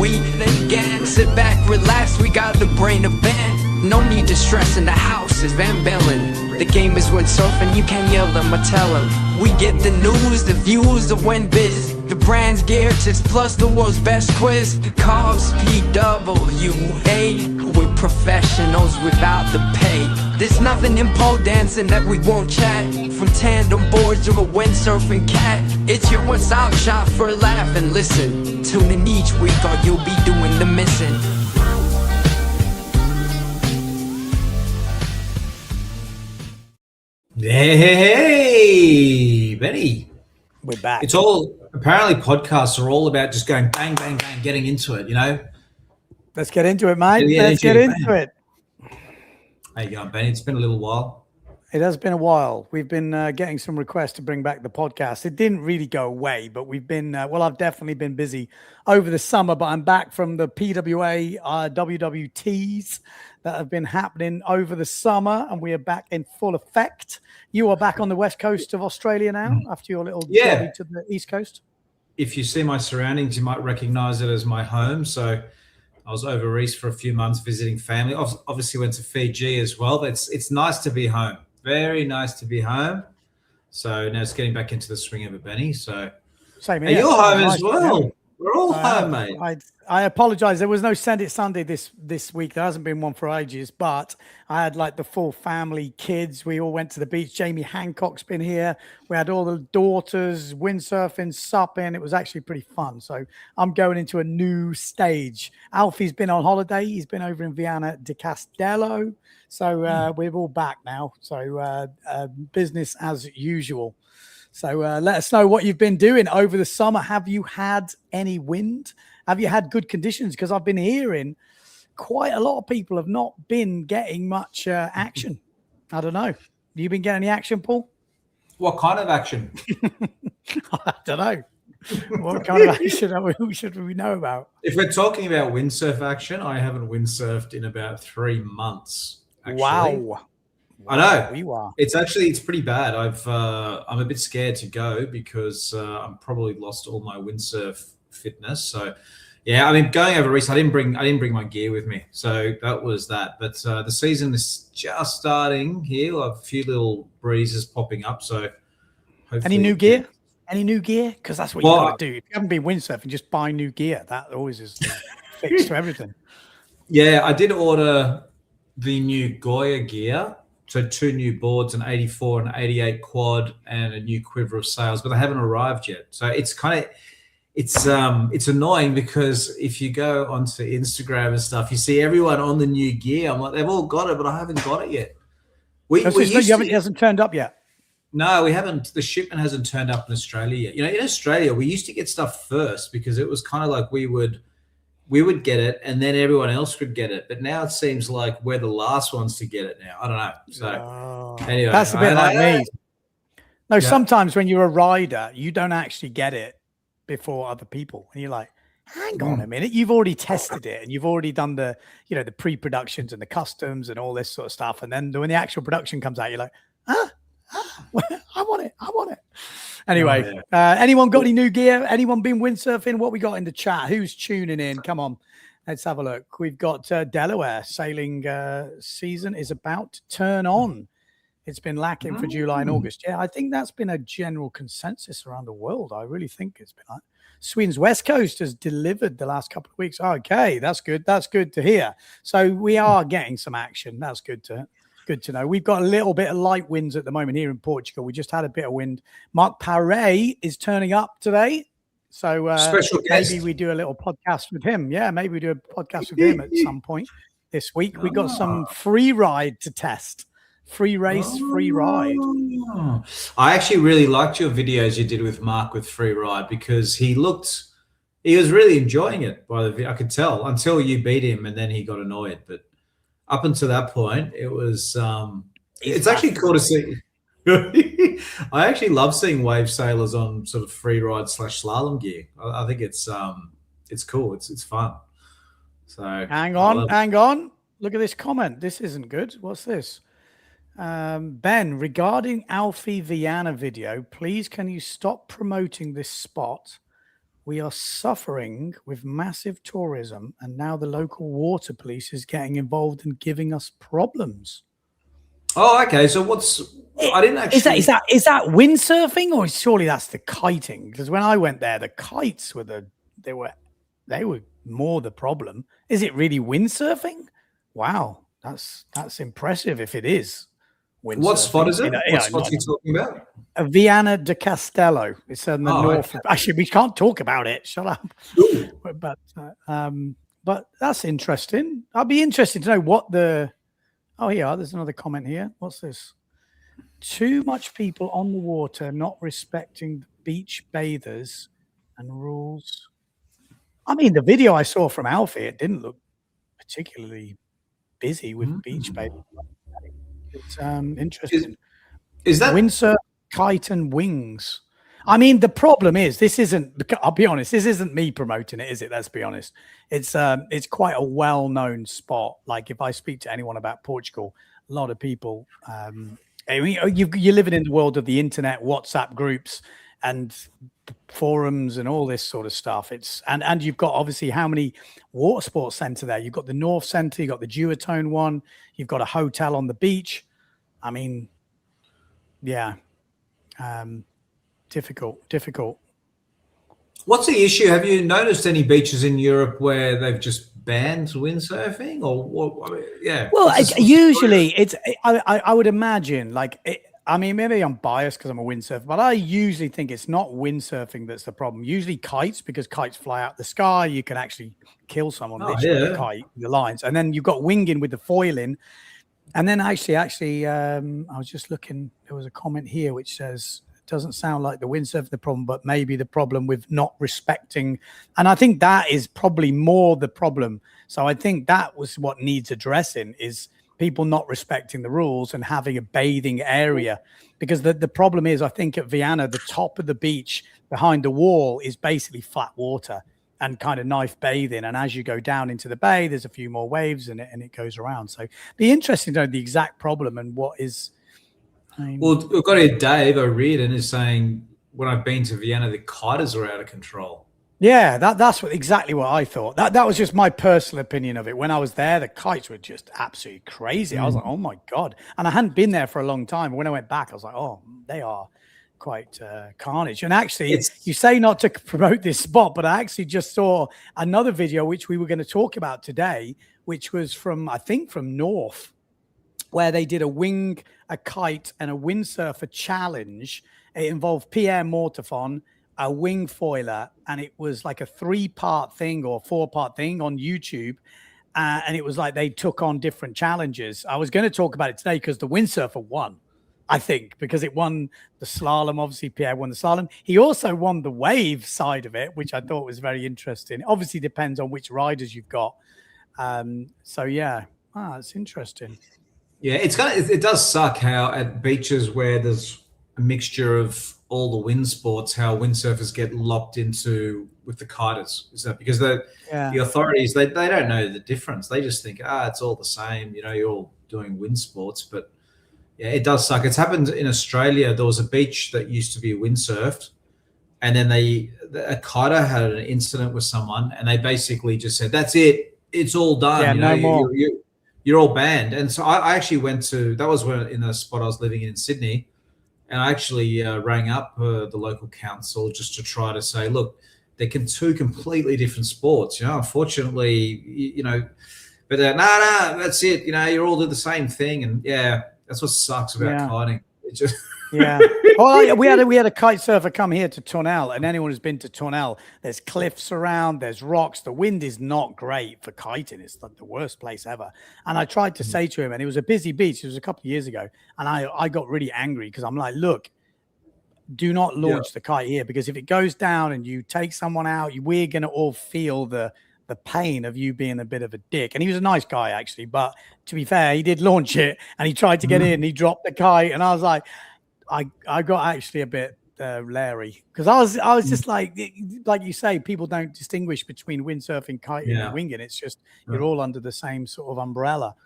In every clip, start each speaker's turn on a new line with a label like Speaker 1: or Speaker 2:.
Speaker 1: we then again. Sit back, relax, we got the brain of Ben. No need to stress, in the house is Van Bellen. The game is windsurfing, you can't yell them or tell them. We get the news, the views, the win biz. The brand's gear, tips plus the world's best quiz. Carbs, PWA. We're professionals without the pay. There's nothing in pole dancing that we won't chat. From tandem boards to a windsurfing cat. It's your one-stop shop for a laugh and listen. Tune in each week or you'll be doing the missing.
Speaker 2: Hey, Benny.
Speaker 3: We're back.
Speaker 2: It's all, apparently podcasts are all about just going bang, bang, bang, getting into it, you know?
Speaker 3: Let's get into it, mate. Let's get into it.
Speaker 2: How you going, Benny? It's been a little while.
Speaker 3: It has been a while. We've been getting some requests to bring back the podcast. It didn't really go away, but we've been, I've definitely been busy over the summer, but I'm back from the PWA WWTs that have been happening over the summer, and we are back in full effect. You are back on the west coast of Australia now after your little journey to the east coast. If
Speaker 2: you see my surroundings, you might recognize it as my home. So I was over east for a few months visiting family. Obviously went to Fiji as well. But it's nice to be home. Very nice to be home. So now it's getting back into the swing of it, Benny. So
Speaker 3: same here.
Speaker 2: You're home as well. We're all home, mate.
Speaker 3: I apologize. There was no Send It Sunday this week. There hasn't been one for ages, but I had like the full family, kids. We all went to the beach. Jamie Hancock's been here. We had all the daughters windsurfing, supping. It was actually pretty fun. So I'm going into a new stage. Alfie's been on holiday. He's been over in Viana di Castello. So we're all back now. So business as usual. So let us know what you've been doing over the summer. Have you had any wind? Have you had good conditions? Because I've been hearing quite a lot of people have not been getting much action. I don't know. Have you been getting any action, Paul?
Speaker 2: What kind of action?
Speaker 3: I don't know. What kind of action should we know about?
Speaker 2: If we're talking about windsurf action, I haven't windsurfed in about 3 months. Actually.
Speaker 3: Wow.
Speaker 2: I know.
Speaker 3: You are.
Speaker 2: It's pretty bad. I'm a bit scared to go because I'm probably lost all my windsurf fitness. So yeah, I mean, going over east, I didn't bring my gear with me. So that was that. But the season is just starting here. We'll have a few little breezes popping up. So
Speaker 3: any new gear? Any new gear? Because that's what you got to do. If you haven't been windsurfing, just buy new gear. That always is fixed to everything.
Speaker 2: Yeah, I did order the new Goya gear. So 2 new boards, an 84 and 88 quad, and a new quiver of sails, but they haven't arrived yet. So it's annoying because if you go onto Instagram and stuff, you see everyone on the new gear. I'm like, they've all got it, but I haven't got it yet.
Speaker 3: It hasn't turned up yet.
Speaker 2: No, we haven't. The shipment hasn't turned up in Australia yet. You know, in Australia, we used to get stuff first because it was kind of like we would get it and then everyone else could get it. But now it seems like we're the last ones to get it now. I don't know. So anyway.
Speaker 3: That's a bit like me. No, sometimes when you're a rider, you don't actually get it before other people. And you're like, hang on a minute. You've already tested it and you've already done the pre-productions and the customs and all this sort of stuff. And then when the actual production comes out, you're like, I want it. Anyway, anyone got any new gear? Anyone been windsurfing? What we got in the chat? Who's tuning in? Come on, let's have a look. We've got Delaware sailing season is about to turn on. It's been lacking for July and August. Yeah, I think that's been a general consensus around the world. I really think it's been like Sweden's West Coast has delivered the last couple of weeks. Okay, that's good. That's good to hear. So we are getting some action. That's good to know. We've got a little bit of light winds at the moment here in Portugal. We just had a bit of wind. Mark Paré is turning up today. So
Speaker 2: special guest.
Speaker 3: Maybe we do a little podcast with him. Yeah, maybe we do a podcast with him at some point this week. We got some free ride to test. Free race, free ride.
Speaker 2: I actually really liked your videos you did with Mark with free ride because he was really enjoying it. I could tell until you beat him and then he got annoyed. But up until that point, it was it's actually cool to see. I actually love seeing wave sailors on sort of free ride / slalom gear. I think it's cool. It's fun. So
Speaker 3: hang on. Look at this comment. This isn't good. What's this? Ben, regarding Alfie Viana video, please can you stop promoting this spot We are suffering with massive tourism, and now the local water police is getting involved and giving us problems.
Speaker 2: Oh, okay. So I didn't actually.
Speaker 3: Is that windsurfing, or surely that's the kiting? Because when I went there, the kites were they were more the problem. Is it really windsurfing? Wow, that's impressive if it is.
Speaker 2: What spot is it? What spot are you talking about?
Speaker 3: Viana de Castello. It's in the north. Okay. Actually, we can't talk about it. Shut up. But that's interesting. I'd be interested to know what the. Oh, yeah. There's another comment here. What's this? Too much people on the water, not respecting beach bathers and rules. I mean, the video I saw from Alfie, it didn't look particularly busy with beach bathers. It's interesting.
Speaker 2: Is that
Speaker 3: windsurf, kite, and wings? I mean, the problem is this isn't. I'll be honest. This isn't me promoting it, is it? Let's be honest. It's quite a well-known spot. Like if I speak to anyone about Portugal, a lot of people. I mean, you're living in the world of the internet, WhatsApp groups, and forums, and all this sort of stuff. And you've got obviously how many water sports centre there? You've got the North Centre, you've got the Duotone one, you've got a hotel on the beach. I mean, yeah, difficult.
Speaker 2: What's the issue? Have you noticed any beaches in Europe where they've just banned windsurfing, or what? I mean, yeah.
Speaker 3: Well, usually I would imagine like. I mean, maybe I'm biased because I'm a windsurfer, but I usually think it's not windsurfing that's the problem. Usually kites, because kites fly out the sky. You can actually kill someone with a kite, the lines. And then you've got winging with the foiling. And then actually, I was just looking. There was a comment here which says, it doesn't sound like the windsurf the problem, but maybe the problem with not respecting. And I think that is probably more the problem. So I think that was what needs addressing, is people not respecting the rules and having a bathing area. Because the problem is, I think at Viana, the top of the beach behind the wall is basically flat water and kind of knife bathing. And as you go down into the bay, there's a few more waves and it goes around. So be interesting to know the exact problem and what is.
Speaker 2: Well, we've got here Dave O'Riordan is saying, when I've been to Vienna, the kiters are out of control.
Speaker 3: Yeah, that's exactly what I thought. That was just my personal opinion of it. When I was there, the kites were just absolutely crazy. I was like, oh my God. And I hadn't been there for a long time. When I went back, I was like, oh, they are quite carnage. And actually, you say not to promote this spot, but I actually just saw another video, which we were going to talk about today, which was from, I think, from North, where they did a kite, and a windsurfer challenge. It involved Pierre Mortefon, a wing foiler, and it was like a 3-part thing or 4-part thing on YouTube. And it was like they took on different challenges. I was going to talk about it today because the windsurfer won, I think, because it won the slalom. Obviously, Pierre won the slalom. He also won the wave side of it, which I thought was very interesting. Obviously, depends on which riders you've got. So, yeah, it's interesting.
Speaker 2: Yeah, it does suck how at beaches where there's a mixture of all the wind sports, how windsurfers get locked into with the kiters. Is that because the authorities, they don't know the difference. They just think, it's all the same. You know, you're all doing wind sports. But yeah, it does suck. It's happened in Australia. There was a beach that used to be windsurfed, and then a kiter had an incident with someone, and they basically just said, "That's it. It's all done.
Speaker 3: Yeah, no more.
Speaker 2: You're all banned." And so I actually went to, that was when in the spot I was living in Sydney. And I actually rang up the local council just to try to say, look, they're two completely different sports. You know, unfortunately, but no, that's it. You know, you're all doing the same thing. And yeah, that's what sucks about kiting. It just
Speaker 3: Well, we had a kite surfer come here to Tornell, and anyone who's been to Tornell, there's cliffs around, there's rocks. The wind is not great for kiting. It's like the worst place ever. And I tried to say to him, and it was a busy beach. It was a couple of years ago, and I got really angry because I'm like, look, do not launch the kite here, because if it goes down and you take someone out, we're going to all feel the pain of you being a bit of a dick. And he was a nice guy, actually, but to be fair, he did launch it, and he tried to get in, and he dropped the kite, and I was like, I got actually a bit leery, because I was just like you say, people don't distinguish between windsurfing, kiting, and winging. It's just you're all under the same sort of umbrella.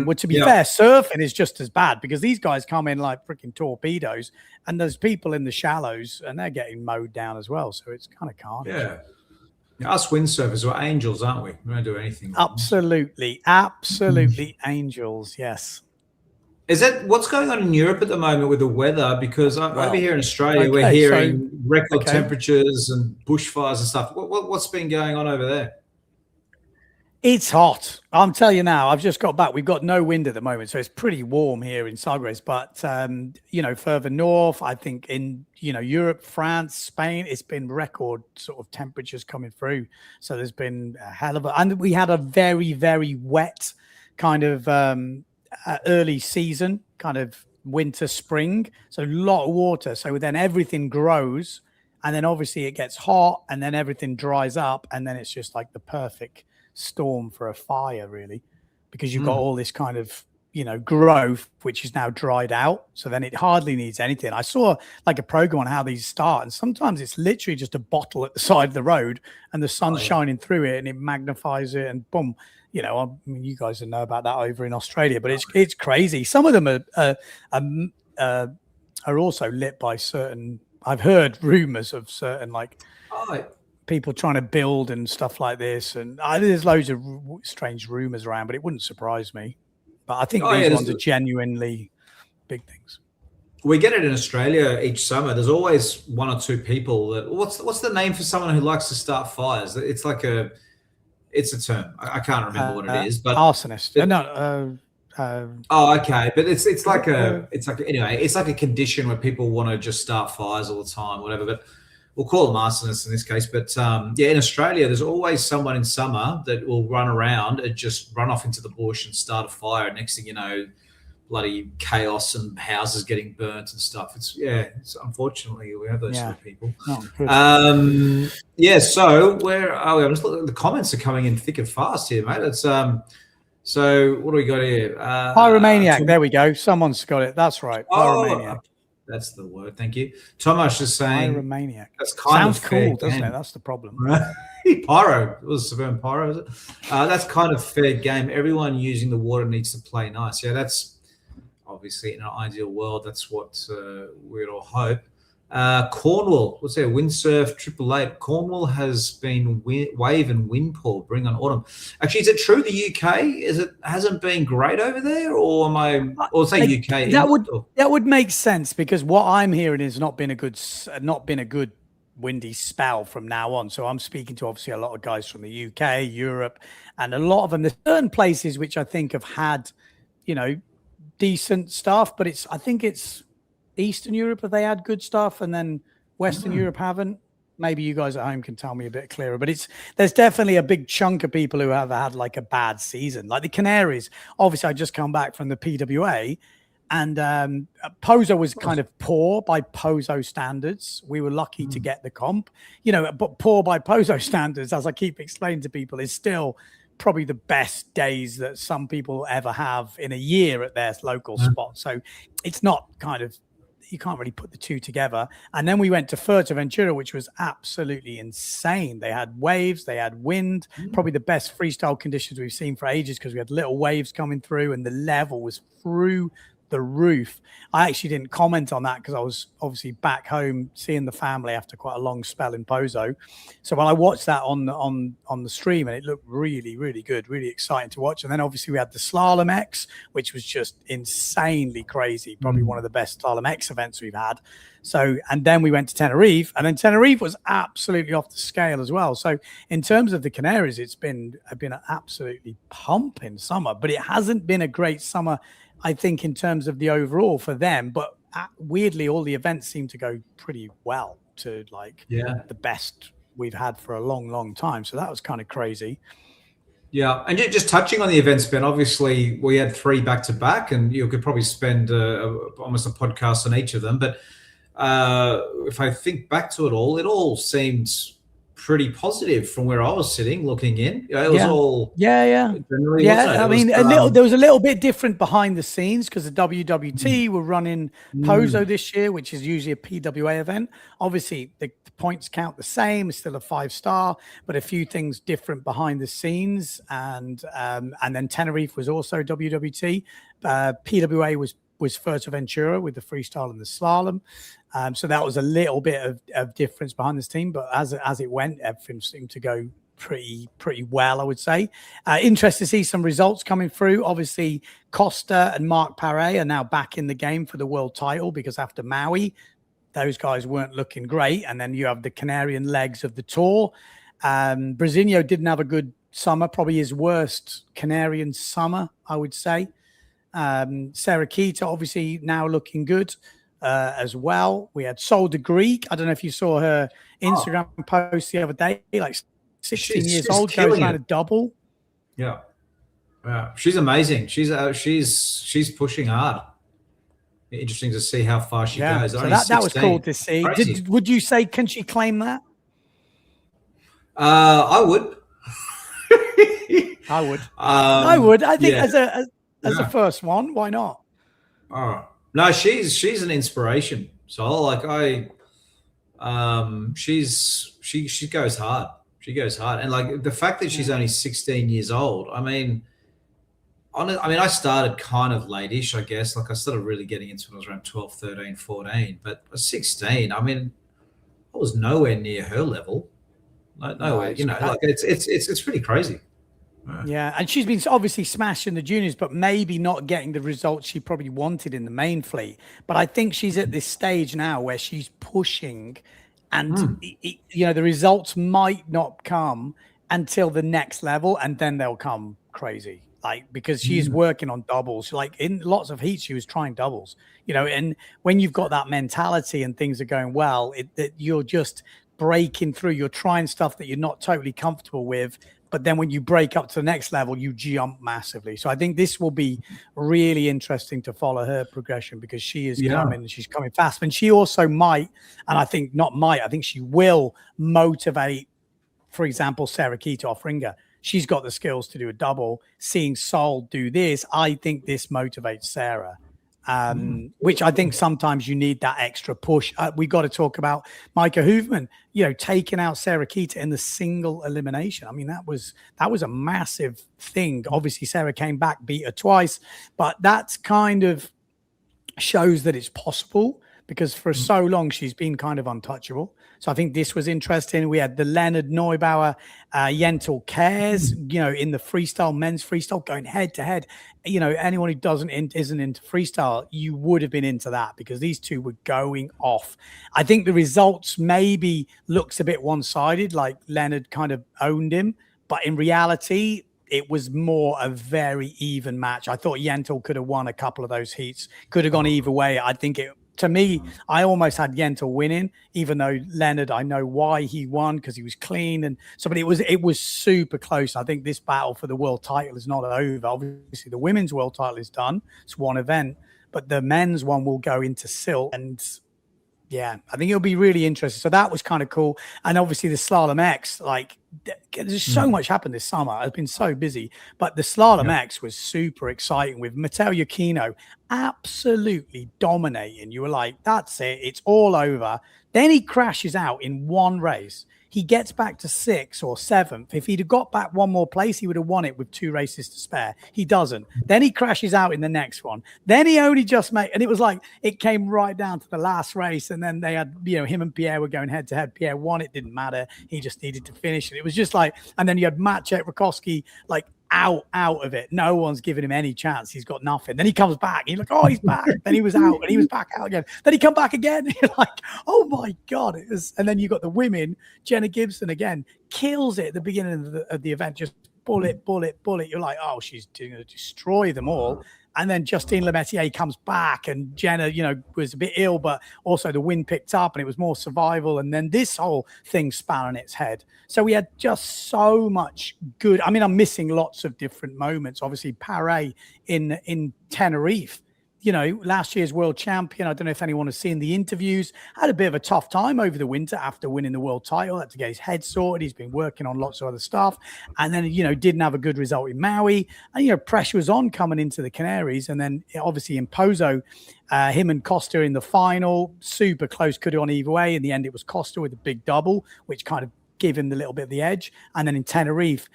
Speaker 3: Which, to be fair, surfing is just as bad because these guys come in like freaking torpedoes, and there's people in the shallows, and they're getting mowed down as well. So it's kind of carnage.
Speaker 2: Yeah, us windsurfers are angels, aren't we? We don't do anything.
Speaker 3: Absolutely angels. Yes.
Speaker 2: Is that what's going on in Europe at the moment with the weather? Because over here in Australia, we're hearing record temperatures and bushfires and stuff. What's been going on over there?
Speaker 3: It's hot. I'm telling you now, I've just got back. We've got no wind at the moment, so it's pretty warm here in Sagres. But, further north, I think in, Europe, France, Spain, it's been record sort of temperatures coming through. So there's been a hell of and we had a very, very wet kind of early season, kind of winter, spring. So a lot of water. So then everything grows, and then obviously it gets hot, and then everything dries up, and then it's just like the perfect storm for a fire, really, because you've got all this kind of growth which is now dried out, so then it hardly needs anything. I saw like a program on how these start, and sometimes it's literally just a bottle at the side of the road and the sun's shining through it and it magnifies it, and boom. I mean, you guys know about that over in Australia, but it's crazy. Some of them are also lit by certain, I've heard rumors of certain people trying to build and stuff like this, and there's loads of strange rumors around, but it wouldn't surprise me. But I think these ones are genuinely big things.
Speaker 2: We get it in Australia each summer. There's always one or two people that what's the name for someone who likes to start fires? It's like it's a term. I can't remember what it is, but
Speaker 3: arsonist.
Speaker 2: Okay, but it's like a condition where people want to just start fires all the time, whatever. But we'll call them arsonists in this case. But in Australia, there's always someone in summer that will run around and just run off into the bush and start a fire. Next thing you know, bloody chaos and houses getting burnt and stuff. It's unfortunately we have those sort of people. So where are we? I'm just looking at the comments are coming in thick and fast here, mate. It's so what do we got here?
Speaker 3: Pyromaniac. There we go. Someone's got it. That's right. Pyromaniac.
Speaker 2: That's the word. Thank you. Tomasz is saying
Speaker 3: Pyromaniac.
Speaker 2: That's kind
Speaker 3: sounds
Speaker 2: of
Speaker 3: cool, doesn't it? That's the problem.
Speaker 2: Pyro. It was Severn Pyro, is it? That's kind of fair game. Everyone using the water needs to play nice. Yeah, that's obviously in an ideal world. That's what we'd all hope. Cornwall, what's there? Windsurf 888. Cornwall has been wave and wind pull. Bring on autumn. Actually, is it true the UK hasn't been great over there, or am I? Or say UK?
Speaker 3: That would make sense, because what I'm hearing is not been a good windy spell from now on. So I'm speaking to obviously a lot of guys from the UK, Europe, and a lot of them. There's certain places which I think have had, decent stuff, but I think it's Eastern Europe have they had good stuff, and then Western Europe haven't. Maybe you guys at home can tell me a bit clearer, but there's definitely a big chunk of people who have had like a bad season, like the Canaries. Obviously, I just come back from the PWA, and Pozo was kind of poor by Pozo standards. We were lucky to get the comp, but poor by Pozo standards, as I keep explaining to people, is still probably the best days that some people ever have in a year at their local spot. So it's not you can't really put the two together. And then we went to Fuerteventura, which was absolutely insane. They had waves, they had wind, probably the best freestyle conditions we've seen for ages, because we had little waves coming through and the level was through the roof. I actually didn't comment on that because I was obviously back home seeing the family after quite a long spell in Pozo. So when I watched that on the stream, and it looked really, really good, really exciting to watch. And then obviously we had the Slalom X, which was just insanely crazy, probably one of the best Slalom X events we've had. So, and then we went to Tenerife, and then Tenerife was absolutely off the scale as well. So in terms of the Canaries, it's been an absolutely pumping summer, but it hasn't been a great summer, I think, in terms of the overall for them. But weirdly, all the events seem to go pretty well, to the best we've had for a long, long time. So that was kind of crazy.
Speaker 2: Yeah. And just touching on the events, Ben, obviously we had 3 back-to-back, and you could probably spend almost a podcast on each of them. But if I think back to it all seemed pretty positive from where I was sitting looking in. It was all generally,
Speaker 3: I mean, there was a little bit different behind the scenes because the WWT were running Pozo this year, which is usually a PWA event. Obviously, the points count the same. It's still a 5-star, but a few things different behind the scenes. And then Tenerife was also WWT. PWA was Fuerteventura with the freestyle and the slalom. So that was a little bit of difference behind this team, but as it went, everything seemed to go pretty well, I would say. Interested to see some results coming through. Obviously, Costa and Mark Paré are now back in the game for the world title because after Maui, those guys weren't looking great. And then you have the Canarian legs of the tour. Brasinho didn't have a good summer, probably his worst Canarian summer, I would say. Sarah Keita obviously now looking good as well. We had Sol de Greek. I don't know if you saw her Instagram post the other day, like 16 years old, goes around a double.
Speaker 2: Yeah, she's amazing. She's pushing hard. Interesting to see how far she goes.
Speaker 3: So that was cool to see. Would you say, can she claim that?
Speaker 2: I would.
Speaker 3: I would. I think as a first one, why not?
Speaker 2: Oh no, she's an inspiration. So she goes hard. She goes hard, and like the fact that she's only 16 years old. I mean, I started kind of late-ish, I guess. Like I started really getting into it when I was around 12, 13, 14. But 16, I mean, I was nowhere near her level. Nowhere, like it's pretty crazy.
Speaker 3: Yeah, and she's been obviously smashing the juniors, but maybe not getting the results she probably wanted in the main fleet. But I think she's at this stage now where she's pushing, and the results might not come until the next level, and then they'll come crazy. Like because she's working on doubles. Like in lots of heats, she was trying doubles. And when you've got that mentality and things are going well, you're just breaking through. You're trying stuff that you're not totally comfortable with. But then when you break up to the next level, you jump massively. So I think this will be really interesting to follow her progression because she is coming and she's coming fast. And she also might, and I think she will motivate, for example, Sarah Keita off ringer. She's got the skills to do a double. Seeing Sol do this, I think this motivates Sarah. Which I think sometimes you need that extra push. We got to talk about Micah Hoofman, taking out Sarah Keita in the single elimination. I mean, that was a massive thing. Obviously, Sarah came back, beat her twice, but that's kind of shows that it's possible because for so long she's been kind of untouchable. So I think this was interesting. We had the Leonard Neubauer, Yentl Cares, in the freestyle, men's freestyle, going head to head. Anyone who isn't into freestyle, you would have been into that because these two were going off. I think the results maybe looks a bit one-sided, like Leonard kind of owned him, but in reality, it was more a very even match. I thought Yentl could have won a couple of those heats, could have gone either way. I think to me, I almost had Yentl winning, even though Leonard, I know why he won because he was clean. And so, but it was super close. I think this battle for the world title is not over. Obviously, the women's world title is done. It's one event, but the men's one will go into Silt. And yeah, I think it'll be really interesting. So that was kind of cool. And obviously the Slalom X, like there's so much happened this summer. I've been so busy, but the Slalom X was super exciting with Matteo Iachino absolutely dominating. You were like, that's it. It's all over. Then he crashes out in one race. He gets back to 6th or 7th. If he'd have got back one more place, he would have won it with 2 races to spare. He doesn't. Then he crashes out in the next one. Then he only just made, and it was like, it came right down to the last race. And then they had, him and Pierre were going head to head. Pierre won. It didn't matter. He just needed to finish it. It was just like, and then you had Maciej Rakowski, like, out of it. No one's giving him any chance. He's got nothing. Then he comes back. You're like, oh, he's back. Then he was out and he was back out again. Then he come back again. You're like, oh my God. It was, and then you got the women. Jenna Gibson again kills it at the beginning of the event. Just bullet. You're like, oh, she's going to destroy them all. And then Justine Lemaitre comes back and Jenna, was a bit ill, but also the wind picked up and it was more survival. And then this whole thing span on its head. So we had just so much good. I mean, I'm missing lots of different moments. Obviously, Paré in Tenerife, last year's world champion. I don't know if anyone has seen the interviews. Had a bit of a tough time over the winter after winning the world title. Had to get his head sorted. He's been working on lots of other stuff. And then, didn't have a good result in Maui. And, pressure was on coming into the Canaries. And then obviously in Pozo, him and Costa in the final, super close, could have gone either way. In the end, it was Costa with a big double, which kind of gave him the little bit of the edge. And then in Tenerife,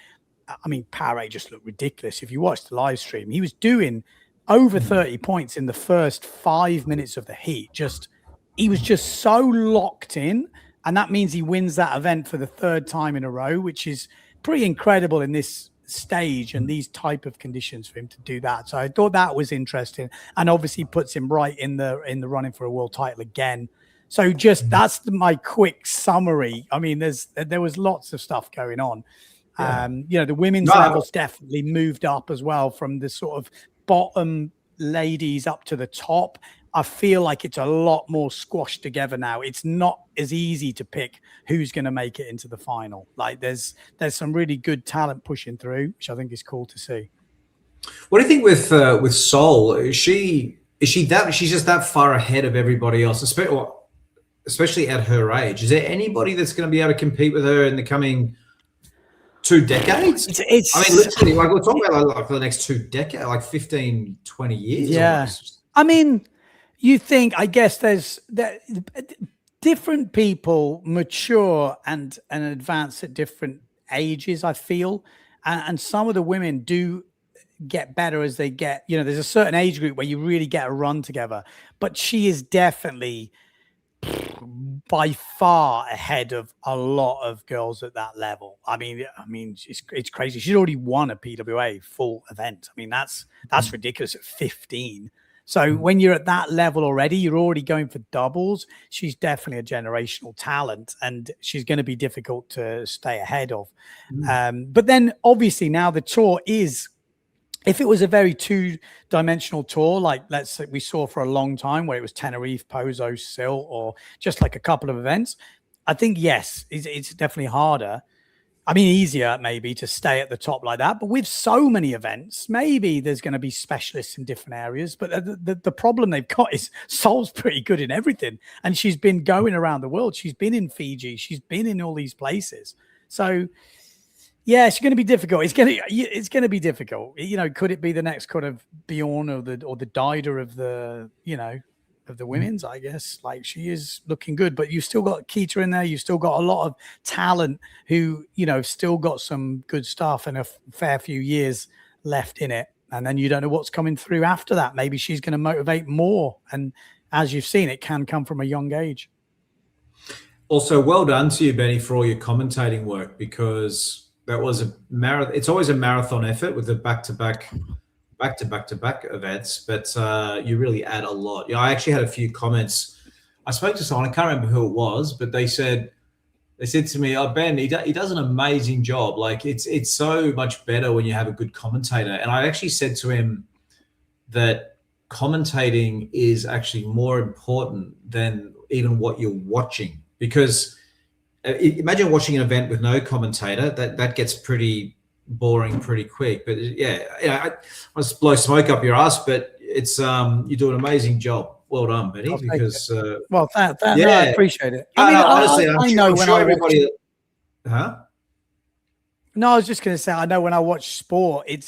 Speaker 3: Pare just looked ridiculous. If you watched the live stream, he was doing over 30 points in the first 5 minutes of the heat. He was just so locked in. And that means he wins that event for the third time in a row, which is pretty incredible in this stage and these type of conditions for him to do that. So I thought that was interesting, and obviously puts him right in the running for a world title again. So that's my quick summary. There was lots of stuff going on. The women's levels definitely moved up as well, from the sort of bottom ladies up to the top. I feel like it's a lot more squashed together now. It's not as easy to pick who's going to make it into the final. Like there's some really good talent pushing through, which I think is cool to see.
Speaker 2: What do you think with Sol? Is she's just that far ahead of everybody else, especially at her age? Is there anybody that's going to be able to compete with her in the coming 2 decades? Literally, like we're talking about like for the next 2 decades, like 15, 20 years.
Speaker 3: Yeah. Almost. You think, I guess there's different people mature and advance at different ages, I feel. And some of the women do get better as they get, there's a certain age group where you really get a run together. But she is definitely by far ahead of a lot of girls at that level. It's crazy. She's already won a PWA full event. That's ridiculous at 15. So when you're at that level already, you're already going for doubles. She's definitely a generational talent, and she's going to be difficult to stay ahead of. But then obviously now the tour is, if it was a very two-dimensional tour, like let's say we saw for a long time where it was Tenerife, Pozo, Sil, or just like a couple of events, I think, yes, it's definitely harder. Easier maybe to stay at the top like that. But with so many events, maybe there's going to be specialists in different areas. But the problem they've got is Sol's pretty good in everything. And she's been going around the world. She's been in Fiji. She's been in all these places. So, yeah, it's going to be difficult. It's going to be difficult. Could it be the next kind of Bjorn or the Dider of the, of the women's, I guess. Like, she is looking good, but you've still got Keita in there. You've still got a lot of talent who, have still got some good stuff and a fair few years left in it. And then you don't know what's coming through after that. Maybe she's going to motivate more. And as you've seen, it can come from a young age.
Speaker 2: Also, well done to you, Benny, for all your commentating work, because that was a marathon. It's always a marathon effort with the back-to-back events, but you really add a lot. I actually had a few comments. I spoke to someone, I can't remember who it was, but they said to me, "Oh, Ben, he does an amazing job. Like it's so much better when you have a good commentator." And I actually said to him that commentating is actually more important than even what you're watching, because imagine watching an event with no commentator. That gets pretty boring pretty quick. But I must blow smoke up your ass, but it's you do an amazing job. Well done, Benny. Because
Speaker 3: no, I appreciate it.
Speaker 2: Honestly,
Speaker 3: I know when everybody. No, I was just going to say, I know when I watch sport, it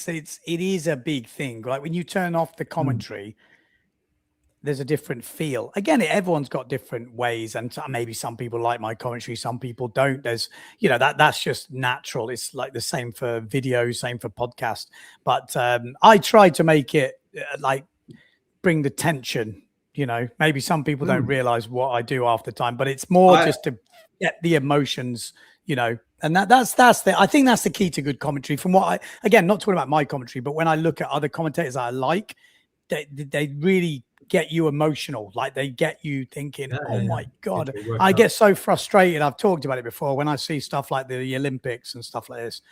Speaker 3: is a big thing. Like when you turn off the commentary, there's a different feel. Again, everyone's got different ways, and maybe some people like my commentary, some people don't. There's, that's just natural. It's like the same for video, same for podcast. But I try to make it like bring the tension. Maybe some people don't realize what I do half the time, but it's more just to get the emotions. And that's I think that's the key to good commentary. From what again, not talking about my commentary, but when I look at other commentators I like, they really get you emotional. Like they get you thinking, my God, I get so frustrated. I've talked about it before when I see stuff like the Olympics and stuff like this.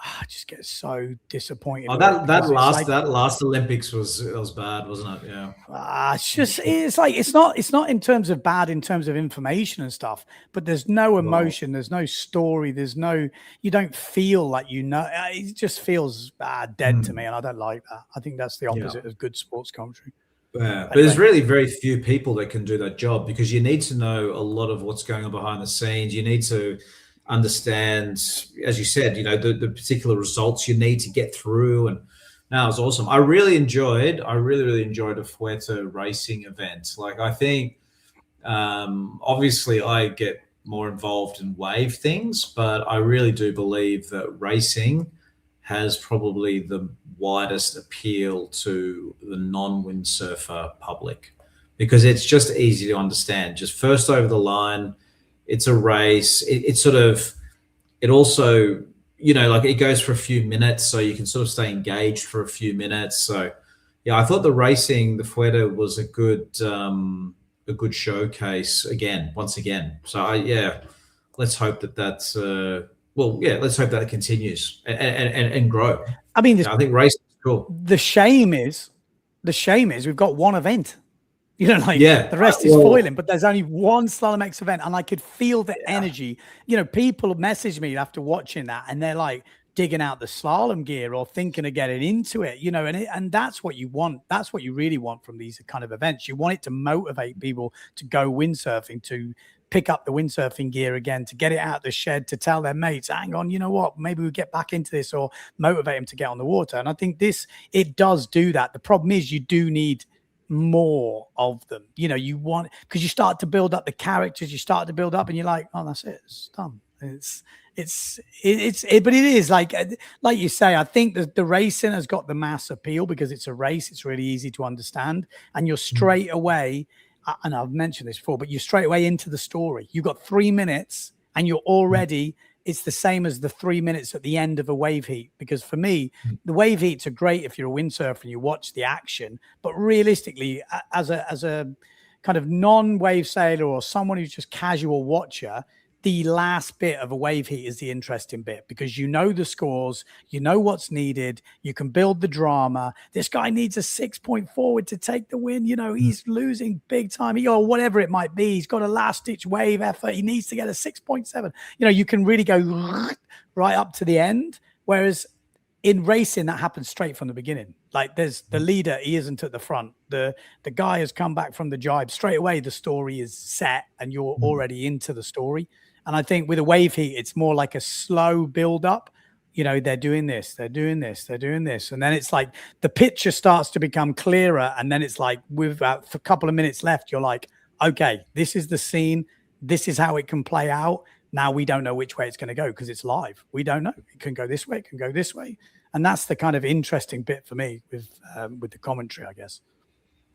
Speaker 3: I just get so disappointed.
Speaker 2: Oh, that last Olympics was bad, wasn't it? Yeah.
Speaker 3: It's not in terms of bad, in terms of information and stuff, but there's no emotion, there's no story, you don't feel like it just feels dead to me, and I don't like that. I think that's the opposite of good sports commentary.
Speaker 2: Yeah, but
Speaker 3: Anyway.
Speaker 2: there's really very few people that can do that job because you need to know a lot of what's going on behind the scenes. You need to understand, as you said, the particular results you need to get through. And now it's awesome. I really enjoyed a Fuerte racing event. Like, I think, obviously I get more involved in wave things, but I really do believe that racing has probably the widest appeal to the non-windsurfer public because it's just easy to understand. Just first over the line, it's a race. It also, like it goes for a few minutes, so you can sort of stay engaged for a few minutes. So, yeah, I thought the Fuerte was a good showcase once again. So let's hope let's hope that it continues and grow.
Speaker 3: I mean,
Speaker 2: I think racing is cool.
Speaker 3: The shame is we've got one event. The rest is foiling, but there's only one Slalom X event, and I could feel the energy. People message me after watching that, and they're like digging out the slalom gear or thinking of getting into it, and that's what you want. That's what you really want from these kind of events. You want it to motivate people to go windsurfing, to pick up the windsurfing gear again, to get it out of the shed, to tell their mates, hang on, you know what, maybe we get back into this, or motivate them to get on the water. And I think it does do that. The problem is you do need more of them. You want, because you start to build up the characters, you start to build up, and you're like, oh, that's it, it's done. But it is like you say, I think the racing has got the mass appeal because it's a race. It's really easy to understand, and you're straight away, and I've mentioned this before, but you're straight away into the story. You've got 3 minutes and you're already, it's the same as the 3 minutes at the end of a wave heat. Because for me, the wave heats are great if you're a windsurfer and you watch the action, but realistically, as a kind of non-wave sailor or someone who's just casual watcher, the last bit of a wave heat is the interesting bit because you know the scores, you know what's needed, you can build the drama. This guy needs a 6-point forward to take the win. He's losing big time, or whatever it might be. He's got a last-ditch wave effort. He needs to get a 6.7. You can really go right up to the end. Whereas in racing, that happens straight from the beginning. Like there's the leader, he isn't at the front. The guy has come back from the jibe. Straight away, the story is set and you're already into the story. And I think with a wave heat, it's more like a slow build up. They're doing this, they're doing this, they're doing this. And then it's like the picture starts to become clearer. And then it's like with a couple of minutes left, you're like, okay, this is the scene. This is how it can play out. Now we don't know which way it's going to go because it's live. We don't know. It can go this way. It can go this way. And that's the kind of interesting bit for me with the commentary, I guess.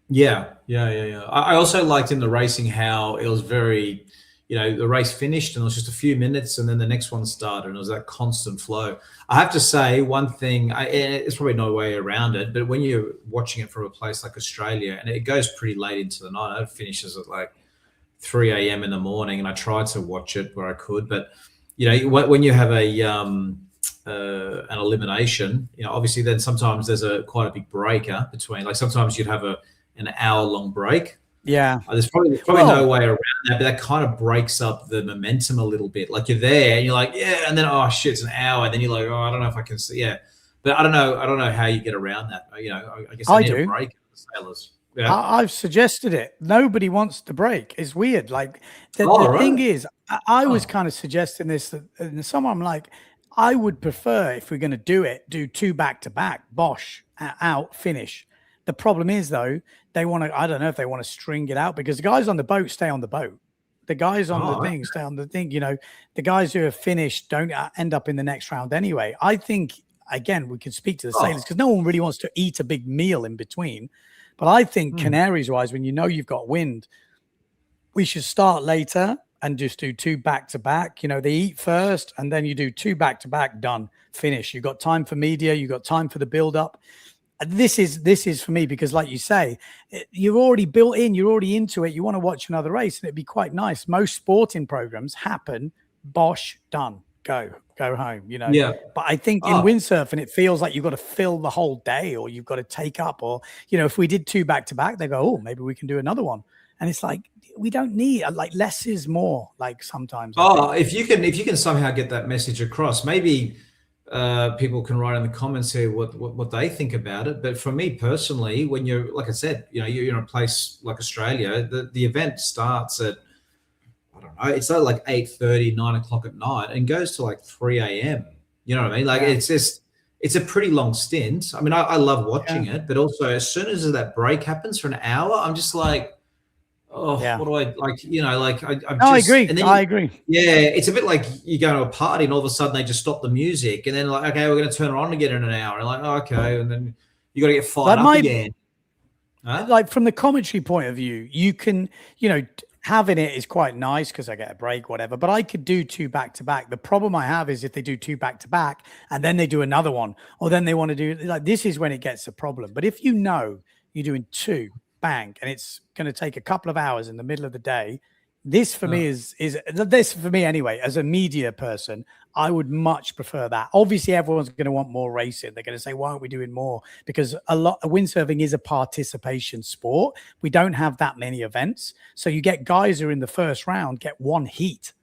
Speaker 2: Yeah. I also liked in the racing how it was very... the race finished and it was just a few minutes and then the next one started and it was that constant flow. I have to say one thing, it's probably no way around it, but when you're watching it from a place like Australia and it goes pretty late into the night, it finishes at like 3 a.m. in the morning, and I tried to watch it where I could, but when you have an elimination, obviously then sometimes there's quite a big break between, like sometimes you'd have an hour-long break.
Speaker 3: Yeah,
Speaker 2: there's probably no way around that, but that kind of breaks up the momentum a little bit. Like you're there and you're like, yeah, and then oh shit, it's an hour, and then you're like, oh, I don't know if I can see, yeah, but I don't know how you get around that. I guess I need a break for sailors. Yeah.
Speaker 3: I've suggested it. Nobody wants to break. It's weird. Like the thing is, I was kind of suggesting this, and someone I'm like, I would prefer if we're going to do 2 back-to-back, bosh, out, finish. The problem is though, they want to, I don't know if they want to string it out because the guys on the boat stay on the boat. The guys on the thing stay on the thing. The guys who have finished don't end up in the next round anyway. I think, again, we can speak to the sailors because no one really wants to eat a big meal in between. But I think Canaries-wise, when you've got wind, we should start later and just do 2 back-to-back. They eat first and then you do 2 back-to-back, done, finish. You've got time for media. You've got time for the build-up. This is for me because, like you say, you're already built in, you're already into it. You want to watch another race, and it'd be quite nice. Most sporting programs happen, bosh, done, go home. Yeah. But I think in windsurfing, it feels like you've got to fill the whole day, or you've got to take up, or if we did 2 back-to-back, they go, oh, maybe we can do another one, and it's like we don't need like less is more. Like sometimes.
Speaker 2: If you can somehow get that message across, maybe. people can write in the comments here what they think about it. But for me personally, when you're, like I said, you're in a place like Australia, the event starts at, I don't know, it's like 8:30, 9 o'clock at night and goes to like 3 a.m. You know what I mean? Like it's a pretty long stint. I mean, I love watching it, but also as soon as that break happens for an hour, I'm just like, oh, what do I like?
Speaker 3: I agree. I agree.
Speaker 2: Yeah, it's a bit like you go to a party and all of a sudden they just stop the music, and then like, okay, we're going to turn it on again in an hour. And like, oh, okay, and then you got to get fired up again. Huh?
Speaker 3: Like from the commentary point of view, you can, having it is quite nice because I get a break, whatever. But I could do 2 back-to-back. The problem I have is if they do 2 back-to-back and then they do another one, or then they want to do like this is when it gets a problem. But if you're doing 2, bang, and it's going to take a couple of hours in the middle of the day, this for me is this for me anyway. As a media person, I would much prefer that. Obviously, everyone's going to want more racing. They're going to say, why aren't we doing more? Because windsurfing is a participation sport. We don't have that many events. So you get guys who are in the first round get 1 heat.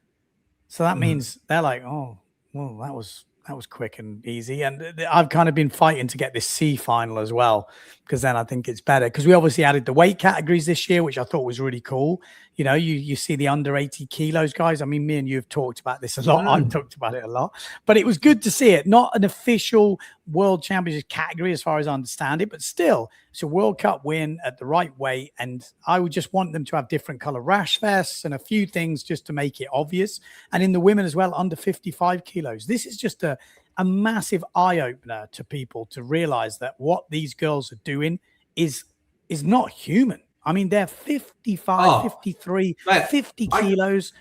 Speaker 3: So that means they're like, oh, well, that was quick and easy. And I've kind of been fighting to get this C final as well, because then I think it's better. Because we obviously added the weight categories this year, which I thought was really cool. You see the under 80 kilos guys. I mean, me and you have talked about this a lot. I've talked about it a lot, but it was good to see it. Not an official world championship category as far as I understand it, but still it's a World Cup win at the right weight. And I would just want them to have different color rash vests and a few things just to make it obvious. And in the women as well, under 55 kilos. This is just a massive eye opener to people to realize that what these girls are doing is not human. I mean, they're 55, 53, 50 kilos.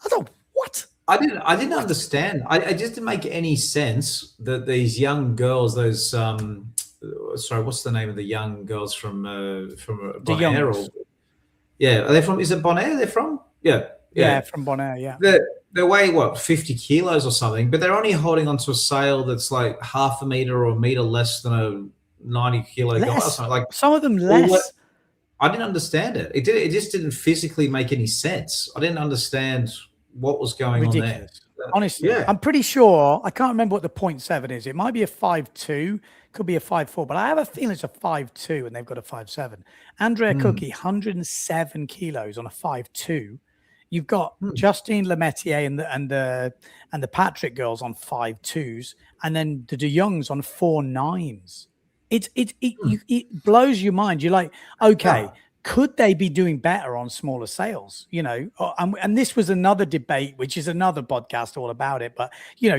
Speaker 3: I thought, what?
Speaker 2: I didn't understand. I just didn't make any sense that these young girls, those sorry, what's the name of the young girls from Bonaire? Are they from? Is it Bonaire? They're from? Yeah,
Speaker 3: from Bonaire. Yeah,
Speaker 2: they weigh what 50 kilos or something, but they're only holding onto a sail that's like half a meter or a meter less than a 90 kilo guy. Like
Speaker 3: some of them less.
Speaker 2: I didn't understand it. It just didn't physically make any sense. I didn't understand what was going on there.
Speaker 3: Honestly, I'm pretty sure. I can't remember what the 0.7 is. It might be a 5.2, could be a 5.4, but I have a feeling it's a 5.2 and they've got a 5.7. Andrea Cookie, 107 kilos on a 5.2. You've got Justine Lemaitre and the Patrick girls on 5.2s, and then the De Youngs on 4.9s. It blows your mind. You're like, okay, could they be doing better on smaller sails? And this was another debate, which is another podcast all about it. But,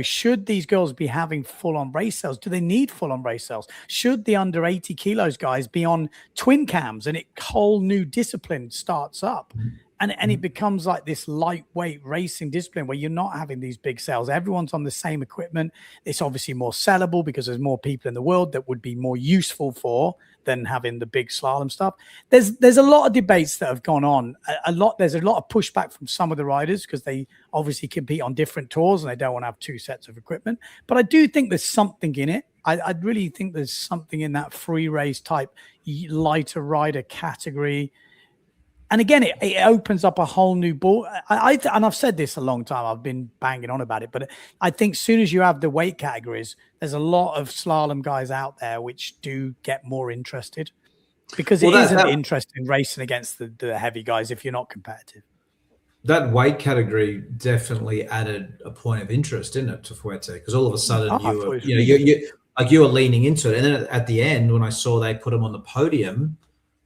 Speaker 3: should these girls be having full-on race sails? Do they need full-on race sails? Should the under 80 kilos guys be on twin cams and a whole new discipline starts up? And it becomes like this lightweight racing discipline where you're not having these big sails. Everyone's on the same equipment. It's obviously more sellable because there's more people in the world that would be more useful for than having the big slalom stuff. There's a lot of debates that have gone on. There's a lot of pushback from some of the riders because they obviously compete on different tours and they don't want to have 2 sets of equipment. But I do think there's something in it. I really think there's something in that free race type lighter rider category. And again, it opens up a whole new ball. And I've said this a long time. I've been banging on about it. But I think as soon as you have the weight categories, there's a lot of slalom guys out there which do get more interested. Because it isn't interesting racing against the heavy guys if you're not competitive.
Speaker 2: That weight category definitely added a point of interest, didn't it, to Fuerte? Because all of a sudden you were leaning into it. And then at the end, when I saw they put him on the podium,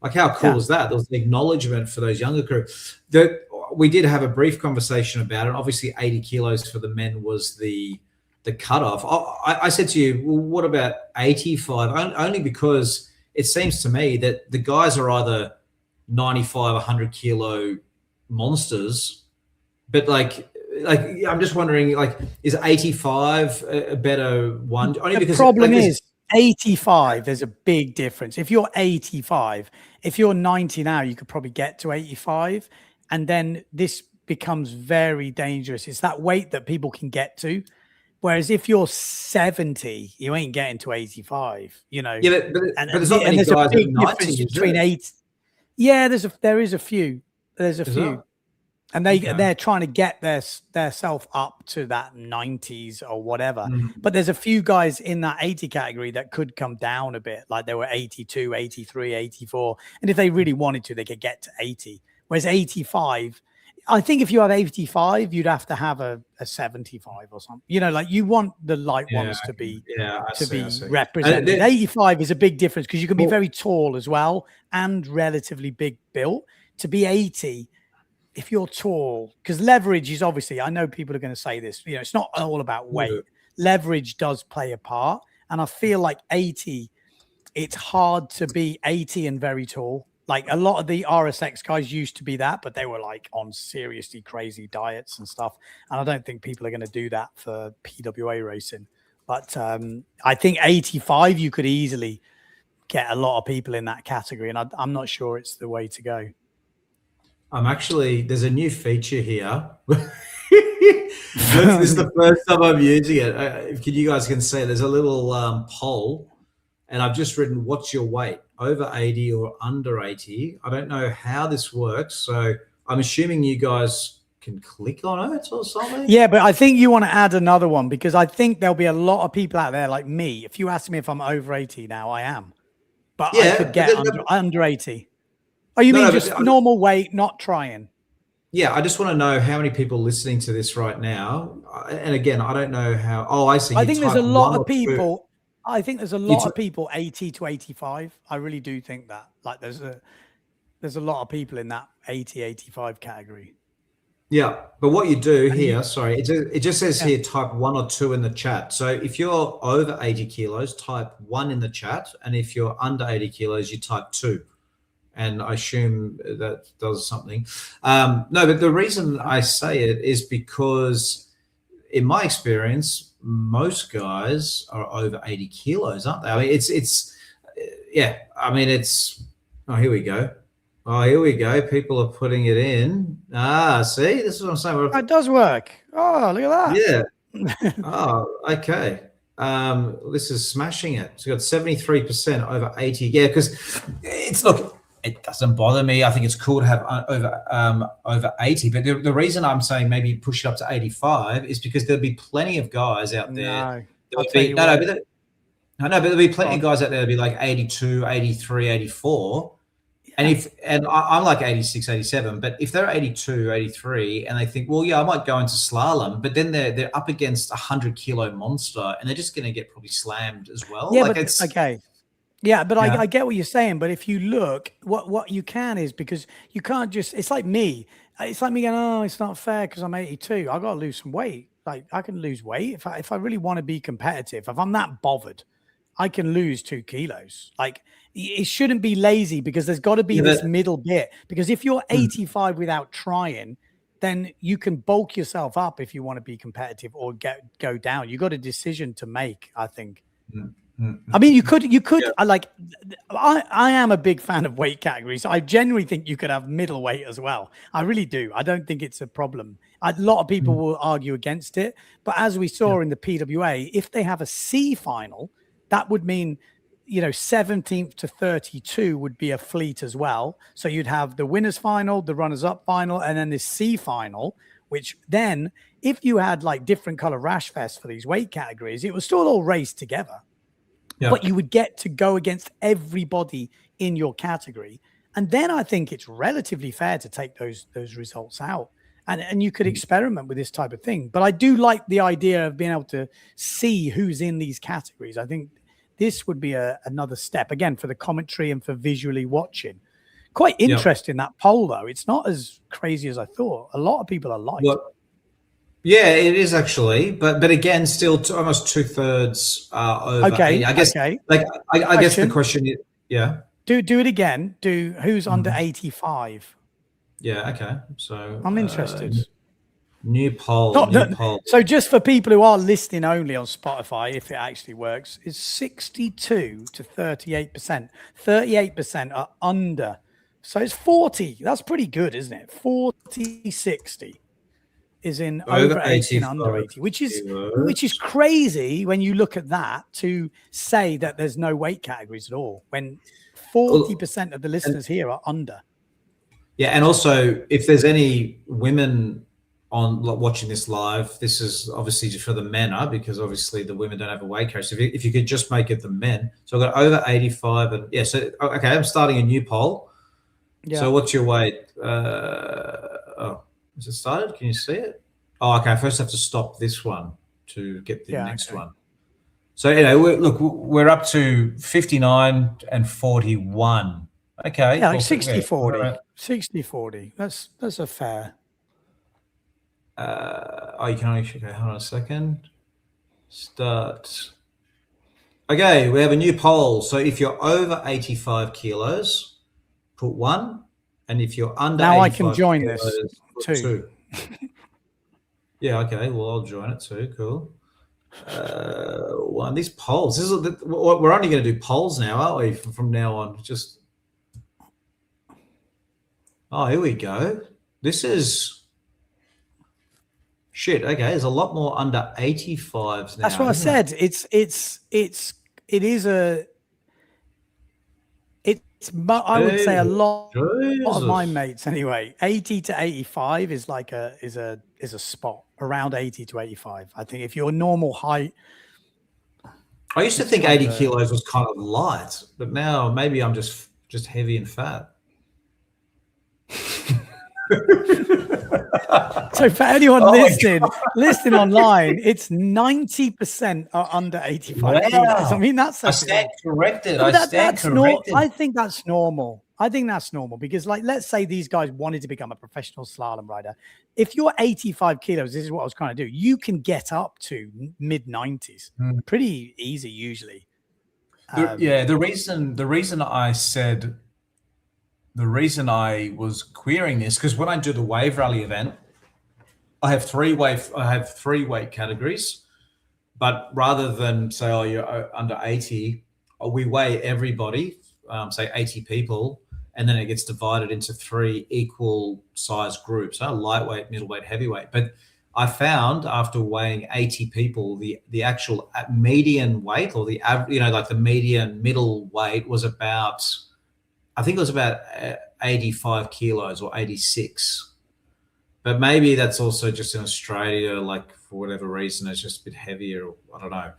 Speaker 2: like, how cool is that? There was an acknowledgement for those younger crew. We did have a brief conversation about it. Obviously, 80 kilos for the men was the cutoff. I said to you, well, what about 85? Only because it seems to me that the guys are either 95, 100 kilo monsters, but like I'm just wondering, like, is 85 a better one? Only because
Speaker 3: the problem is 85, there's a big difference. If you're 85, if you're 90 now, you could probably get to 85. And then this becomes very dangerous. It's that weight that people can get to. Whereas if you're 70, you ain't getting to 85, Yeah,
Speaker 2: but there's not many guys at 90
Speaker 3: between 8. Yeah, there is a few. There's a few. And they're trying to get their self up to that 90s or whatever. But there's a few guys in that 80 category that could come down a bit, like they were 82, 83, 84. And if they really wanted to, they could get to 80. Whereas 85, I think if you have 85, you'd have to have a 75 or something. You know, like you want the light ones to be represented. 85 is a big difference because you can be very tall as well and relatively big built. To be 80, if you're tall, because leverage is obviously, I know people are going to say this, you know, it's not all about weight. Leverage does play a part. And I feel like 80, it's hard to be 80 and very tall. Like a lot of the RSX guys used to be that, but they were like on seriously crazy diets and stuff. And I don't think people are going to do that for PWA racing. But I think 85, you could easily get a lot of people in that category. And I'm not sure it's the way to go.
Speaker 2: There's a new feature here. This is the first time I'm using it. You guys can see, there's a little poll, and I've just written, what's your weight? Over 80 or under 80? I don't know how this works. So I'm assuming you guys can click on it or something.
Speaker 3: Yeah, but I think you want to add another one because I think there'll be a lot of people out there like me. If you ask me if I'm over 80 now, I am. But I could get under 80. Oh, you mean just normal weight, not trying?
Speaker 2: Yeah, I just want to know how many people listening to this right now. And again, I don't know how. Oh, I see.
Speaker 3: I think there's a lot of people. I think there's a lot of people 80 to 85. I really do think that. Like there's a lot of people in that 80, 85 category.
Speaker 2: Yeah, but what you do here, it just says here type 1 or 2 in the chat. So if you're over 80 kilos, type 1 in the chat. And if you're under 80 kilos, you type 2. And I assume that does something. No, but the reason I say it is because in my experience, most guys are over 80 kilos, aren't they? I mean, here we go. Oh, here we go. People are putting it in. See, this is what I'm saying.
Speaker 3: It does work. Oh, look at
Speaker 2: that. Yeah. Oh, okay. This is smashing it. It's got 73% over 80. Yeah, because it doesn't bother me. I think it's cool to have over 80. But the reason I'm saying maybe push it up to 85 is because there'll be plenty of guys out there. But there'll be plenty of guys out there that'll be like 82, 83, 84. And I'm like 86, 87. But if they're 82, 83, and they think, well, yeah, I might go into slalom, but then they're up against a 100-kilo monster, and they're just going to get probably slammed as well.
Speaker 3: Yeah, okay. Yeah, but I get what you're saying. But if you look, what you can is because you can't just. It's like me. It's like me going, oh, it's not fair because I'm 82. I got to lose some weight. Like I can lose weight if I really want to be competitive. If I'm that bothered, I can lose 2 kilos. Like it shouldn't be lazy because there's got to be this middle bit. Because if you're 85 without trying, then you can bulk yourself up if you want to be competitive or go down. You got a decision to make, I think. I mean, you could. I am a big fan of weight categories. I genuinely think you could have middleweight as well. I really do. I don't think it's a problem. A lot of people will argue against it, but as we saw in the PWA, if they have a C final, that would mean 17th to 32 would be a fleet as well. So you'd have the winners final, the runners up final, and then this C final. Which then, if you had like different color rash vests for these weight categories, it was still all raced together. Yeah. But you would get to go against everybody in your category. And then I think it's relatively fair to take those results out. And you could experiment with this type of thing. But I do like the idea of being able to see who's in these categories. I think this would be another step, again, for the commentary and for visually watching. Quite interesting, that poll, though. It's not as crazy as I thought. A lot of people are like it.
Speaker 2: Yeah, it is actually, but again, still almost 2/3 over.
Speaker 3: Okay,
Speaker 2: 80. I guess.
Speaker 3: Okay.
Speaker 2: I guess the question is,
Speaker 3: Do it again. Who's under 85?
Speaker 2: Yeah. Okay. So
Speaker 3: I'm interested.
Speaker 2: New poll. Poll.
Speaker 3: So just for people who are listening only on Spotify, if it actually works, is 62 to 38%. 38% are under. So it's 40. That's pretty good, isn't it? 40-60. Is in over 80 and under 80, which is crazy when you look at that, to say that there's no weight categories at all when 40% of the listeners here are under.
Speaker 2: Yeah, and also if there's any women on watching this live, this is obviously just for the men, because obviously the women don't have a weight category. So if you could just make it the men. So I've got over 85 and yeah, so okay, I'm starting a new poll. Yeah. So what's your weight? Oh, is it started? Can you see it? Oh, okay. I first have to stop this one to get the next one. So we're up to 59 and 41. Okay.
Speaker 3: Yeah, like 60-40. 60-40. That's a fair.
Speaker 2: You can only, okay, hold on a second. Start. Okay, we have a new poll. So if you're over 85 kilos, put 1. And if you're under
Speaker 3: now
Speaker 2: 85
Speaker 3: I can join
Speaker 2: kilos,
Speaker 3: this
Speaker 2: put
Speaker 3: too.
Speaker 2: 2. Yeah, okay. Well, I'll join it too. Cool. 1. These polls. We're only going to do polls now, aren't we? From now on, just. Oh, here we go. This is. Shit. Okay, there's a lot more under 85s now.
Speaker 3: That's what I said. I would say a lot of my mates anyway. 80 to 85 is like is a spot around 80 to 85. I think if you're normal height.
Speaker 2: I used to think 80 kilos was kind of light, but now maybe I'm just heavy and fat.
Speaker 3: So for anyone listening online, it's 90% are under 85 kilos. I mean, I
Speaker 2: stand corrected.
Speaker 3: I think that's normal. Because, like, let's say these guys wanted to become a professional slalom rider. If you're 85 kilos, this is what I was trying to do. You can get up to mid 90s, pretty easy usually.
Speaker 2: The reason I was querying this, because when I do the wave rally event, I have three weight categories, but rather than say, oh, you're under 80, we weigh everybody, say 80 people, and then it gets divided into 3 equal size groups, lightweight, middleweight, heavyweight. But I found after weighing 80 people, the actual median weight, or like the median middle weight was about, I think it was about 85 kilos or 86. But maybe that's also just in Australia, like for whatever reason, it's just a bit heavier. I don't know.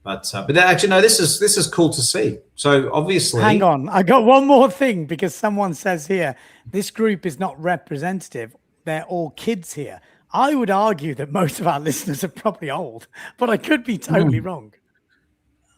Speaker 2: But actually, no, this is cool to see. So obviously,
Speaker 3: hang on, I got one more thing, because someone says here, this group is not representative. They're all kids here. I would argue that most of our listeners are probably old, but I could be totally wrong.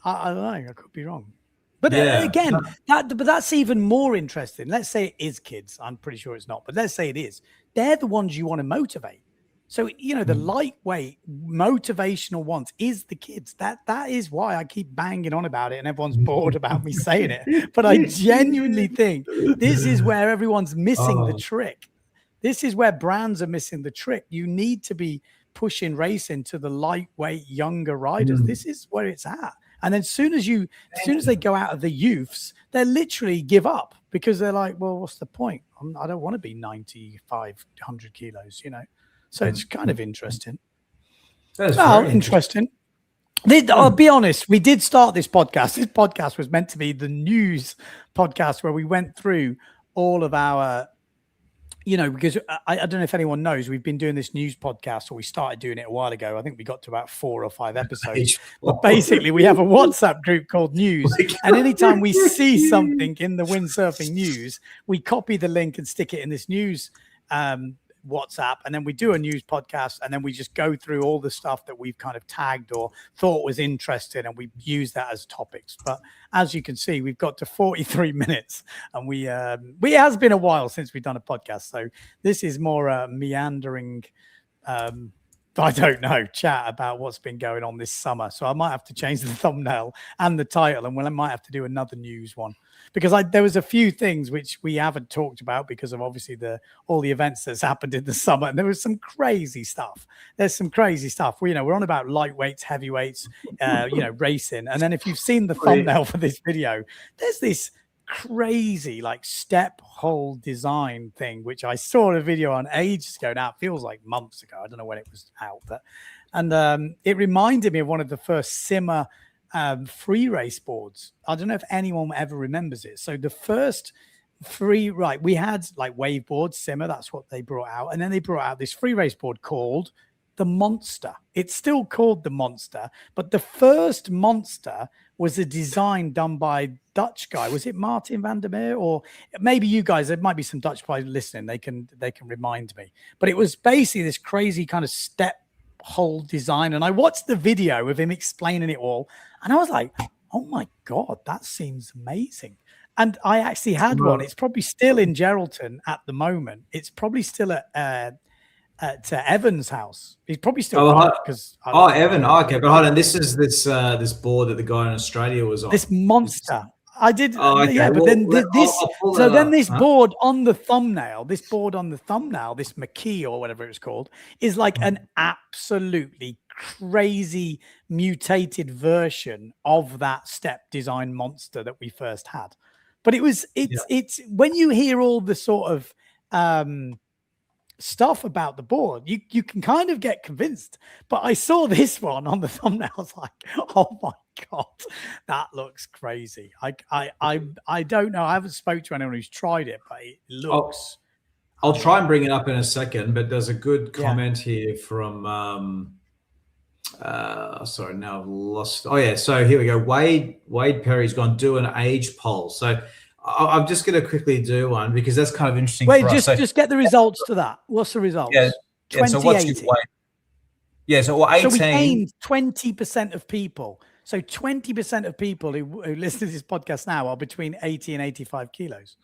Speaker 3: I don't know. I could be wrong. But again, that's even more interesting. Let's say it is kids. I'm pretty sure it's not, but let's say it is. They're the ones you want to motivate. So, the lightweight motivational ones is the kids. That is why I keep banging on about it, and everyone's bored about me saying it. But I genuinely think this is where everyone's missing the trick. This is where brands are missing the trick. You need to be pushing racing to the lightweight younger riders. This is where it's at. And then as soon as they go out of the youths, they literally give up, because they're like, well, what's the point? I don't want to be 95, 100 kilos, So it's kind of interesting. Interesting. I'll be honest, we did start this podcast. This podcast was meant to be the news podcast where we went through all of our, because I don't know if anyone knows, we've been doing this news podcast, or we started doing it a while ago. I think we got to about 4 or 5 episodes. But basically, we have a WhatsApp group called News. And anytime we see something in the Windsurfing news, we copy the link and stick it in this news WhatsApp, and then we do a news podcast, and then we just go through all the stuff that we've kind of tagged or thought was interesting, and we use that as topics. But as you can see, we've got to 43 minutes, and it has been a while since we've done a podcast, so this is more meandering I don't know, chat about what's been going on this summer. So I might have to change the thumbnail and the title, and I might have to do another news one, because there was a few things which we haven't talked about because of obviously all the events that's happened in the summer, and there was some crazy stuff. There's some crazy stuff. We're on about lightweights, heavyweights, racing, and then if you've seen the thumbnail for this video, there's this crazy like step hole design thing which I saw a video on ages ago. Now it feels like months ago. I don't know when it was out, but it reminded me of one of the first Simmer free race boards. I don't know if anyone ever remembers it. So the first right. We had like wave boards, Simmer, that's what they brought out. And then they brought out this free race board called the Monster. It's still called the Monster, but the first Monster was a design done by Dutch guy. Was it Martin van der Meer? Or maybe you guys, there might be some Dutch guys listening. They can remind me. But it was basically this crazy kind of step hole design. And I watched the video of him explaining it all. And I was like, oh my God, that seems amazing. And I actually had one. It's probably still in Geraldton at the moment. It's probably still at Evan's house. He's probably still because
Speaker 2: Evan. Oh, okay, but hold on. This is this board that the guy in Australia was on.
Speaker 3: This Monster. I did.
Speaker 2: Oh, okay.
Speaker 3: Yeah, but then this
Speaker 2: Huh?
Speaker 3: board on the thumbnail, this McKee or whatever it's called, is like an absolutely crazy mutated version of that step design Monster that we first had. But it's when you hear all the sort of stuff about the board, you can kind of get convinced. But I saw this one on the thumbnail. I was like, oh my God, that looks crazy. I don't know. I haven't spoke to anyone who's tried it, but it looks.
Speaker 2: I'll try and bring it up in a second. But there's a good comment here from. Sorry, now I've lost. Oh yeah, so here we go. Wade Perry's gone do an age poll. So I'm just going to quickly do one because that's kind of interesting.
Speaker 3: Wait,
Speaker 2: for us.
Speaker 3: just get the results to that. What's the results?
Speaker 2: Yeah. So what's your weight? Yeah, so 18.
Speaker 3: So we gained 20% of people. So 20% of people who listen to this podcast now are between 80 and 85 kilos.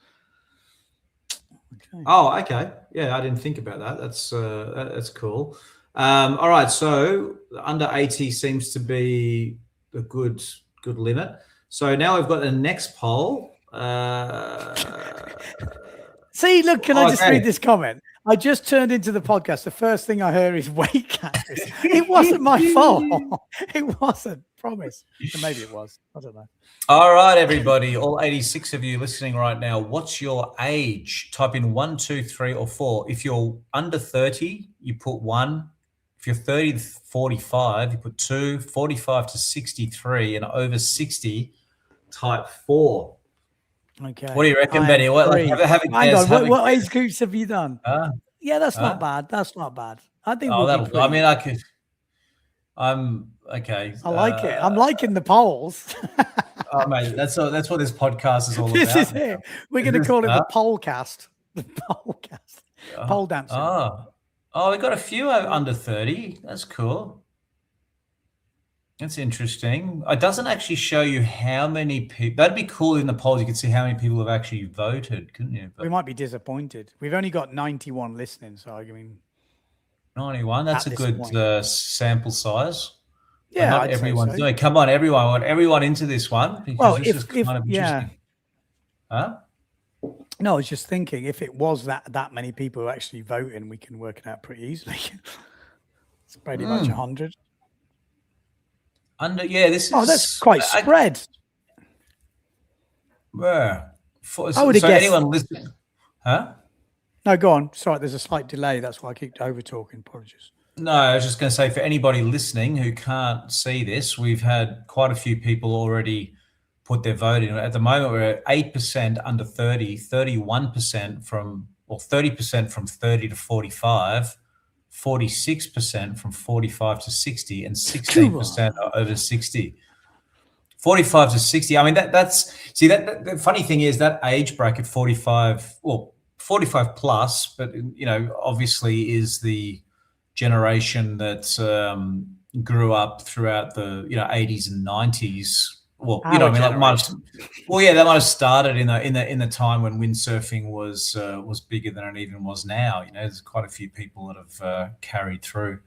Speaker 3: Okay.
Speaker 2: Oh, okay. Yeah, I didn't think about that. That's cool. All right, so under 80 seems to be a good limit. So now we've got the next poll.
Speaker 3: See, look, can I just read this comment? I just turned into the podcast. The first thing I heard is weight categories. It wasn't my fault. It wasn't. Promise. Or maybe it was. I don't know.
Speaker 4: All right, everybody, all 86 of you listening right now, what's your age? Type in 1, 2, 3, or 4. If you're under 30, you put 1. If you're 30 to 45, you put 2. 45 to 63, and over 60, type 4.
Speaker 3: Okay.
Speaker 4: What do you reckon, Benny? What
Speaker 3: age groups have you done? Yeah, that's not bad. That's not bad. I think.
Speaker 4: I'm okay.
Speaker 3: I like it. I'm liking the polls.
Speaker 4: Oh, mate, that's what this podcast is all about.
Speaker 3: This is it. We're going to call it the Pollcast. The Pollcast. Pole dancing.
Speaker 4: Oh, we got a few under 30. That's cool. That's interesting. It doesn't actually show you how many people. That'd be cool in the polls. You could see how many people have actually voted, couldn't you? But
Speaker 3: we might be disappointed. We've only got 91 listening, so I mean,
Speaker 4: 91. That's a good sample size.
Speaker 3: Yeah,
Speaker 4: not everyone's doing. Come on, everyone! I want everyone into this one because this is kind of interesting. Huh?
Speaker 3: No, I was just thinking if it was that many people who actually voting, we can work it out pretty easily. It's pretty much 100.
Speaker 4: This is.
Speaker 3: That's quite spread.
Speaker 4: Where?
Speaker 3: I would have guessed.
Speaker 4: Anyone listening? Huh?
Speaker 3: No, go on. Sorry, there's a slight delay. That's why I keep over talking. Apologies.
Speaker 4: No, I was just going to say for anybody listening who can't see this, we've had quite a few people already put their vote in. At the moment, we're at 8% under 30, 31% from 30% from 30 to 45, 46% from 45 to 60, and 16% are over 60. 45 to 60. I mean, that's the funny thing is that age bracket 45 plus, but obviously is the generation that grew up throughout the 80s and 90s. Well, that might have started in the time when windsurfing was bigger than it even was now. There's quite a few people that have carried through.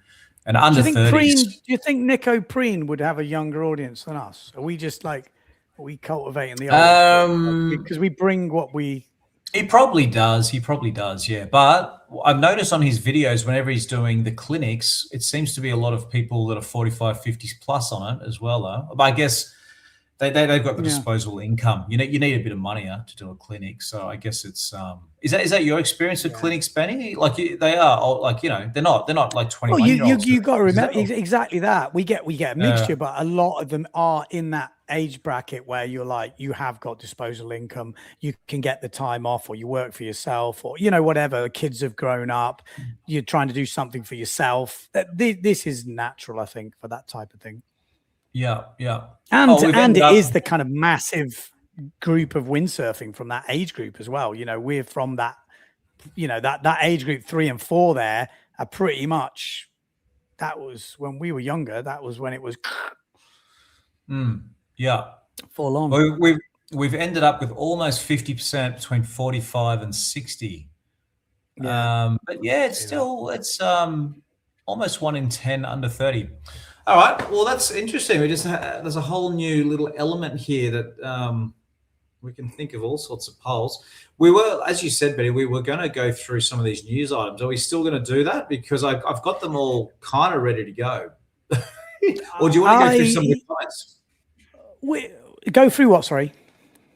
Speaker 4: And under 30s.
Speaker 3: Do you think Nico Preen would have a younger audience than us? Are we just we cultivating the audience? Because we bring what we.
Speaker 4: He probably does, yeah. But I've noticed on his videos, whenever he's doing the clinics, it seems to be a lot of people that are 45, 50s plus on it as well, though. But I guess they've got the disposable income. You need a bit of money to do a clinic. So I guess it's is that your experience with clinics, Benny? Like they are like they're not like 21.
Speaker 3: Well, you got to remember exactly that. We get a mixture, but a lot of them are in that age bracket where you're like, you have got disposable income, you can get the time off, or you work for yourself, or whatever. The kids have grown up, you're trying to do something for yourself. This is natural, I think, for that type of thing.
Speaker 4: Yeah.
Speaker 3: And it is the kind of massive group of windsurfing from that age group as well. We're from that, that age group 3 and 4 there are pretty much, that was when we were younger. That was when it was full on.
Speaker 4: Well, we've ended up with almost 50% between 45 and 60. But yeah, it's almost 1 in 10 under 30. All right. Well, that's interesting. There's a whole new little element here that we can think of all sorts of polls. We were, as you said, Betty, we were going to go through some of these news items. Are we still going to do that? Because I've got them all kind of ready to go. Or do you want to go through some of the comments?
Speaker 3: Go through what? Sorry.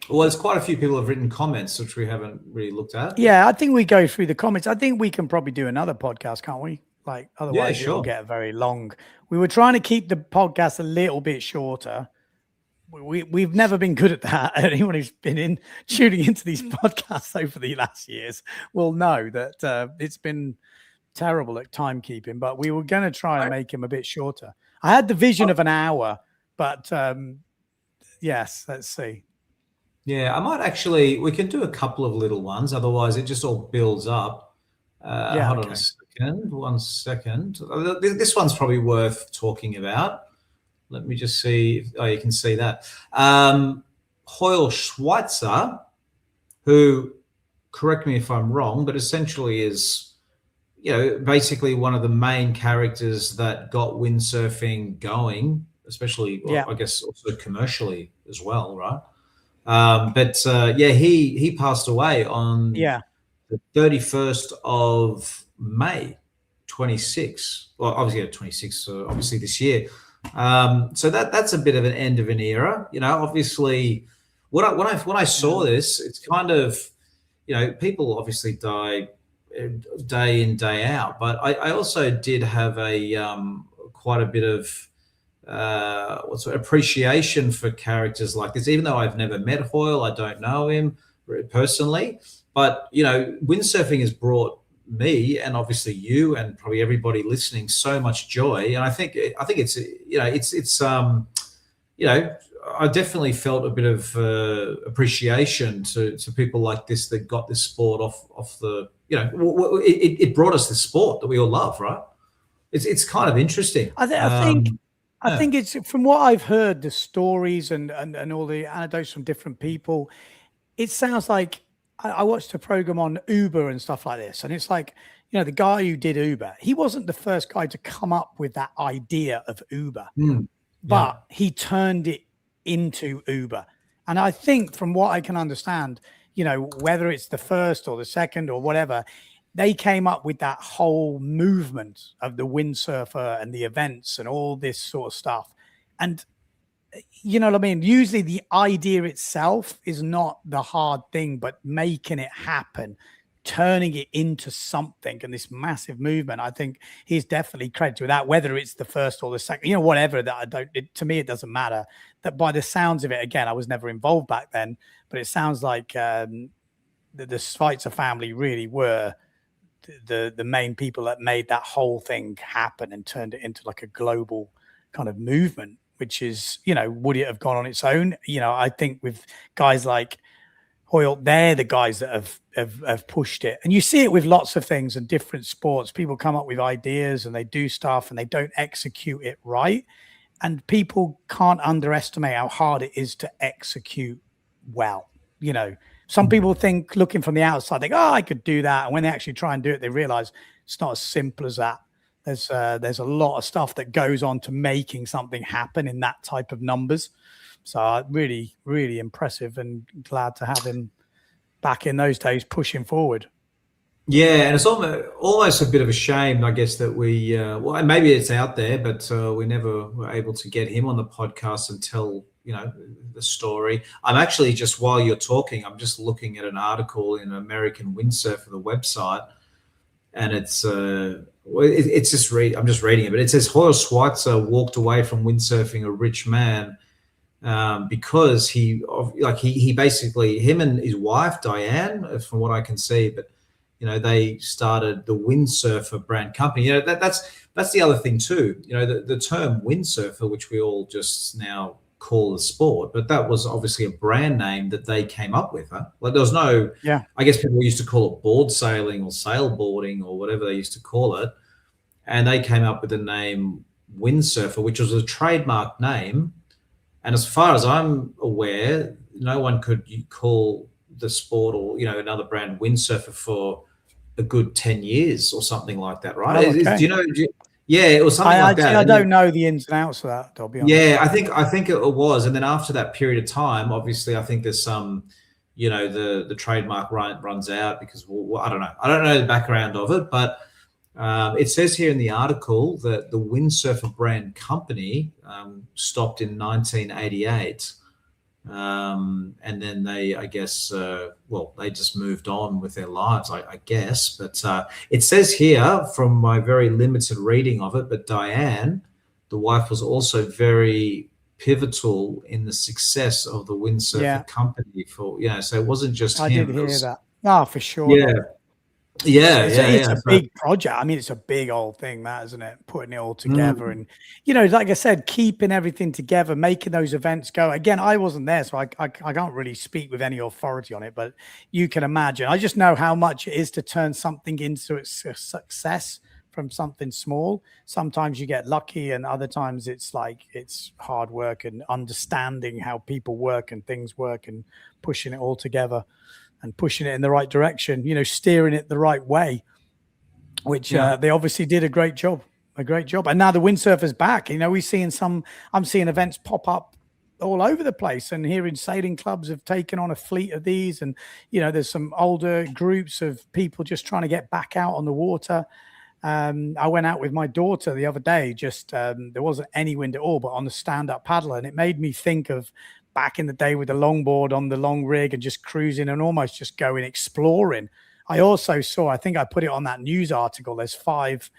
Speaker 4: Well, there's quite a few people have written comments, which we haven't really looked at.
Speaker 3: Yeah, I think we go through the comments. I think we can probably do another podcast, can't we? Like, otherwise it'll get very long. We were trying to keep the podcast a little bit shorter. We've never been good at that. Anyone who's been tuning into these podcasts over the last years will know that it's been terrible at timekeeping, but we were going to try and make him a bit shorter. I had the vision of an hour, but yes, let's see.
Speaker 4: Yeah, I might actually, we can do a couple of little ones. Otherwise it just all builds up. Hold on a second. 1 second. This one's probably worth talking about. Let me just see. You can see that. Hoyle Schweitzer, who, correct me if I'm wrong, but essentially is, basically one of the main characters that got windsurfing going, especially, I guess, also commercially as well, right? He passed away on the 31st of May, 26. Well, obviously 26, so obviously this year. So that's a bit of an end of an era. Obviously, when I saw this, it's kind of, people obviously die day in, day out. But I also did have quite a bit of appreciation for characters like this. Even though I've never met Hoyle, I don't know him personally. But windsurfing has brought me and obviously you and probably everybody listening so much joy, and I think it's I definitely felt a bit of appreciation to people like this that got this sport off the it brought us the sport that we all love, right? It's kind of interesting.
Speaker 3: I think it's, from what I've heard, the stories and all the anecdotes from different people, it sounds like, I watched a program on Uber and stuff like this, and it's like, the guy who did Uber, he wasn't the first guy to come up with that idea of Uber, but he turned it into Uber. And I think, from what I can understand, whether it's the first or the second or whatever, they came up with that whole movement of the windsurfer and the events and all this sort of stuff. And you know what I mean? Usually the idea itself is not the hard thing, but making it happen, turning it into something, and this massive movement. I think he's definitely credited with that, whether it's the first or the second, whatever. To me, it doesn't matter. That by the sounds of it, again, I was never involved back then, but it sounds like the Schweitzer family really were the main people that made that whole thing happen and turned it into like a global kind of movement. Which is, would it have gone on its own? I think with guys like Hoyle, they're the guys that have pushed it. And you see it with lots of things in different sports. People come up with ideas and they do stuff and they don't execute it right. And people can't underestimate how hard it is to execute well. Some people think, looking from the outside, they go, I could do that. And when they actually try and do it, they realize it's not as simple as that. There's a lot of stuff that goes on to making something happen in that type of numbers. So really, really impressive, and glad to have him back in those days pushing forward.
Speaker 2: Yeah, and it's almost a bit of a shame, I guess, that we maybe it's out there, but we never were able to get him on the podcast and tell the story. I'm actually just, while you're talking, I'm just looking at an article in American Windsurfer, the website, and it's just I'm just reading it, but it says Hoyle Schweitzer walked away from windsurfing a rich man because he basically, him and his wife Diane, from what I can see, but they started the Windsurfer brand company. That's the other thing too. The term windsurfer, which we all just now call the sport, but that was obviously a brand name that they came up with. Like there was no, I guess people used to call it board sailing or sailboarding or whatever they used to call it, and they came up with the name Windsurfer, which was a trademark name. And as far as I'm aware, no one could call the sport or another brand Windsurfer for a good 10 years or something like that, right?
Speaker 3: Oh, okay.
Speaker 2: Do you know? Yeah, it was something like that.
Speaker 3: I don't know the ins and outs of that, I'll be honest.
Speaker 2: Yeah, I think it was. And then after that period of time, obviously, I think there's some, the trademark runs out because, well, I don't know. I don't know the background of it, but it says here in the article that the Windsurfer brand company stopped in 1988. And then they, I guess, they just moved on with their lives, I guess. But it says here, from my very limited reading of it, but Diane, the wife, was also very pivotal in the success of the Windsurfer company. So it wasn't just him.
Speaker 3: I did hear that. No, for sure.
Speaker 2: It's
Speaker 3: a big project. I mean, it's a big old thing, that, isn't it? Putting it all together and, like I said, keeping everything together, making those events go. Again, I wasn't there, so I can't really speak with any authority on it, but you can imagine. I just know how much it is to turn something into a success from something small. Sometimes you get lucky, and other times it's hard work and understanding how people work and things work and pushing it all together. And pushing it in the right direction, steering it the right way, which they obviously did a great job. And now the Windsurfer's back. I'm seeing events pop up all over the place, and hearing sailing clubs have taken on a fleet of these. And, there's some older groups of people just trying to get back out on the water. I went out with my daughter the other day, there wasn't any wind at all, but on the stand-up paddler. And it made me think of back in the day with the longboard on the long rig and just cruising and almost just going exploring. I also saw, I think I put it on that news article, there's 5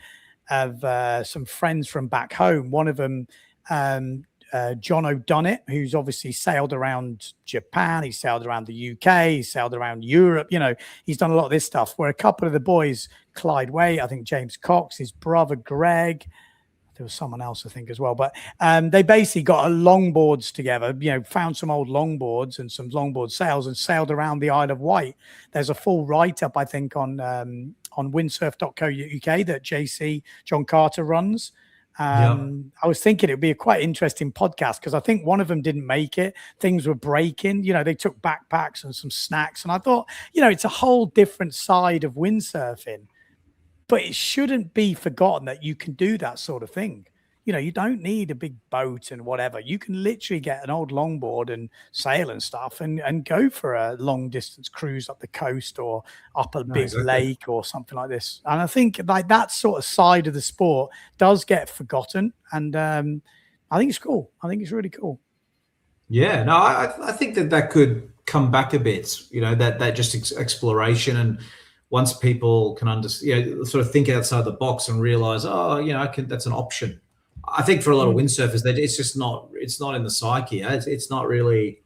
Speaker 3: of some friends from back home. One of them, John O'Dunnett, who's obviously sailed around Japan, he sailed around the UK, he sailed around Europe, he's done a lot of this stuff. Where a couple of the boys, Clyde Way, I think James Cox, his brother Greg, there was someone else, I think, as well. But they basically got longboards together, found some old longboards and some longboard sails and sailed around the Isle of Wight. There's a full write-up, I think, on windsurf.co.uk that John Carter runs. I was thinking it would be a quite interesting podcast because I think one of them didn't make it. Things were breaking. They took backpacks and some snacks. And I thought, it's a whole different side of windsurfing. But it shouldn't be forgotten that you can do that sort of thing. You don't need a big boat and whatever. You can literally get an old longboard and sail and stuff and go for a long distance cruise up the coast or up a big lake or something like this. And I think that sort of side of the sport does get forgotten. And I think it's cool. I think it's really cool.
Speaker 2: Yeah, no, I think that could come back a bit, that just exploration. And once people can understand, sort of think outside the box and realize, that's an option. I think for a lot of windsurfers, that it's not in the psyche. It's not really,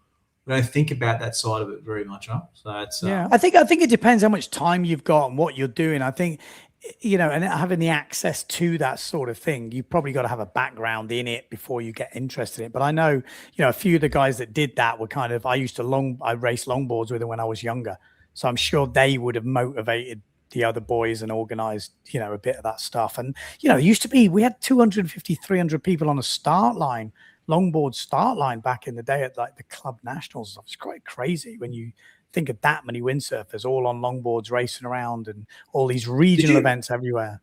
Speaker 2: we don't think about that side of it very much. Huh? So it's
Speaker 3: I think it depends how much time you've got and what you're doing. I think, and having the access to that sort of thing, you've probably got to have a background in it before you get interested in it. But I know, a few of the guys that did that were I raced longboards with them when I was younger. So I'm sure they would have motivated the other boys and organized, a bit of that stuff. And, it used to be, we had 250, 300 people on a start line, longboard start line back in the day at the club nationals. It's quite crazy when you think of that many windsurfers all on longboards racing around and all these regional events everywhere.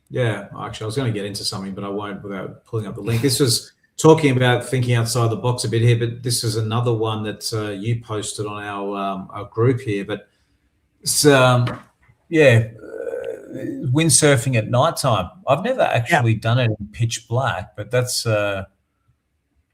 Speaker 2: Yeah, actually, I was going to get into something, but I won't without pulling up the link. This was talking about thinking outside the box a bit here, but this is another one that you posted on our group here. But it's,
Speaker 4: windsurfing at nighttime. I've never actually done it in pitch black, but that's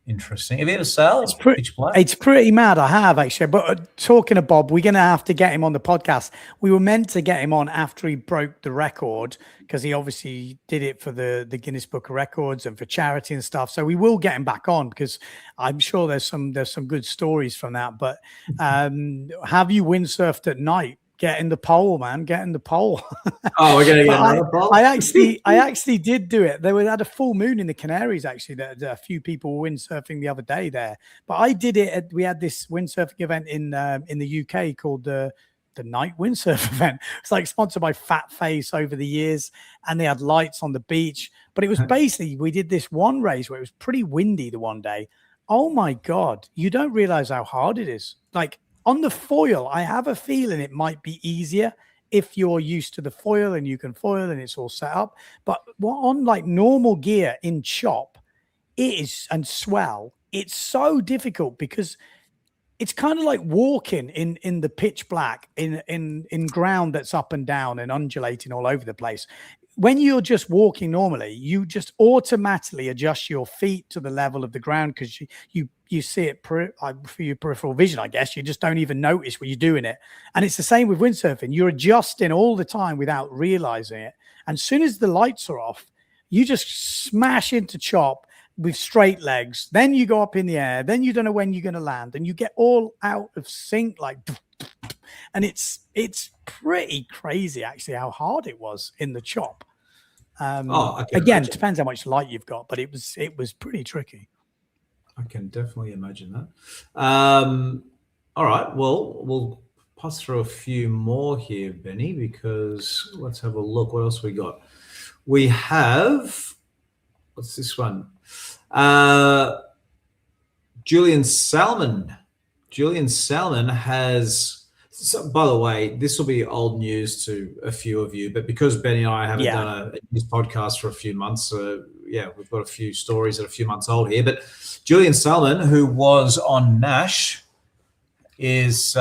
Speaker 4: interesting. Have you ever sailed pitch black?
Speaker 3: It's pretty mad. I have actually. But talking to Bob, we're going to have to get him on the podcast. We were meant to get him on after he broke the record because he obviously did it for the Guinness Book of Records and for charity and stuff. So we will get him back on because I'm sure there's some good stories from that. But have you windsurfed at night? Get in the pole, man. Get in the pole.
Speaker 2: Oh, we're gonna get another pole.
Speaker 3: I actually did do it. They had a full moon in the Canaries. Actually, that a few people were windsurfing the other day there. But I did it. We had this windsurfing event in the UK called the Night Windsurf event. It's like sponsored by Fat Face over the years, and they had lights on the beach. But it was basically we did this one race where it was pretty windy the one day. Oh my God, you don't realize how hard it is. Like. On the foil, I have a feeling it might be easier if you're used to the foil and you can foil and it's all set up. But on like normal gear in chop, and swell, it's so difficult because it's kind of like walking in the pitch black in ground that's up and down and undulating all over the place. When you're just walking normally, you just automatically adjust your feet to the level of the ground because you see it for your peripheral vision, I guess. You just don't even notice when you're doing it. And it's the same with windsurfing. You're adjusting all the time without realizing it. And as soon as the lights are off, you just smash into chop with straight legs. Then you go up in the air. Then you don't know when you're going to land. And you get all out of sync like... And it's pretty crazy, actually, how hard it was in the chop. Again, it depends how much light you've got, but it was pretty tricky.
Speaker 2: I can definitely imagine that. All right, well, we'll pass through a few more here, Benny, because let's have a look. What else we got? We have, what's this one? Julian Salmon. Julian Salmon has... So, by the way, this will be old news to a few of you, but because Benny and I haven't done a news podcast for a few months, we've got a few stories that are a few months old here. But Julian Salmon, who was on Nash, has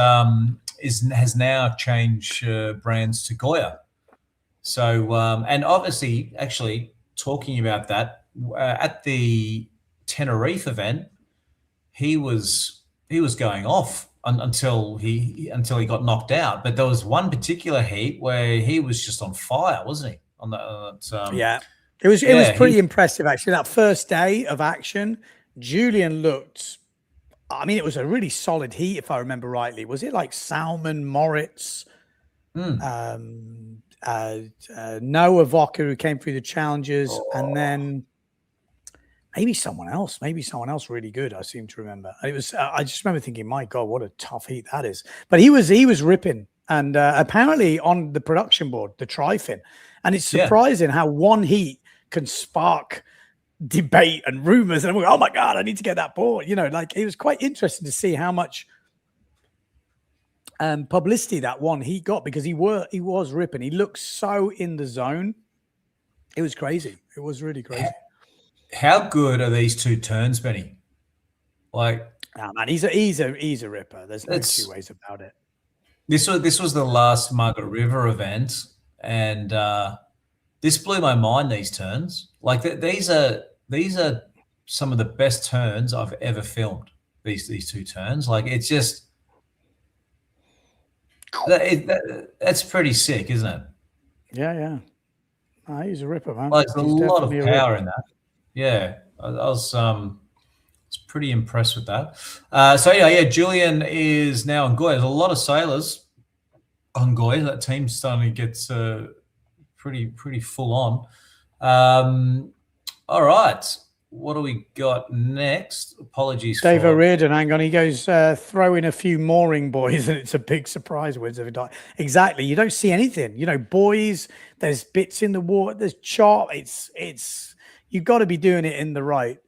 Speaker 2: now changed brands to Goya. So, and obviously, actually talking about that at the Tenerife event, he was going off until he got knocked out. But there was one particular heat where he was just on fire, wasn't he? On that,
Speaker 3: it was pretty impressive actually. That first day of action, Julian looked. I mean, it was a really solid heat, if I remember rightly. Was it like Salmon, Moritz, Noah Vocker, who came through the challenges, and then maybe someone else really good. I seem to remember. It was. I just remember thinking, my God, what a tough heat that is. But he was ripping, and apparently on the production board, the Trifin, and it's surprising how one heat can spark debate and rumors. And I'm like, oh my God, I need to get that board. You know, like it was quite interesting to see how much publicity that one heat got because he was ripping. He looked so in the zone. It was crazy. It was really crazy.
Speaker 4: How good are these two turns, Benny? Like,
Speaker 3: oh, man, he's a ripper. There's no two ways about it.
Speaker 4: This was the last Margaret River event, and this blew my mind. These turns, like these are some of the best turns I've ever filmed. These two turns, like it's just that's pretty sick, isn't it?
Speaker 3: Yeah. He's a ripper, man.
Speaker 4: Like, there's a lot of power in that. Yeah, I was pretty impressed with that. Julian is now on Goya. There's a lot of sailors on Goya. That team's starting to get pretty full on. All right, what do we got next? Apologies,
Speaker 3: Dave O'Riordan. Hang on, he goes throw in a few mooring buoys, and it's a big surprise. Exactly, you don't see anything. You know, buoys. There's bits in the water. There's chop. It's. You've got to be doing it in the right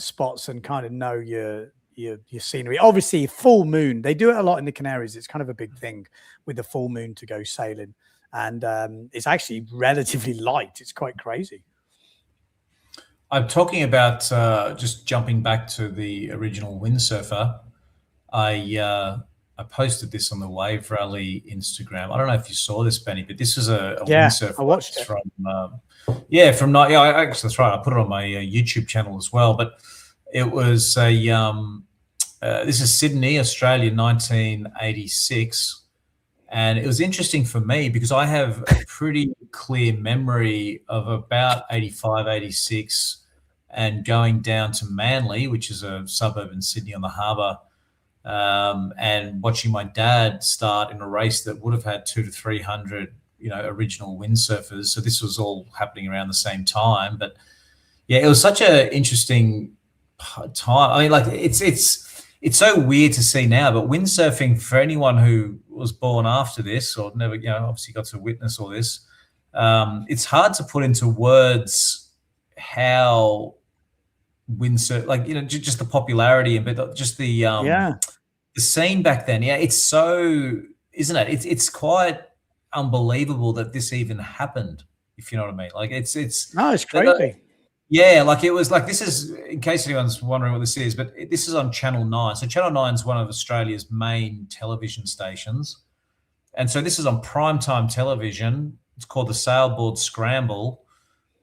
Speaker 3: spots and kind of know your scenery. Obviously, full moon. They do it a lot in the Canaries. It's kind of a big thing with the full moon to go sailing, and it's actually relatively light. It's quite crazy.
Speaker 4: I'm talking about just jumping back to the original windsurfer. I posted this on the Wave Rally Instagram. I don't know if you saw this, Benny, but this was a windsurfer.
Speaker 3: I watched it.
Speaker 4: From that's right. I put it on my YouTube channel as well. But It was a this is Sydney, Australia, 1986. And it was interesting for me because I have a pretty clear memory of about 85, 86 and going down to Manly, which is a suburb in Sydney on the harbour, and watching my dad start in a race that would have had 200 to 300, original windsurfers. So this was all happening around the same time. But yeah, it was such an interesting time. I mean, like it's so weird to see now, but windsurfing, for anyone who was born after this or never, obviously got to witness all this, it's hard to put into words how windsurf, just the popularity and just the scene back then. Yeah, it's so, isn't it? It's quite unbelievable that this even happened, if you know what I mean. Like it's
Speaker 3: crazy.
Speaker 4: Yeah, like it was like, this is, in case anyone's wondering what this is, but this is on Channel 9. So Channel 9 is one of Australia's main television stations. And so this is on primetime television. It's called the Sailboard Scramble.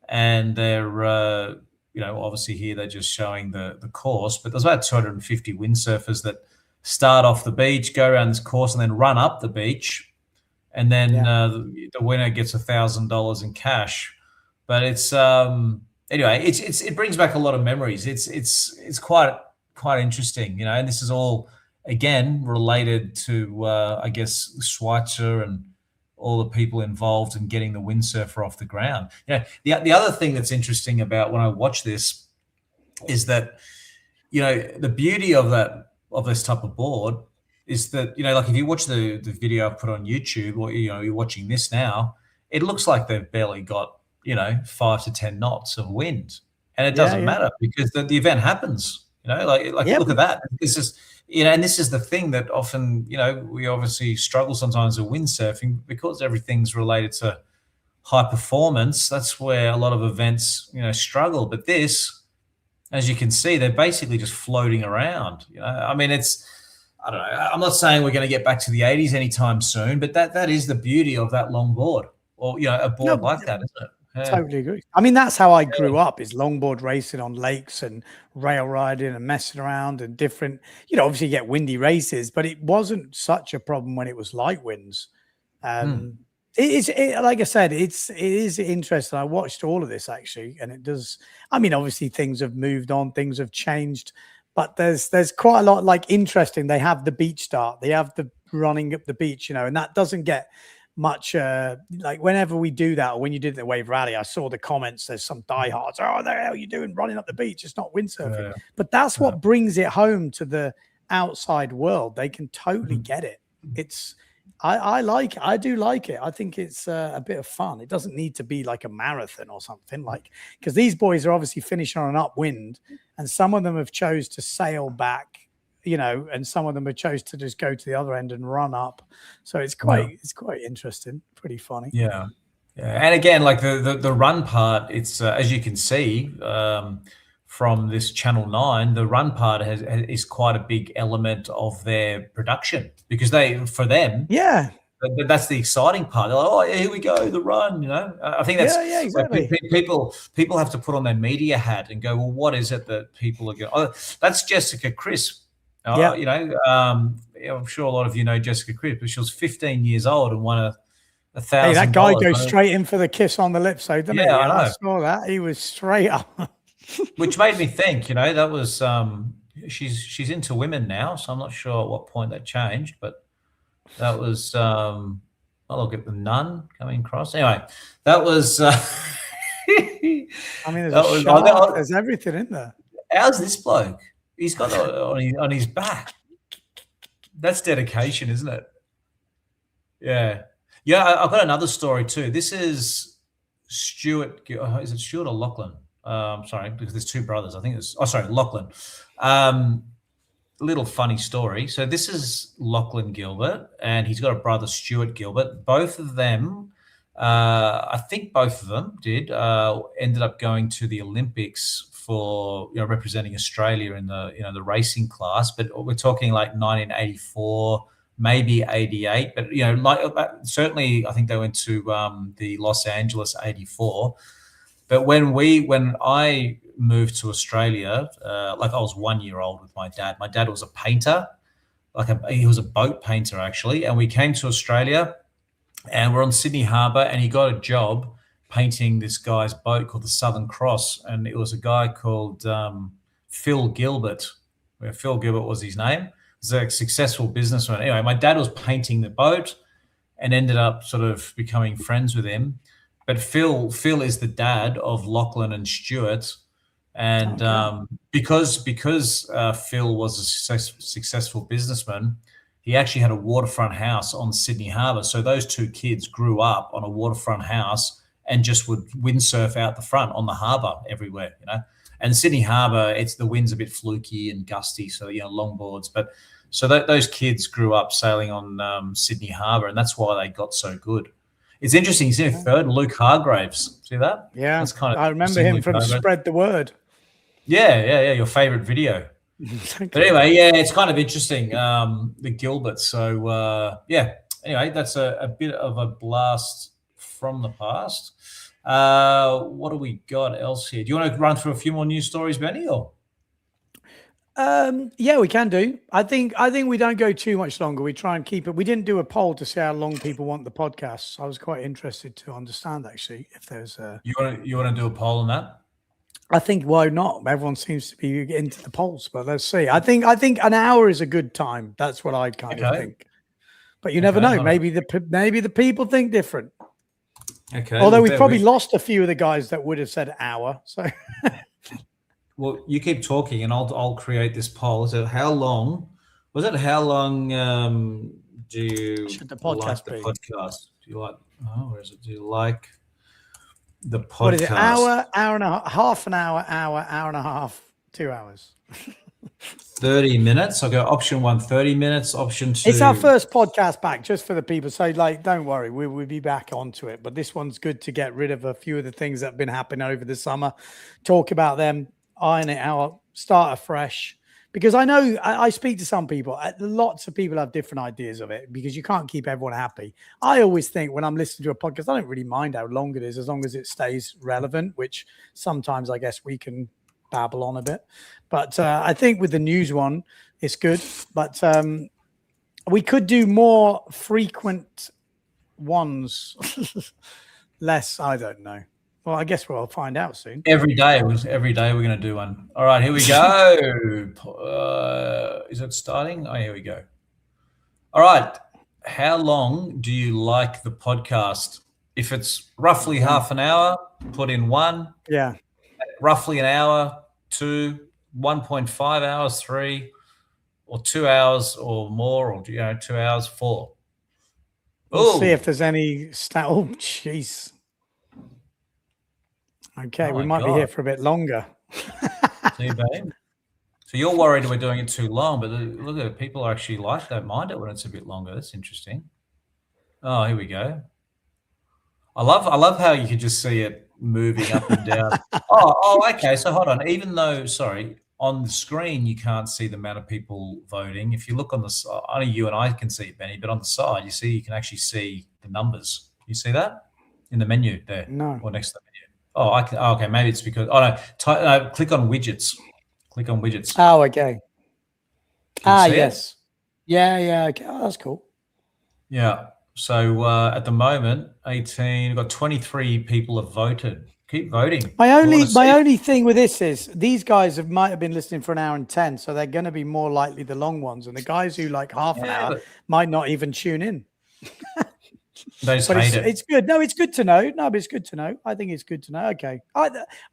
Speaker 4: And they're, obviously here they're just showing the course, but there's about 250 windsurfers that start off the beach, go around this course and then run up the beach. And then the winner gets $1,000 in cash. But it's, anyway, it brings back a lot of memories. It's quite interesting, and this is all again related to I guess Schweitzer and all the people involved in getting the windsurfer off the ground. The other thing that's interesting about when I watch this is that the beauty of this type of board is that like if you watch the video I put on YouTube, or you're watching this now, it looks like they've barely got 5 to 10 knots of wind, and it doesn't matter because the event happens. Look at that. It's just and this is the thing that often we obviously struggle sometimes with windsurfing because everything's related to high performance. That's where a lot of events struggle. But this, as you can see, they're basically just floating around. I mean, I don't know. I'm not saying we're going to get back to the 80s anytime soon, but that is the beauty of that long board, or a board like that, isn't it? Yeah.
Speaker 3: Totally agree. I mean, that's how I grew up, is longboard racing on lakes and rail riding and messing around and different, obviously you get windy races, but it wasn't such a problem when it was light winds. Like I said, it is interesting. I watched all of this actually, and it does. I mean, obviously things have moved on, things have changed, but there's quite a lot like interesting. They have the beach start, they have the running up the beach, and that doesn't get much like whenever we do that, or when you did the wave rally, I saw the comments, there's some diehards, oh, the hell are you doing running up the beach, it's not windsurfing. But that's what brings it home to the outside world. They can totally get it. It's I do like it. I think it's a bit of fun. It doesn't need to be like a marathon or something, like, because these boys are obviously finishing on an upwind, and some of them have chose to sail back, and some of them have chose to just go to the other end and run up. So it's quite interesting, pretty funny.
Speaker 4: Yeah. And again, like the run part, it's as you can see from this Channel 9, the run part is quite a big element of their production, because for them, that's the exciting part. They're like, oh, here we go, the run. I think that's
Speaker 3: exactly.
Speaker 4: People have to put on their media hat and go, well, what is it that people are going? Oh, that's Jessica Crisp. I'm sure a lot of you know Jessica Crisp, but she was 15 years old and won $1,000.
Speaker 3: Hey, that guy goes straight in for the kiss on the lips, though, doesn't he?
Speaker 4: I know.
Speaker 3: I saw that. He was straight up.
Speaker 4: Which made me think, that was she's into women now, so I'm not sure at what point that changed, but that was I'll look at the nun coming across. Anyway, that was
Speaker 3: I mean, there's everything in there.
Speaker 4: How's this bloke? He's got on his back. That's dedication, isn't it? Yeah. I've got another story too. This is Stuart. Is it Stuart or Lachlan? Sorry, because there's two brothers. I think it's Lachlan. Little funny story. So this is Lachlan Gilbert, and he's got a brother, Stuart Gilbert. Both of them, I think both of them ended up going to the Olympics for representing Australia in the racing class, but we're talking like 1984, maybe 88, but certainly I think they went to the Los Angeles 84. But when I moved to Australia, like I was 1 year old with my dad. My dad was a painter, he was a boat painter actually. And we came to Australia and we're on Sydney Harbour and he got a job painting this guy's boat called the Southern Cross. And it was a guy called Phil Gilbert, where Phil Gilbert was his name. He's a successful businessman. Anyway, my dad was painting the boat and ended up sort of becoming friends with him. But Phil is the dad of Lachlan and Stuart. And because Phil was a successful businessman, he actually had a waterfront house on Sydney Harbour. So those two kids grew up on a waterfront house and just would windsurf out the front on the harbour everywhere, you know. And Sydney Harbour, the wind's a bit fluky and gusty, so, you know, longboards. But so those kids grew up sailing on Sydney Harbour, and that's why they got so good. It's interesting. You see a third, Luke Hargraves. See that?
Speaker 3: Yeah,
Speaker 4: that's kind of.
Speaker 3: I remember him from Spread the Word.
Speaker 4: Yeah. Your favourite video. But anyway, yeah, it's kind of interesting. The Gilbert. So yeah. Anyway, that's a bit of a blast from the past. What do we got else here? Do you want to run through a few more news stories, Benny? Or
Speaker 3: yeah, we can do. I think we don't go too much longer. We try and keep it. We didn't do a poll to see how long people want the podcast. I was quite interested to understand actually if there's a.
Speaker 4: You want to do a poll on that?
Speaker 3: I think why not? Everyone seems to be into the polls, but let's see. I think an hour is a good time. That's what I kind of think. But you never know. Maybe the people think different.
Speaker 2: Okay.
Speaker 3: Although we've probably lost a few of the guys that would have said hour. So.
Speaker 2: Well, you keep talking, and I'll create this poll. So, how long do you
Speaker 3: should the podcast
Speaker 2: like the
Speaker 3: be?
Speaker 2: podcast? Do you like? Oh, where is it? Do you like the podcast?
Speaker 3: What is it? Hour and a half, half an hour, hour and a half, 2 hours.
Speaker 2: 30 minutes. I'll go option 1, 30 minutes. Option 2.
Speaker 3: It's our first podcast back, just for the people. So, don't worry, we'll be back onto it. But this one's good to get rid of a few of the things that have been happening over the summer. Talk about them, iron it out, start afresh. Because I know I speak to some people. Lots of people have different ideas of it because you can't keep everyone happy. I always think when I'm listening to a podcast, I don't really mind how long it is as long as it stays relevant, which sometimes I guess we can babble on a bit. But I think with the news one, it's good. But we could do more frequent ones, less, I don't know. Well, I guess we'll find out soon.
Speaker 4: Every day we're going to do one. All right, here we go. Is it starting? Oh, here we go. All right. How long do you like the podcast? If it's roughly half an hour, put in 1.
Speaker 3: Yeah.
Speaker 4: Roughly an hour, 2, 1.5 hours, 3, or 2 hours or more, or 2 hours, 4.
Speaker 3: We'll see if there's any Oh, jeez. Okay, we might be here for a bit longer.
Speaker 4: See, babe? So you're worried we're doing it too long, but look at it. People actually don't mind it when it's a bit longer. That's interesting. Oh, here we go. I love how you could just see it moving up and down. Oh, okay. So hold on. Even though, on the screen you can't see the amount of people voting. If you look on the side, only you and I can see it, Benny. But on the side, you can actually see the numbers. You see that in the menu there?
Speaker 3: No.
Speaker 4: Or next to the menu. Oh, I can. Oh, okay, maybe it's because. Oh no! Click on widgets. Click on widgets.
Speaker 3: Oh, okay. Yes.
Speaker 4: It?
Speaker 3: Yeah. Okay. Oh, that's cool.
Speaker 4: Yeah. So at the moment, 18. We've got 23 people have voted. Keep voting.
Speaker 3: My only thing with this is these guys might have been listening for an hour and 10, so they're going to be more likely the long ones, and the guys who like half an hour might not even tune in.
Speaker 4: They just hate it.
Speaker 3: It's good. No, it's good to know. No, but it's good to know. I think it's good to know. Okay,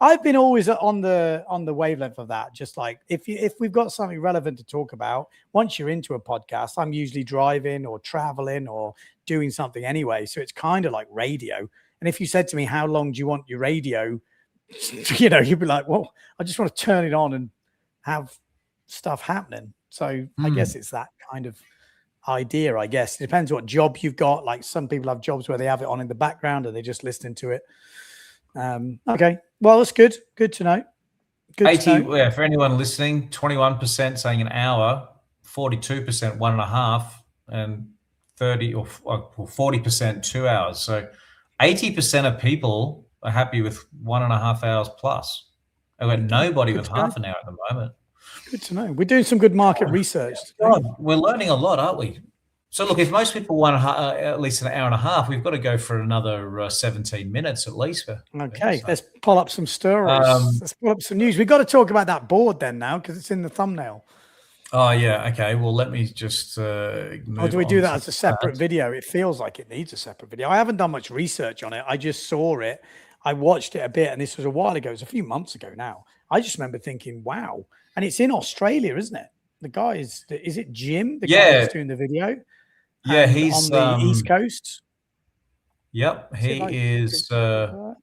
Speaker 3: I've been always on the wavelength of that. Just like if we've got something relevant to talk about, once you're into a podcast, I'm usually driving or traveling or doing something anyway. So it's kind of like radio. And if you said to me, "How long do you want your radio?" You'd be like, "Well, I just want to turn it on and have stuff happening." So I guess it's that kind of idea. I guess it depends what job you've got. Like some people have jobs where they have it on in the background and they're just listening to it. Okay, well, that's good to know. Good to know.
Speaker 4: Yeah, for anyone listening, 21% saying an hour, 42% 1.5, and 30 or 40% 2 hours. So 80% of people are happy with 1.5 hours plus. I've got nobody with half an hour at the moment.
Speaker 3: Good to know. We're doing some good market research.
Speaker 4: God, we're learning a lot, aren't we? So look, if most people want at least an hour and a half, we've got to go for another 17 minutes at least.
Speaker 3: Okay, so let's pull up some stories. Let's pull up some news. We've got to talk about that board then now because it's in the thumbnail.
Speaker 4: Oh, yeah. Okay. Well, let me just
Speaker 3: or do we do that as a separate video? It feels like it needs a separate video. I haven't done much research on it. I just saw it. I watched it a bit, and this was a while ago. It was a few months ago now. I just remember thinking, wow. And it's in Australia, isn't it? The guy is it Jim? The guy who's doing the video?
Speaker 4: Yeah, he's
Speaker 3: on the East Coast.
Speaker 4: Yep, he is. Oh,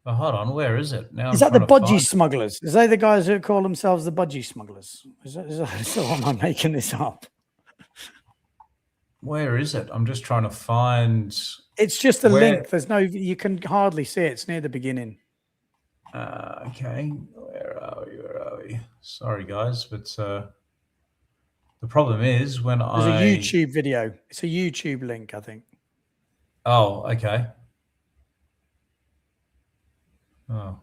Speaker 4: hold on, where is it now?
Speaker 3: Is that the budgie smugglers? Is they the guys who call themselves the budgie smugglers? Is that am I making this up?
Speaker 4: Where is it? I'm just trying to find.
Speaker 3: It's just a link. There's no. You can hardly see it. It's near the beginning.
Speaker 4: Okay, where are we? Sorry, guys, but the problem is when
Speaker 3: There's a YouTube video. It's a YouTube link, I think.
Speaker 4: Oh, okay. Oh,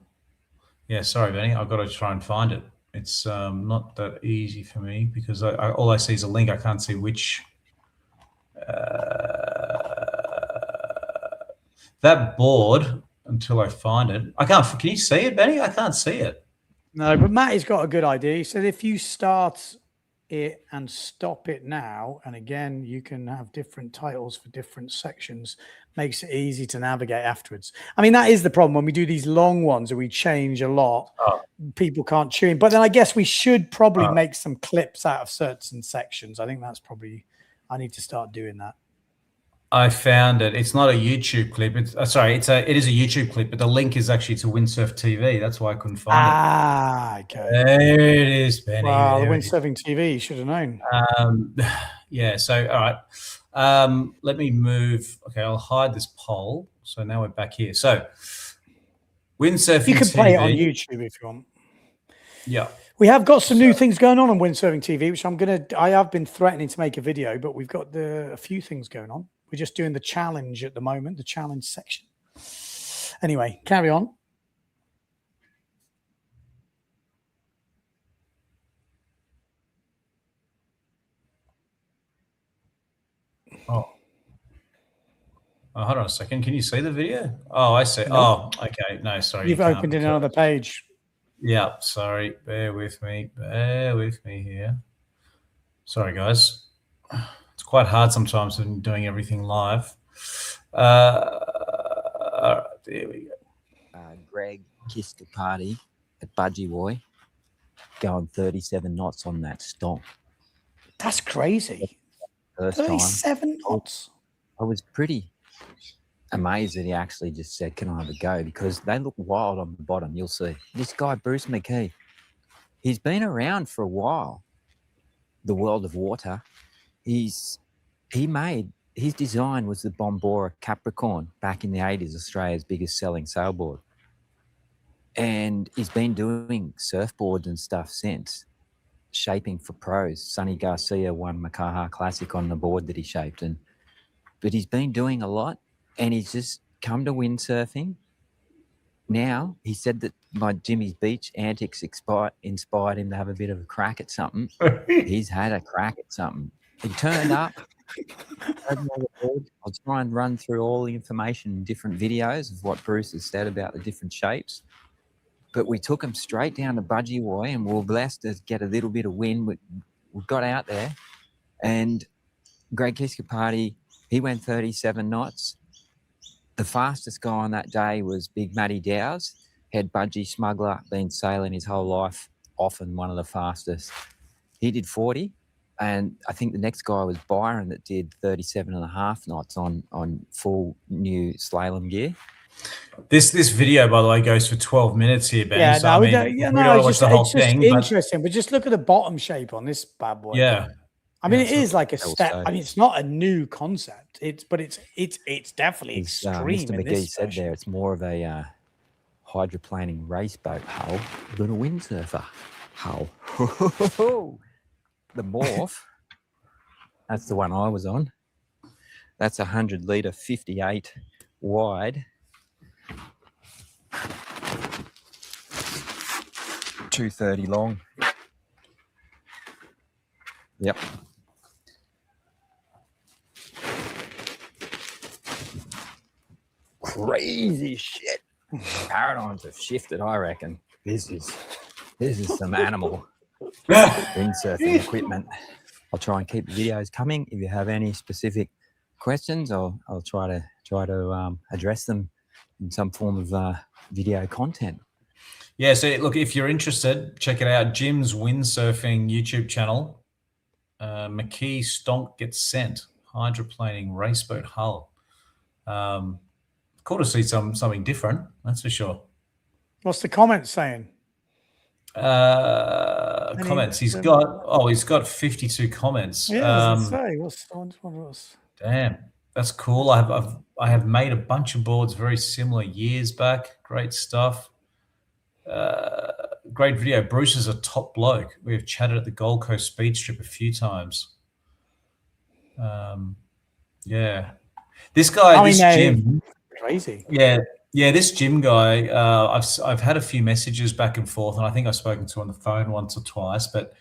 Speaker 4: yeah. Sorry, Benny. I've got to try and find it. It's not that easy for me because all I see is a link. I can't see which. That board until I find it. I can't. Can you see it, Benny? I can't see it.
Speaker 3: No, but Matt has got a good idea. He said if you start it and stop it now, and again, you can have different titles for different sections, makes it easy to navigate afterwards. I mean, that is the problem when we do these long ones and we change a lot. People can't tune. But then I guess we should probably make some clips out of certain sections. I think that's probably, I need to start doing that.
Speaker 4: I found it. It's not a YouTube clip. It's sorry. It is a YouTube clip, but the link is actually to Windsurf TV. That's why I couldn't find it.
Speaker 3: Okay.
Speaker 4: There it is, Benny.
Speaker 3: Wow, the Windsurfing TV. You should have known.
Speaker 4: Yeah. So, all right. Let me move. Okay, I'll hide this poll. So now we're back here. So, Windsurfing.
Speaker 3: You can play it on YouTube if you want.
Speaker 4: Yeah.
Speaker 3: We have got some new things going on Windsurfing TV, which I have been threatening to make a video, but we've got a few things going on. We're just doing the challenge at the moment, the challenge section. Anyway, carry on.
Speaker 4: Oh, hold on a second. Can you see the video? Oh, I see.
Speaker 3: No.
Speaker 4: Oh, okay. No, sorry.
Speaker 3: You've opened in another page.
Speaker 4: Yeah, sorry. Bear with me. Bear with me here. Sorry, guys. It's quite hard sometimes when doing everything live. All right, there we go.
Speaker 5: Greg kissed a party at Budgie Boy, going 37 knots on that stomp.
Speaker 3: That's crazy.
Speaker 5: First
Speaker 3: 37 knots.
Speaker 5: I was pretty amazed that he actually just said, "Can I have a go?" Because they look wild on the bottom. You'll see. This guy, Bruce McKee, he's been around for a while. The world of water. His design was the Bombora Capricorn back in the 80s, Australia's biggest selling sailboard. And he's been doing surfboards and stuff since, shaping for pros. Sonny Garcia won Makaha Classic on the board that he shaped. But he's been doing a lot, and he's just come to windsurfing. Now, he said that my Jimmy's Beach antics inspired him to have a bit of a crack at something. He's had a crack at something. He turned up. I'll try and run through all the information in different videos of what Bruce has said about the different shapes. But we took him straight down to Budgie Boy, and we were blessed to get a little bit of wind. We got out there, and Greg Kiskapati, he went 37 knots. The fastest guy on that day was Big Matty Dowes, head budgie smuggler, been sailing his whole life, often one of the fastest. He did 40. And I think the next guy was Byron that did 37.5 knots on full new slalom gear.
Speaker 4: This video, by the way, goes for 12 minutes here, Ben.
Speaker 3: Yeah,
Speaker 4: so,
Speaker 3: no,
Speaker 4: I
Speaker 3: we
Speaker 4: mean,
Speaker 3: don't. Yeah,
Speaker 4: we
Speaker 3: no,
Speaker 4: don't watch the whole thing.
Speaker 3: It's interesting, but just look at the bottom shape on this bad boy.
Speaker 4: Yeah,
Speaker 3: I mean, it is like a step. I mean, it's not a new concept. It's definitely extreme.
Speaker 5: Mr. McGee said there, it's more of a hydroplaning race boat hull than a windsurfer hull. The Morph, that's the one I was on. That's 100 litre, 58 wide. 230 long. Yep. Crazy shit. Paradigms have shifted, I reckon. This is some animal windsurfing equipment. I'll try and keep the videos coming. If you have any specific questions, I'll try to address them in some form of video content.
Speaker 4: Yeah, so look, if you're interested, check it out. Jim's Windsurfing YouTube channel. McKee Stonk Gets Sent, hydroplaning raceboat hull. Cool to see something different, that's for sure.
Speaker 3: What's the comments saying?
Speaker 4: Comments. He's got 52 comments.
Speaker 3: Yeah, I was gonna say, what's one else?
Speaker 4: Damn, that's cool. I have made a bunch of boards very similar years back. Great stuff. Great video. Bruce is a top bloke. We have chatted at the Gold Coast Speed Strip a few times. Yeah, this guy, Jim,
Speaker 3: crazy.
Speaker 4: Yeah, this Jim guy. I've had a few messages back and forth, and I think I've spoken to him on the phone once or twice. But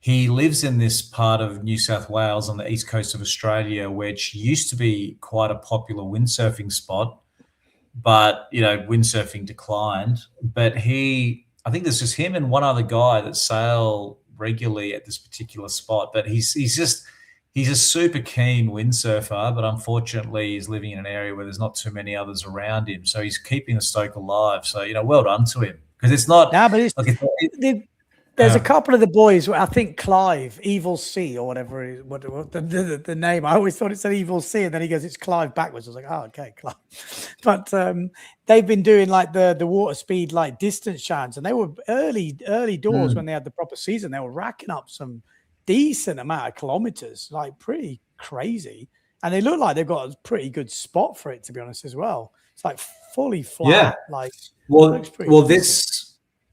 Speaker 4: he lives in this part of New South Wales on the east coast of Australia, which used to be quite a popular windsurfing spot. But, windsurfing declined. But I think there's just him and one other guy that sail regularly at this particular spot. But he's a super keen windsurfer, but unfortunately he's living in an area where there's not too many others around him. So he's keeping the stoke alive. So, well done to him. Because it's not...
Speaker 3: Yeah, but there's a couple of the boys, I think Clive, Evil Sea or whatever it is, what the name. I always thought it said Evil Sea, and then he goes, it's Clive backwards. I was like, oh, okay, Clive. But they've been doing like the water speed, like distance challenge, and they were early doors when they had the proper season. They were racking up some decent amount of kilometers, like pretty crazy. And they look like they've got a pretty good spot for it, to be honest, as well. It's like fully flat.
Speaker 2: Yeah.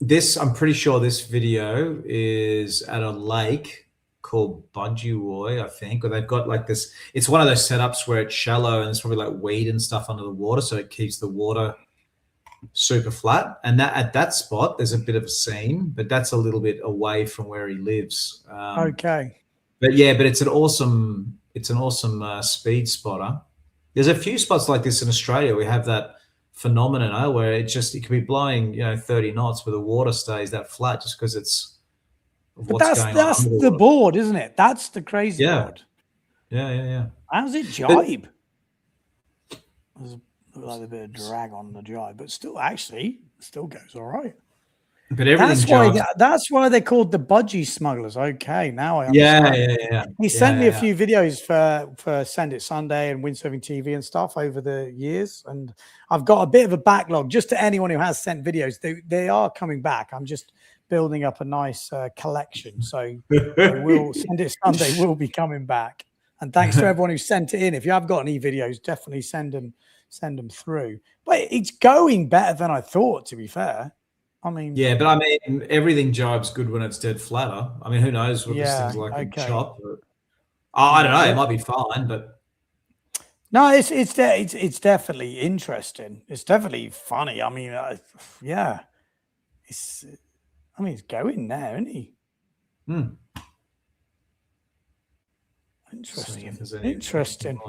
Speaker 2: This I'm pretty sure this video is at a lake called Budgie, I think, or they've got like this. It's one of those setups where it's shallow and there's probably like weed and stuff under the water, so it keeps the water super flat. And at that spot, there's a bit of a seam, but that's a little bit away from where he lives.
Speaker 3: Okay.
Speaker 2: But it's an awesome speed spotter. There's a few spots like this in Australia. We have that phenomenon where it could be blowing 30 knots, but the water stays that flat just because it's
Speaker 3: that's the board, isn't it? That's the crazy board.
Speaker 2: Yeah.
Speaker 3: How's it jibe? There's like a bit of drag on the jibe, but still goes all right.
Speaker 2: But
Speaker 3: that's why they're called the budgie smugglers. Okay, now I understand.
Speaker 2: Yeah.
Speaker 3: He sent me a few videos for Send It Sunday and Windsurfing TV and stuff over the years, and I've got a bit of a backlog. Just to anyone who has sent videos, they are coming back. I'm just building up a nice collection, so Send It Sunday will be coming back. And thanks to everyone who sent it in. If you have got any videos, definitely send them through. But it's going better than I thought, to be fair. I mean,
Speaker 2: but everything jibes good when it's dead flatter. I mean, who knows what this thing's like in chop? But, I don't know. It might be fine, but
Speaker 3: no, it's definitely interesting. It's definitely funny. I mean, it's going there, isn't he? Interesting.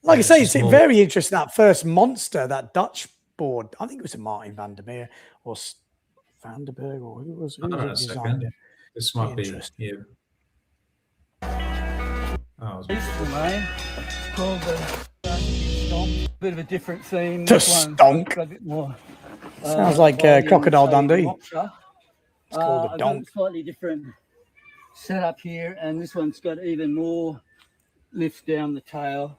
Speaker 3: Like I say, it's very interesting. That first monster, that Dutch board. I think it was a Martin van der Meer or Vandenberg, or who was it designed it?
Speaker 2: This might be
Speaker 6: Beautiful name. It's called the Stonk. Bit of a different theme.
Speaker 3: The Stonk.
Speaker 6: A bit more.
Speaker 3: Sounds like Crocodile Dundee. It's called the Donk.
Speaker 6: Slightly different setup here, and this one's got even more lift down the tail.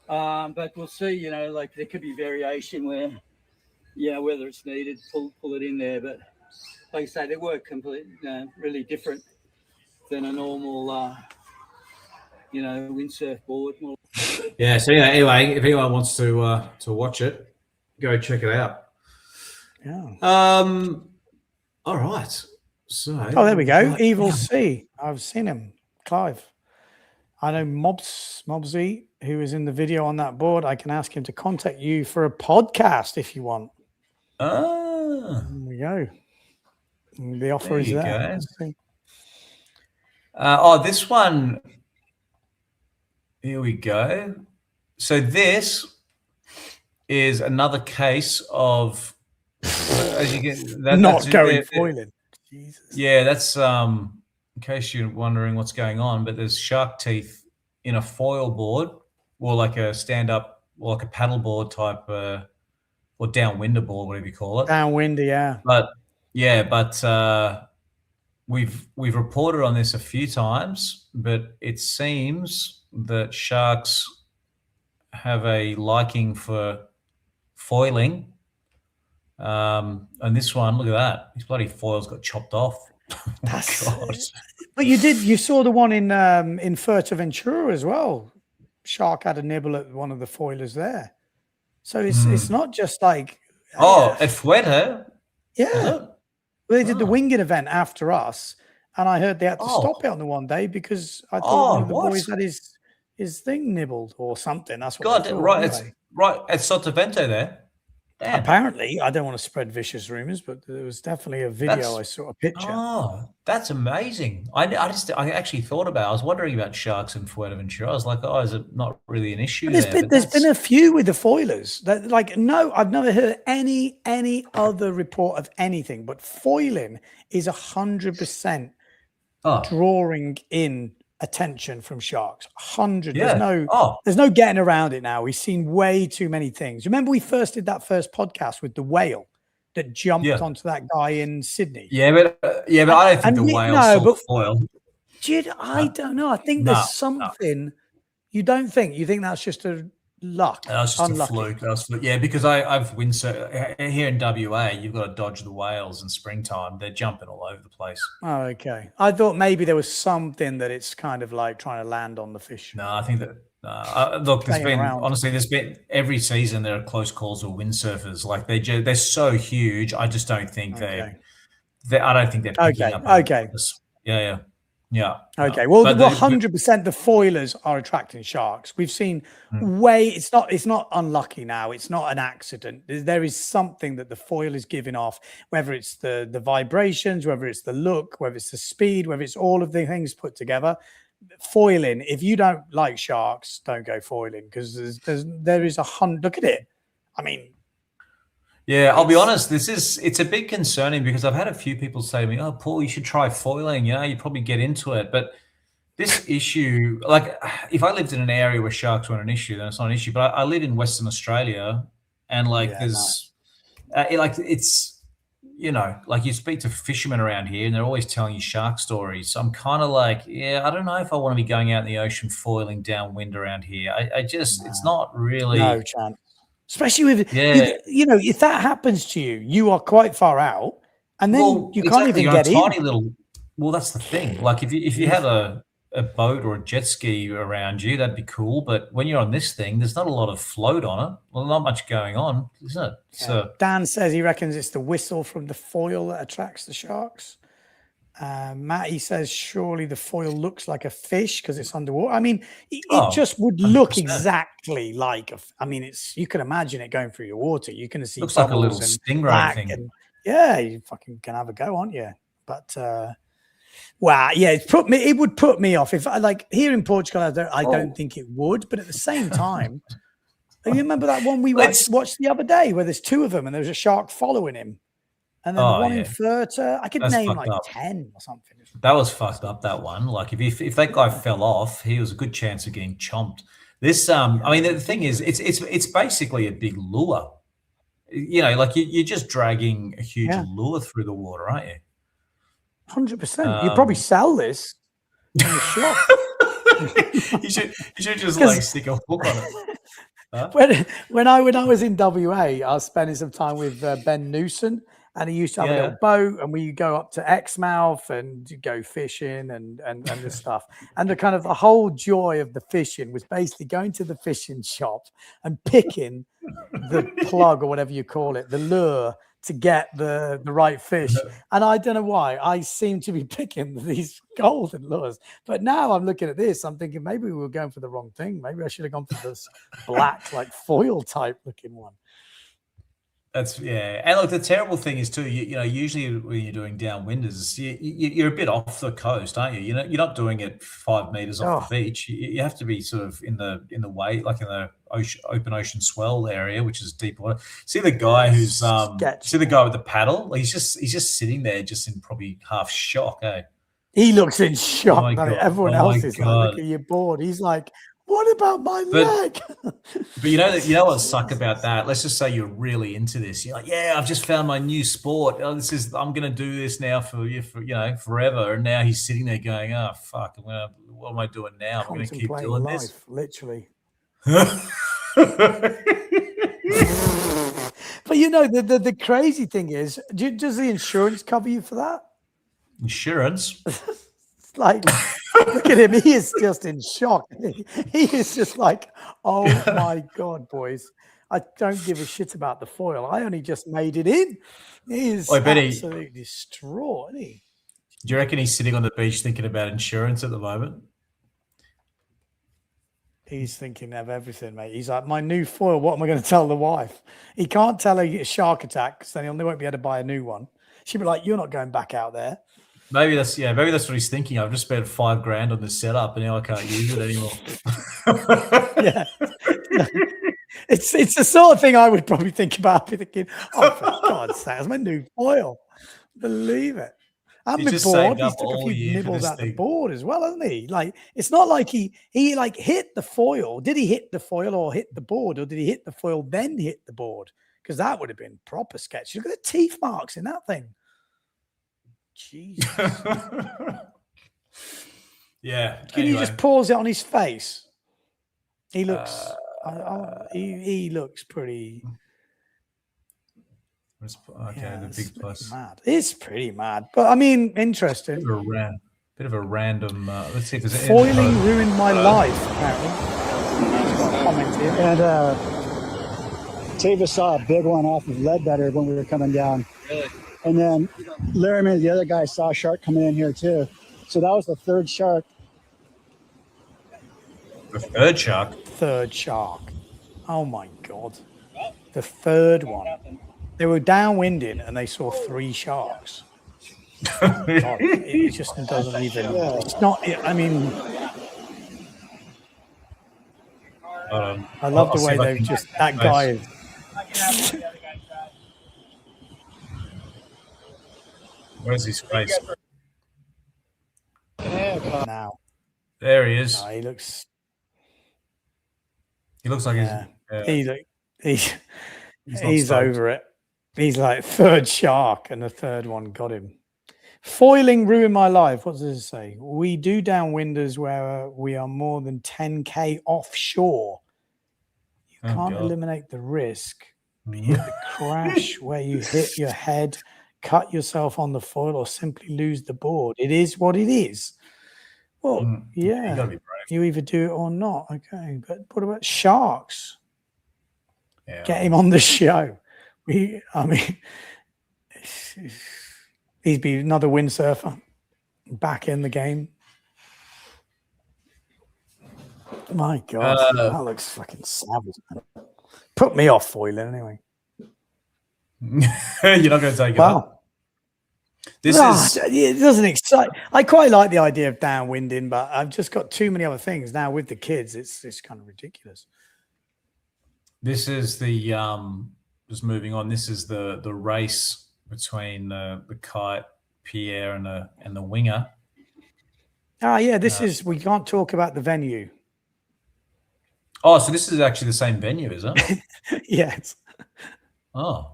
Speaker 6: But we'll see. Like there could be variation where. Whether it's needed, pull it in there. But like I say, they work completely, really different than a normal, windsurf board.
Speaker 2: Yeah. So anyway, if anyone wants to watch it, go check it out.
Speaker 3: Yeah.
Speaker 2: All right. So.
Speaker 3: Oh, there we go. Evil Sea. I've seen him, Clive. I know Mobsy, who is in the video on that board. I can ask him to contact you for a podcast if you want.
Speaker 4: There
Speaker 3: we go. The offer
Speaker 4: There
Speaker 3: is
Speaker 4: you
Speaker 3: there.
Speaker 4: go.
Speaker 3: Let's see.
Speaker 4: This one. Here we go. So this is another case of, as you get,
Speaker 3: Not going foiling. Jesus.
Speaker 4: Yeah, that's in case you're wondering what's going on. But there's shark teeth in a foil board, or like a stand-up, or like a paddle board type, or downwinder board, whatever you call it.
Speaker 3: Downwinder, yeah.
Speaker 4: But we've reported on this a few times, but it seems that sharks have a liking for foiling. And this one, look at that. His bloody foil's got chopped off.
Speaker 3: But you saw the one in Fuerteventura as well. Shark had a nibble at one of the foilers there. So it's not just like
Speaker 4: at Fuerte.
Speaker 3: Yeah. Well, they did the winging event after us, and I heard they had to stop it on the one day because I thought one of the boys had his thing nibbled or something. That's what I thought,
Speaker 4: right.
Speaker 3: Anyway.
Speaker 4: It's right at Sotavento there. Damn.
Speaker 3: Apparently, I don't want to spread vicious rumors, but there was definitely a video I saw a picture.
Speaker 4: Oh, that's amazing. I actually thought about it. I was wondering about sharks in Fuerteventura. I was like, is it not really an issue there?
Speaker 3: There's been a few with the foilers. That, I've never heard any other report of anything, but foiling is 100% drawing in attention from sharks. 100.
Speaker 4: Yeah.
Speaker 3: There's no getting around it now. We've seen way too many things. Remember we first did that first podcast with the whale that jumped onto that guy in Sydney.
Speaker 4: Yeah, but I don't think the whale saw foil.
Speaker 3: I don't know. I think there's something. You don't think? You think that's just a luck?
Speaker 4: That's just a fluke. Because I've windsurfed here in WA. You've got to dodge the whales in springtime. They're jumping all over the place.
Speaker 3: Oh, okay. I thought maybe there was something that it's kind of like trying to land on the fish.
Speaker 4: No, I think that. Look, there's been every season there are close calls with windsurfers. Like they're so huge. I just don't think I don't think they're picking up.
Speaker 3: Okay.
Speaker 4: Yeah.
Speaker 3: Okay. Well, 100% the foilers are attracting sharks. We've seen it's not unlucky now. It's not an accident. There is something that the foil is giving off, whether it's the vibrations, whether it's the look, whether it's the speed, whether it's all of the things put together. Foiling, if you don't like sharks, don't go foiling because there is 100. Look at it. I mean,
Speaker 4: yeah, I'll be honest. It's a bit concerning because I've had a few people say to me, "Oh, Paul, you should try foiling. You probably get into it." But this issue, like, if I lived in an area where sharks weren't an issue, then it's not an issue. But I live in Western Australia, and there's, it's. Like you speak to fishermen around here and they're always telling you shark stories. So I'm kind of like, I don't know if I want to be going out in the ocean foiling downwind around here. It's not really.
Speaker 3: No chance. Especially with, if that happens to you, you are quite far out and then you can't even get in.
Speaker 4: Well, that's the thing. Like if you had a boat or a jet ski around you, that'd be cool. But when you're on this thing, there's not a lot of float on it. Well, not much going on, isn't it? So
Speaker 3: Dan says he reckons it's the whistle from the foil that attracts the sharks. Matty says surely the foil looks like a fish because it's underwater. I mean, it just would look 100%. Exactly like you can imagine it going through your water. You can see
Speaker 4: looks like a little stingray thing.
Speaker 3: You fucking can have a go, aren't you? But wow, yeah, it would put me off if here in Portugal. I don't think it would, but at the same time, you remember that one we watched the other day where there's two of them and there's a shark following him, and then the one in Furta, I could name like 10 or something.
Speaker 4: That was fucked up. That one, like if that guy fell off, he was a good chance of getting chomped. This, the thing is, it's basically a big lure. You're just dragging a huge lure through the water, aren't you?
Speaker 3: 100%. You probably sell this in the shop.
Speaker 4: you should just stick a hook on it.
Speaker 3: Huh? When I was in WA, I was spending some time with Ben Newson, and he used to have a little boat, and we go up to Exmouth and go fishing and this stuff. And the whole joy of the fishing was basically going to the fishing shop and picking the plug or whatever you call it, the lure, to get the right fish. And I don't know why I seem to be picking these golden lures, but now I'm looking at this, I'm thinking maybe we were going for the wrong thing. Maybe I should have gone for this black foil type looking one.
Speaker 4: That's and look, the terrible thing is too. You know, usually when you're doing downwinders, you're a bit off the coast, aren't you? You know, you're not doing it 5 meters off the beach. You have to be sort of in the way, like in the open ocean swell area, which is deep water. See the guy who's see the guy with the paddle. He's just sitting there, just in probably half shock. Eh?
Speaker 3: He looks in shock. Everyone else is like, look at your board. He's like, what about my leg?
Speaker 4: But you know what's suck about that? Let's just say you're really into this. You're like, yeah, I've just found my new sport. Oh, I'm going to do this now for forever. And now he's sitting there going, oh fuck, what am I doing now? I'm going to keep doing this.
Speaker 3: Literally. But you know, the crazy thing is, does the insurance cover you for that?
Speaker 4: Insurance?
Speaker 3: Like, look at him. He is just in shock. He is just like, oh my God, boys. I don't give a shit about the foil. I only just made it in. He is absolutely distraught, isn't he?
Speaker 4: Do you reckon he's sitting on the beach thinking about insurance at the moment?
Speaker 3: He's thinking of everything, mate. He's like, my new foil, what am I going to tell the wife? He can't tell her a shark attack because then they won't be able to buy a new one. She'll be like, you're not going back out there.
Speaker 4: Maybe that's what he's thinking. I've just spent $5,000 on this setup and now I can't use it anymore.
Speaker 3: Yeah. It's the sort of thing I would probably think about. Be thinking, oh, for God's sake, that's my new foil. Believe it. And the board, he's took a few nibbles out the board as well, hasn't he? Like, it's not like he like hit the foil. Did he hit the foil or hit the board, or did he hit the foil then hit the board? Because that would have been proper sketchy. Look at the teeth marks in that thing. Jesus.
Speaker 4: Yeah.
Speaker 3: Can you just pause it on his face? He looks he looks pretty
Speaker 4: the big plus.
Speaker 3: Mad. It's pretty mad. But I mean, interesting.
Speaker 4: Bit of a random let's see if there's
Speaker 3: foiling ruined my life, apparently. Comment here.
Speaker 7: And Tava saw a big one off of Ledbetter when we were coming down. Really? And then Laramie, the other guy, saw a shark coming in here too. So that was the third shark.
Speaker 4: The third shark?
Speaker 3: Third shark. Oh my God. The third one. They were downwinding and they saw 3 sharks. God, it just doesn't even. It's not. I mean, I love the way they've just. That guy.
Speaker 4: Where's his face?
Speaker 3: Now.
Speaker 4: There he is.
Speaker 3: Oh, he looks
Speaker 4: like
Speaker 3: he's over it. He's like third shark, and the third one got him. Foiling ruined my life. What does it say? We do downwinders where we are more than 10K offshore. You can't eliminate the risk. Be it the crash where you hit your head, cut yourself on the foil, or simply lose the board. It is what it is. Well, yeah, you gotta be brave. You either do it or not. Okay, but what about sharks? Yeah. Get him on the show. He'd be another windsurfer back in the game. My God, that looks fucking savage. Put me off foiling anyway.
Speaker 4: You're not going to take it up.
Speaker 3: It doesn't excite. I quite like the idea of downwinding, but I've just got too many other things now with the kids. It's kind of ridiculous.
Speaker 4: This is the just moving on. This is the race between the kite Pierre and the winger.
Speaker 3: Ah, yeah. This is. We can't talk about the venue.
Speaker 4: Oh, so this is actually the same venue, is it?
Speaker 3: Yes.
Speaker 4: Oh.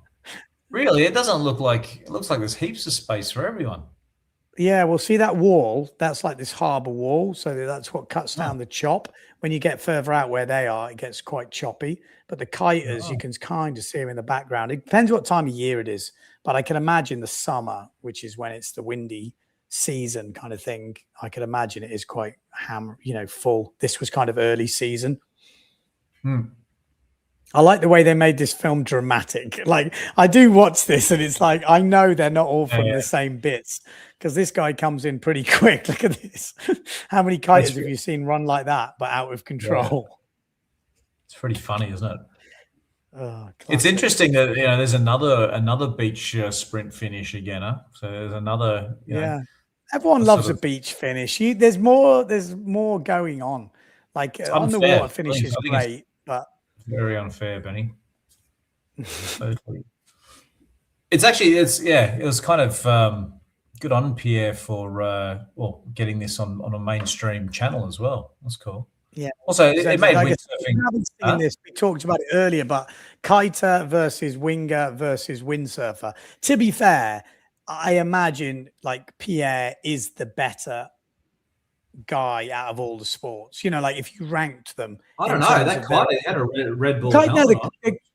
Speaker 4: Really? It doesn't look like it looks like there's heaps of space for everyone.
Speaker 3: Yeah, well, see that wall? That's like this harbour wall. So that's what cuts down the chop. When you get further out where they are, it gets quite choppy. But the kiters, you can kind of see them in the background. It depends what time of year it is. But I can imagine the summer, which is when it's the windy season kind of thing. I could imagine it is quite full. This was kind of early season. I like the way they made this film dramatic. Like, I do watch this and it's like, I know they're not all from the same bits because this guy comes in pretty quick. Look at this. How many kiters have you seen run like that, but out of control?
Speaker 4: Yeah. It's pretty funny, isn't it? It's interesting that there's another beach sprint finish again. Huh? So there's another.
Speaker 3: Everyone loves a beach finish. There's more going on. Like on the water finish is great, but
Speaker 4: very unfair, Benny. Totally. It was kind of good on Pierre for getting this on a mainstream channel as well. That's cool.
Speaker 3: Yeah.
Speaker 4: Also, it made windsurfing.
Speaker 3: I haven't seen this. We talked about it earlier, but kiter versus winger versus windsurfer. To be fair, I imagine like Pierre is the better guy out of all the sports. Like if you ranked them,
Speaker 2: I don't know. That kite had a Red Bull.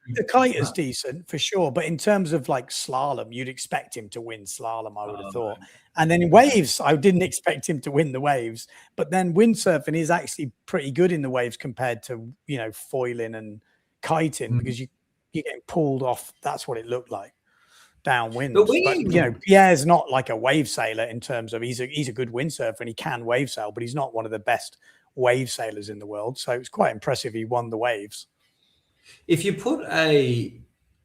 Speaker 3: The kite is decent for sure, but in terms of like slalom, you'd expect him to win slalom. I would have thought. Man. And then in waves, I didn't expect him to win the waves. But then windsurfing is actually pretty good in the waves compared to foiling and kiting because you're getting pulled off. That's what it looked like downwind. But Pierre's not like a wave sailor in terms of he's a good windsurfer and he can wave sail, but he's not one of the best wave sailors in the world. So it's quite impressive he won the waves.
Speaker 2: If you put a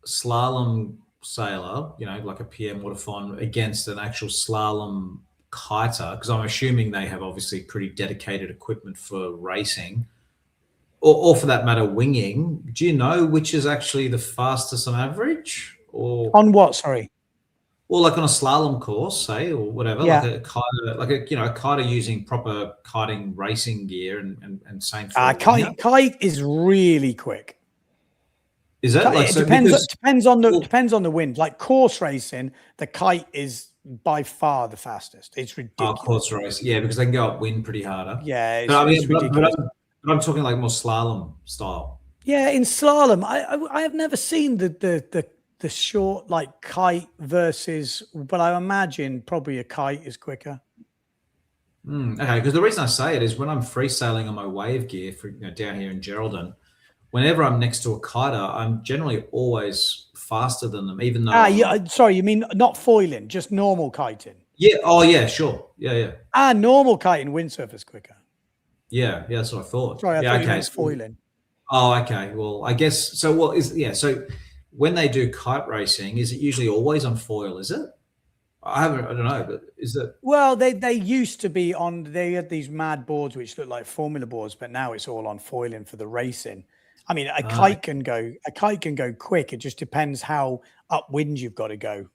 Speaker 2: slalom sailor, like a Pierre Mortifon, against an actual slalom kiter, because I'm assuming they have obviously pretty dedicated equipment for racing, or for that matter, winging, do you know which is actually the fastest on average? Or
Speaker 3: on what? Sorry.
Speaker 2: Or like on a slalom course, say, or whatever, like a kiter, a kiter using proper kiting racing gear and same for
Speaker 3: kite is really quick.
Speaker 2: Is that
Speaker 3: it depends on the wind. Like course racing, the kite is by far the fastest. It's ridiculous.
Speaker 2: Course race, because they can go upwind pretty harder.
Speaker 3: Yeah,
Speaker 2: it's ridiculous. But I'm talking like more slalom style.
Speaker 3: Yeah, in slalom, I have never seen the short like kite versus, but I imagine probably a kite is quicker.
Speaker 2: Okay, because the reason I say it is when I'm freesailing on my wave gear for down here in Geraldton, whenever I'm next to a kiter, I'm generally always faster than them, even though.
Speaker 3: Sorry, you mean not foiling, just normal kiting?
Speaker 2: Yeah. Oh, yeah. Sure. Yeah.
Speaker 3: Normal kiting, windsurf is quicker.
Speaker 2: Yeah. That's what I thought.
Speaker 3: Sorry, I thought it was foiling.
Speaker 2: Oh, okay. Well, I guess so. Well, so when they do kite racing, is it usually always on foil? Is it? I don't know, but is it?
Speaker 3: Well, they used to be on. They had these mad boards which look like formula boards, but now it's all on foiling for the racing. I mean, a kite can go quick. It just depends how upwind you've got to go.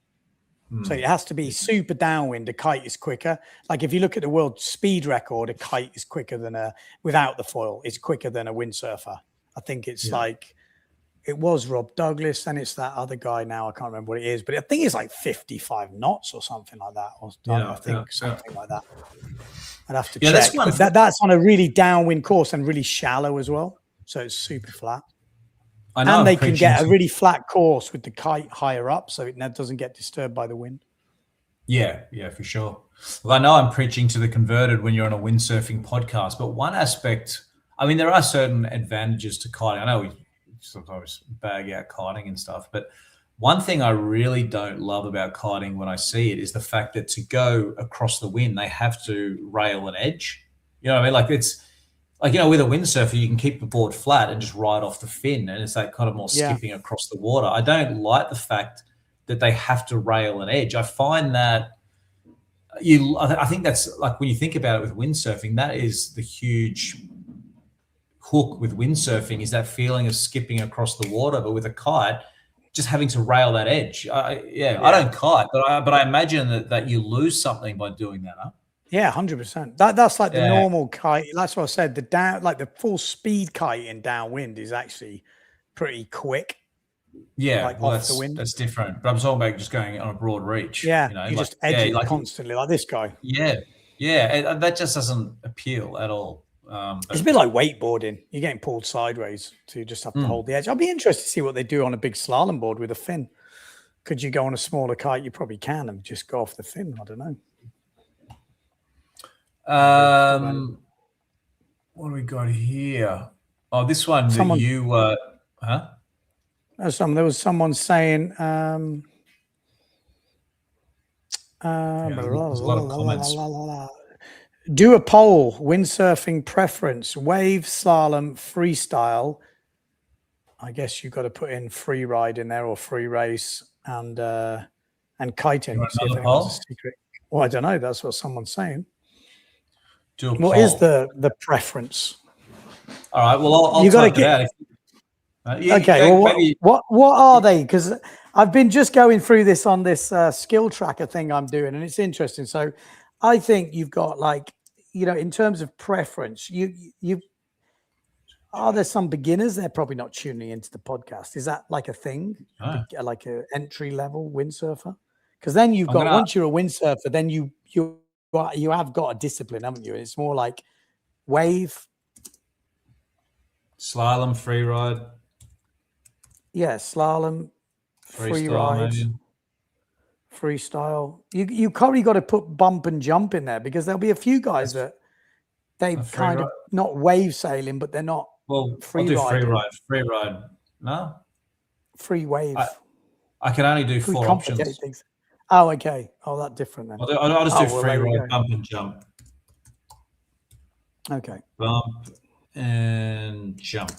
Speaker 3: So it has to be super downwind. A kite is quicker. Like if you look at the world speed record, a kite is quicker than without the foil. It's quicker than a windsurfer. I think it's like it was Rob Douglas, and it's that other guy now. I can't remember what it is, but I think it's like 55 knots or something like that. Something like that. I'd have to check. That's on a really downwind course and really shallow as well. So it's super flat.
Speaker 4: I know.
Speaker 3: And they can get a really flat course with the kite higher up so it doesn't get disturbed by the wind.
Speaker 4: Yeah, for sure. Well, I know I'm preaching to the converted when you're on a windsurfing podcast, but one aspect, I mean, there are certain advantages to kiting. I know we sometimes bag out kiting and stuff, but one thing I really don't love about kiting when I see it is the fact that to go across the wind, they have to rail an edge. You know what I mean? Like it's, like, with a windsurfer, you can keep the board flat and just ride off the fin, and it's that kind of more skipping across the water. I don't like the fact that they have to rail an edge. I find that I think that's like when you think about it with windsurfing, that is the huge hook with windsurfing is that feeling of skipping across the water, but with a kite, just having to rail that edge. I don't kite, but I imagine that you lose something by doing that, huh?
Speaker 3: Yeah, 100%. That's like the normal kite. That's what I said. The full speed kiting downwind is actually pretty quick.
Speaker 4: Yeah, like off the wind. That's different. But I'm talking about just going on a broad reach.
Speaker 3: Yeah, you just edge it constantly, like this guy.
Speaker 4: Yeah, that just doesn't appeal at all.
Speaker 3: It's a bit like wakeboarding. You're getting pulled sideways, so you just have to hold the edge. I'll be interested to see what they do on a big slalom board with a fin. Could you go on a smaller kite? You probably can and just go off the fin. I don't know.
Speaker 4: What do we got here? Oh, this one
Speaker 3: There was someone saying
Speaker 4: there's a lot of comments.
Speaker 3: Do a poll, windsurfing preference, wave, slalom, freestyle, I guess you've got to put in free ride in there or free race and kiting.
Speaker 4: You want
Speaker 3: See if
Speaker 4: another
Speaker 3: anyone's a
Speaker 4: poll?
Speaker 3: secret. Well, I don't know. That's what someone's saying.
Speaker 4: Do a
Speaker 3: What is
Speaker 4: poll.
Speaker 3: the preference?
Speaker 4: All right. Well, I'll
Speaker 3: You gotta
Speaker 4: type it out.
Speaker 3: Okay. Well, what are they? Because I've been just going through this on this skill tracker thing I'm doing, and it's interesting. So I think you've got like, in terms of preference, you are there some beginners? They're probably not tuning into the podcast. Is that like a thing?
Speaker 4: Oh.
Speaker 3: Like a entry level windsurfer? Because then you've got once you're a windsurfer, then you have got a discipline, haven't you? And it's more like wave,
Speaker 4: slalom, free ride.
Speaker 3: Yeah, slalom, free ride,
Speaker 4: maybe.
Speaker 3: freestyle. You probably got to put bump and jump in there because there'll be a few guys that they kind of not wave sailing, but they're not.
Speaker 4: Well, I'll do free ride. Free ride. No.
Speaker 3: Free wave.
Speaker 4: I can only do 4 options.
Speaker 3: Things. Oh, okay. Oh, that's different then.
Speaker 4: I'll just do free ride, bump and jump.
Speaker 3: Okay.
Speaker 4: Bump and jump.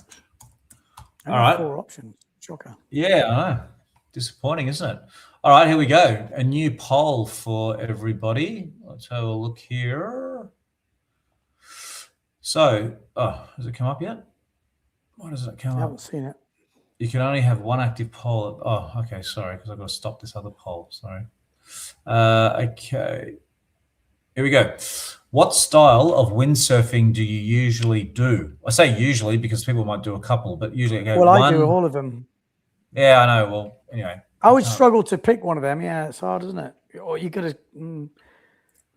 Speaker 3: All right. 4 options. Shocker.
Speaker 4: Yeah, I know. Disappointing, isn't it? All right, here we go. A new poll for everybody. Let's have a look here. So, has it come up yet? Why does it come up?
Speaker 3: I haven't seen it.
Speaker 4: You can only have 1 active poll. Oh, okay. Sorry, because I've got to stop this other poll. Sorry. Okay. Here we go. What style of windsurfing do you usually do? I say usually because people might do a couple, but usually
Speaker 3: I do all of them.
Speaker 4: Yeah, I know. Well, anyway.
Speaker 3: I would struggle to pick one of them. Yeah, it's hard, isn't it? Or you got to.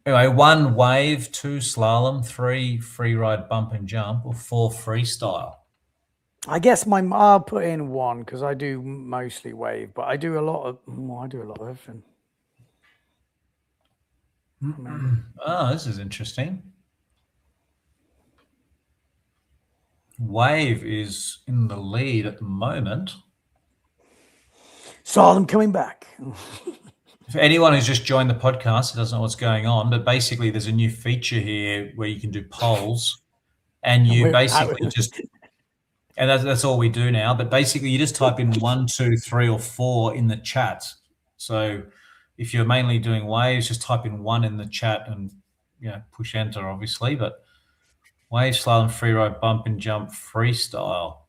Speaker 4: Anyway, 1 wave, 2 slalom, 3 free ride, bump and jump, or 4 freestyle.
Speaker 3: I guess I'll put in 1 because I do mostly wave, but I do a lot of everything.
Speaker 4: Oh, this is interesting. Wave is in the lead at the moment.
Speaker 3: Saw them coming back.
Speaker 4: For anyone who's just joined the podcast, doesn't know what's going on, but basically there's a new feature here where you can do polls, and you basically just, and that's all we do now. But basically, you just type in 1, 2, 3, or 4 in the chat. So if you're mainly doing waves, just type in 1 in the chat and push enter, obviously. But wave, slalom, free ride, bump and jump, freestyle.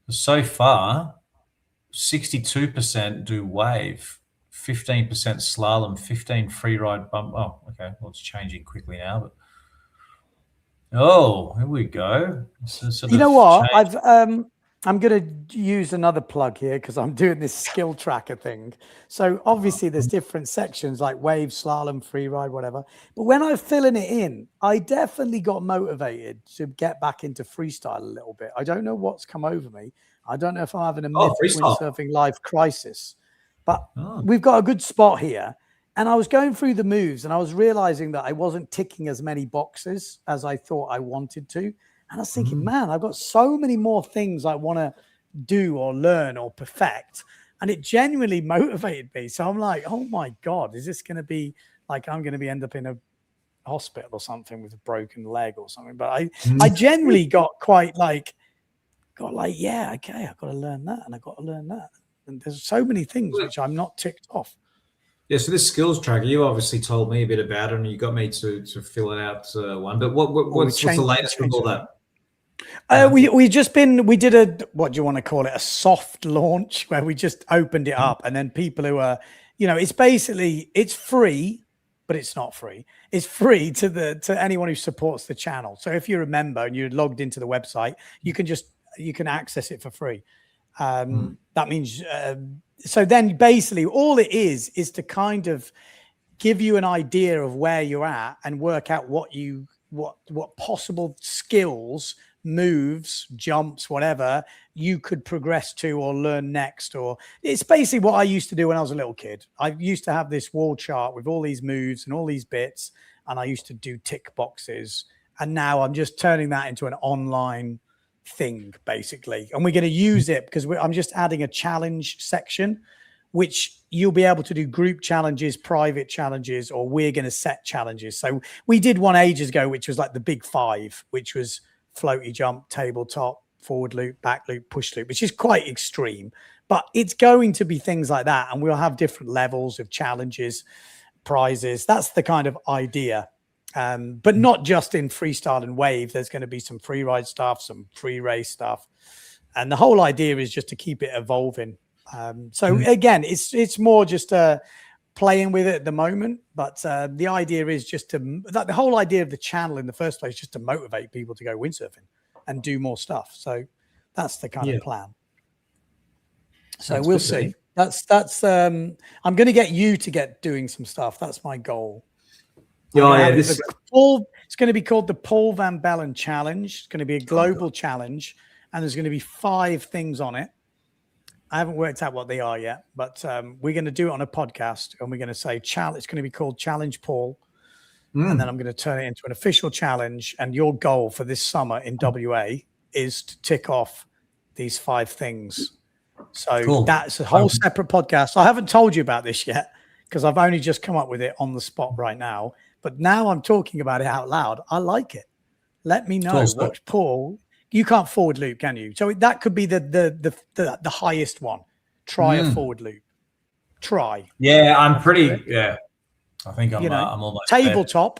Speaker 4: So far, 62% do wave, 15% slalom, 15 free ride, bump. Oh, okay. Well, it's changing quickly now, but here we go.
Speaker 3: You know what? I'm going to use another plug here because I'm doing this skill tracker thing. So obviously there's different sections like wave, slalom, free ride, whatever. But when I'm filling it in, I definitely got motivated to get back into freestyle a little bit. I don't know what's come over me. I don't know if I'm having a windsurfing life crisis, but we've got a good spot here. And I was going through the moves and I was realizing that I wasn't ticking as many boxes as I thought I wanted to. And I was thinking, man, I've got so many more things I want to do or learn or perfect. And it genuinely motivated me. So I'm like, oh my God, is this going to be like, I'm going to end up in a hospital or something with a broken leg or something. But I generally got yeah, okay, I've got to learn that and I've got to learn that. And there's so many things which I'm not ticked off.
Speaker 2: Yeah, so this skills tracker, you obviously told me a bit about it and you got me to fill it out one. But what's the latest with all that?
Speaker 3: We did a, what do you want to call it, a soft launch where we just opened it up, and then people who are, it's free, but it's not free. It's free to anyone who supports the channel. So if you're a member and you're logged into the website, you can access it for free. That means so then basically all it is to kind of give you an idea of where you're at and work out what possible skills, moves, jumps, whatever you could progress to or learn next. Or it's basically what I used to do when I was a little kid. I used to have this wall chart with all these moves and all these bits, and I used to do tick boxes. And now I'm just turning that into an online thing, basically. And we're going to use it because I'm just adding a challenge section, which you'll be able to do group challenges, private challenges, or we're going to set challenges. So we did one ages ago, which was like the big 5, which was floaty jump, tabletop, forward loop, back loop, push loop, which is quite extreme, but it's going to be things like that. And we'll have different levels of challenges, prizes. That's the kind of idea. But not just in freestyle and wave. There's going to be some free ride stuff, some free race stuff. And the whole idea is just to keep it evolving. So again, it's more just playing with it at the moment. But the idea is just the whole idea of the channel in the first place, just to motivate people to go windsurfing and do more stuff. So that's the kind of plan. So we'll see. That's I'm going to get you to get doing some stuff. That's my goal. It's going to be called the Paul Van Bellen Challenge. It's going to be a global challenge, and there's going to be 5 things on it. I haven't worked out what they are yet, but we're going to do it on a podcast, and we're going to say it's going to be called Challenge Paul, and then I'm going to turn it into an official challenge. And your goal for this summer in WA is to tick off these 5 things. So that's a whole separate podcast. I haven't told you about this yet because I've only just come up with it on the spot right now. But now I'm talking about it out loud. I like it. Let me know what Paul. You can't forward loop, can you? So that could be the highest one. Try a forward loop. Try.
Speaker 4: Yeah, I'm pretty. Yeah, I think I'm almost
Speaker 3: tabletop.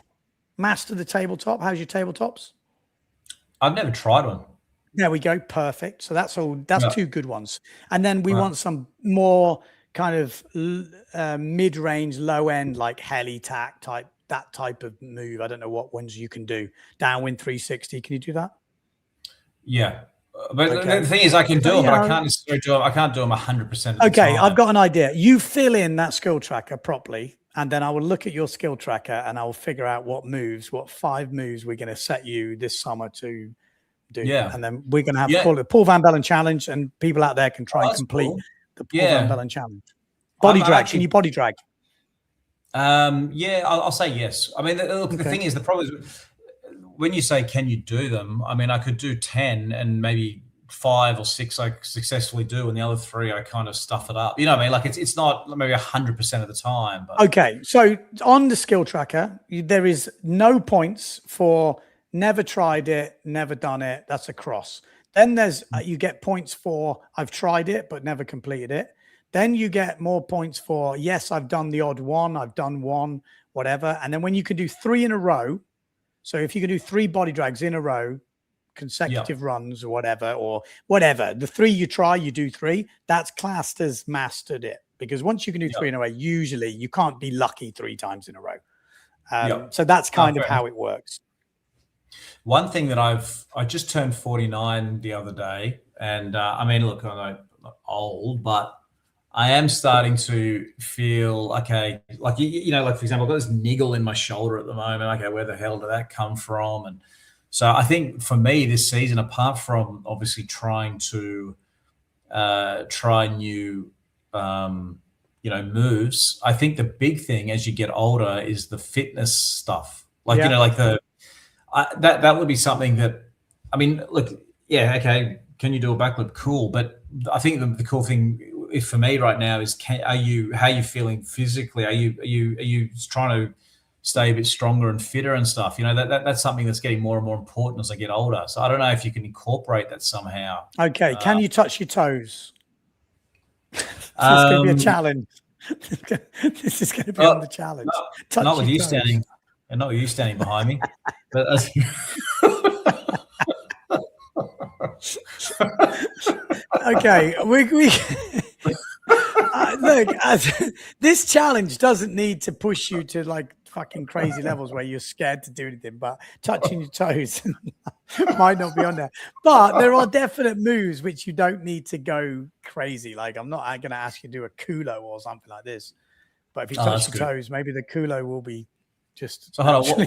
Speaker 3: Master the tabletop. How's your tabletops?
Speaker 4: I've never tried one.
Speaker 3: There we go. Perfect. So that's all. That's 2 good ones. And then we want some more kind of mid-range, low-end, like heli tack type. That type of move. I don't know what ones you can do. Downwind 360. Can you do that?
Speaker 4: Yeah. But the thing is, I can do them, but I can't necessarily do them. I can't do them 100%.
Speaker 3: Okay, I've got an idea. You fill in that skill tracker properly, and then I will look at your skill tracker and I will figure out what 5 moves we're going to set you this summer to do. Yeah. And then we're going to call it the Paul Van Bellen Challenge, and people out there can try and complete the Paul Van Bellen Challenge. Body drag. Can you body drag?
Speaker 4: I'll say yes. I mean, the thing is, the problem is when you say, can you do them? I mean, I could do 10 and maybe 5 or 6 I successfully do, and the other 3 I kind of stuff it up. You know what I mean? Like it's not maybe 100% of the time. But.
Speaker 3: Okay. So on the skill tracker, there is no points for never tried it, never done it. That's a cross. Then there's you get points for I've tried it, but never completed it. Then you get more points for, yes, I've done the odd one, I've done one, whatever. And then when you can do 3 in a row, so if you can do 3 body drags in a row, consecutive runs or whatever, the 3 you try, you do 3, that's classed as mastered it. Because once you can do 3 in a row, usually you can't be lucky 3 times in a row. So that's kind of how it works.
Speaker 4: One thing that I just turned 49 the other day. And I mean, look, I'm not old, but I am starting to feel, okay, like, like, for example, I've got this niggle in my shoulder at the moment. Okay, where the hell did that come from? And so I think for me this season, apart from obviously trying to try new, moves, I think the big thing as you get older is the fitness stuff. Like, that would be something that, I mean, look, okay, can you do a backflip? Cool. But I think the cool thing for me right now is how are you feeling physically? Are you trying to stay a bit stronger and fitter and stuff? That's something that's getting more and more important as I get older. So I don't know if you can incorporate that somehow.
Speaker 3: Okay, can you touch your toes? This is going to be a challenge. This is going to be on the challenge.
Speaker 4: Not with you standing, and not with you standing behind me. But
Speaker 3: okay, we look. This challenge doesn't need to push you to like fucking crazy levels where you're scared to do anything. But touching your toes might not be on there. But there are definite moves which you don't need to go crazy. Like I'm not going to ask you to do a culo or something like this. But if you touch your toes, maybe the culo will be just.
Speaker 4: So hold on,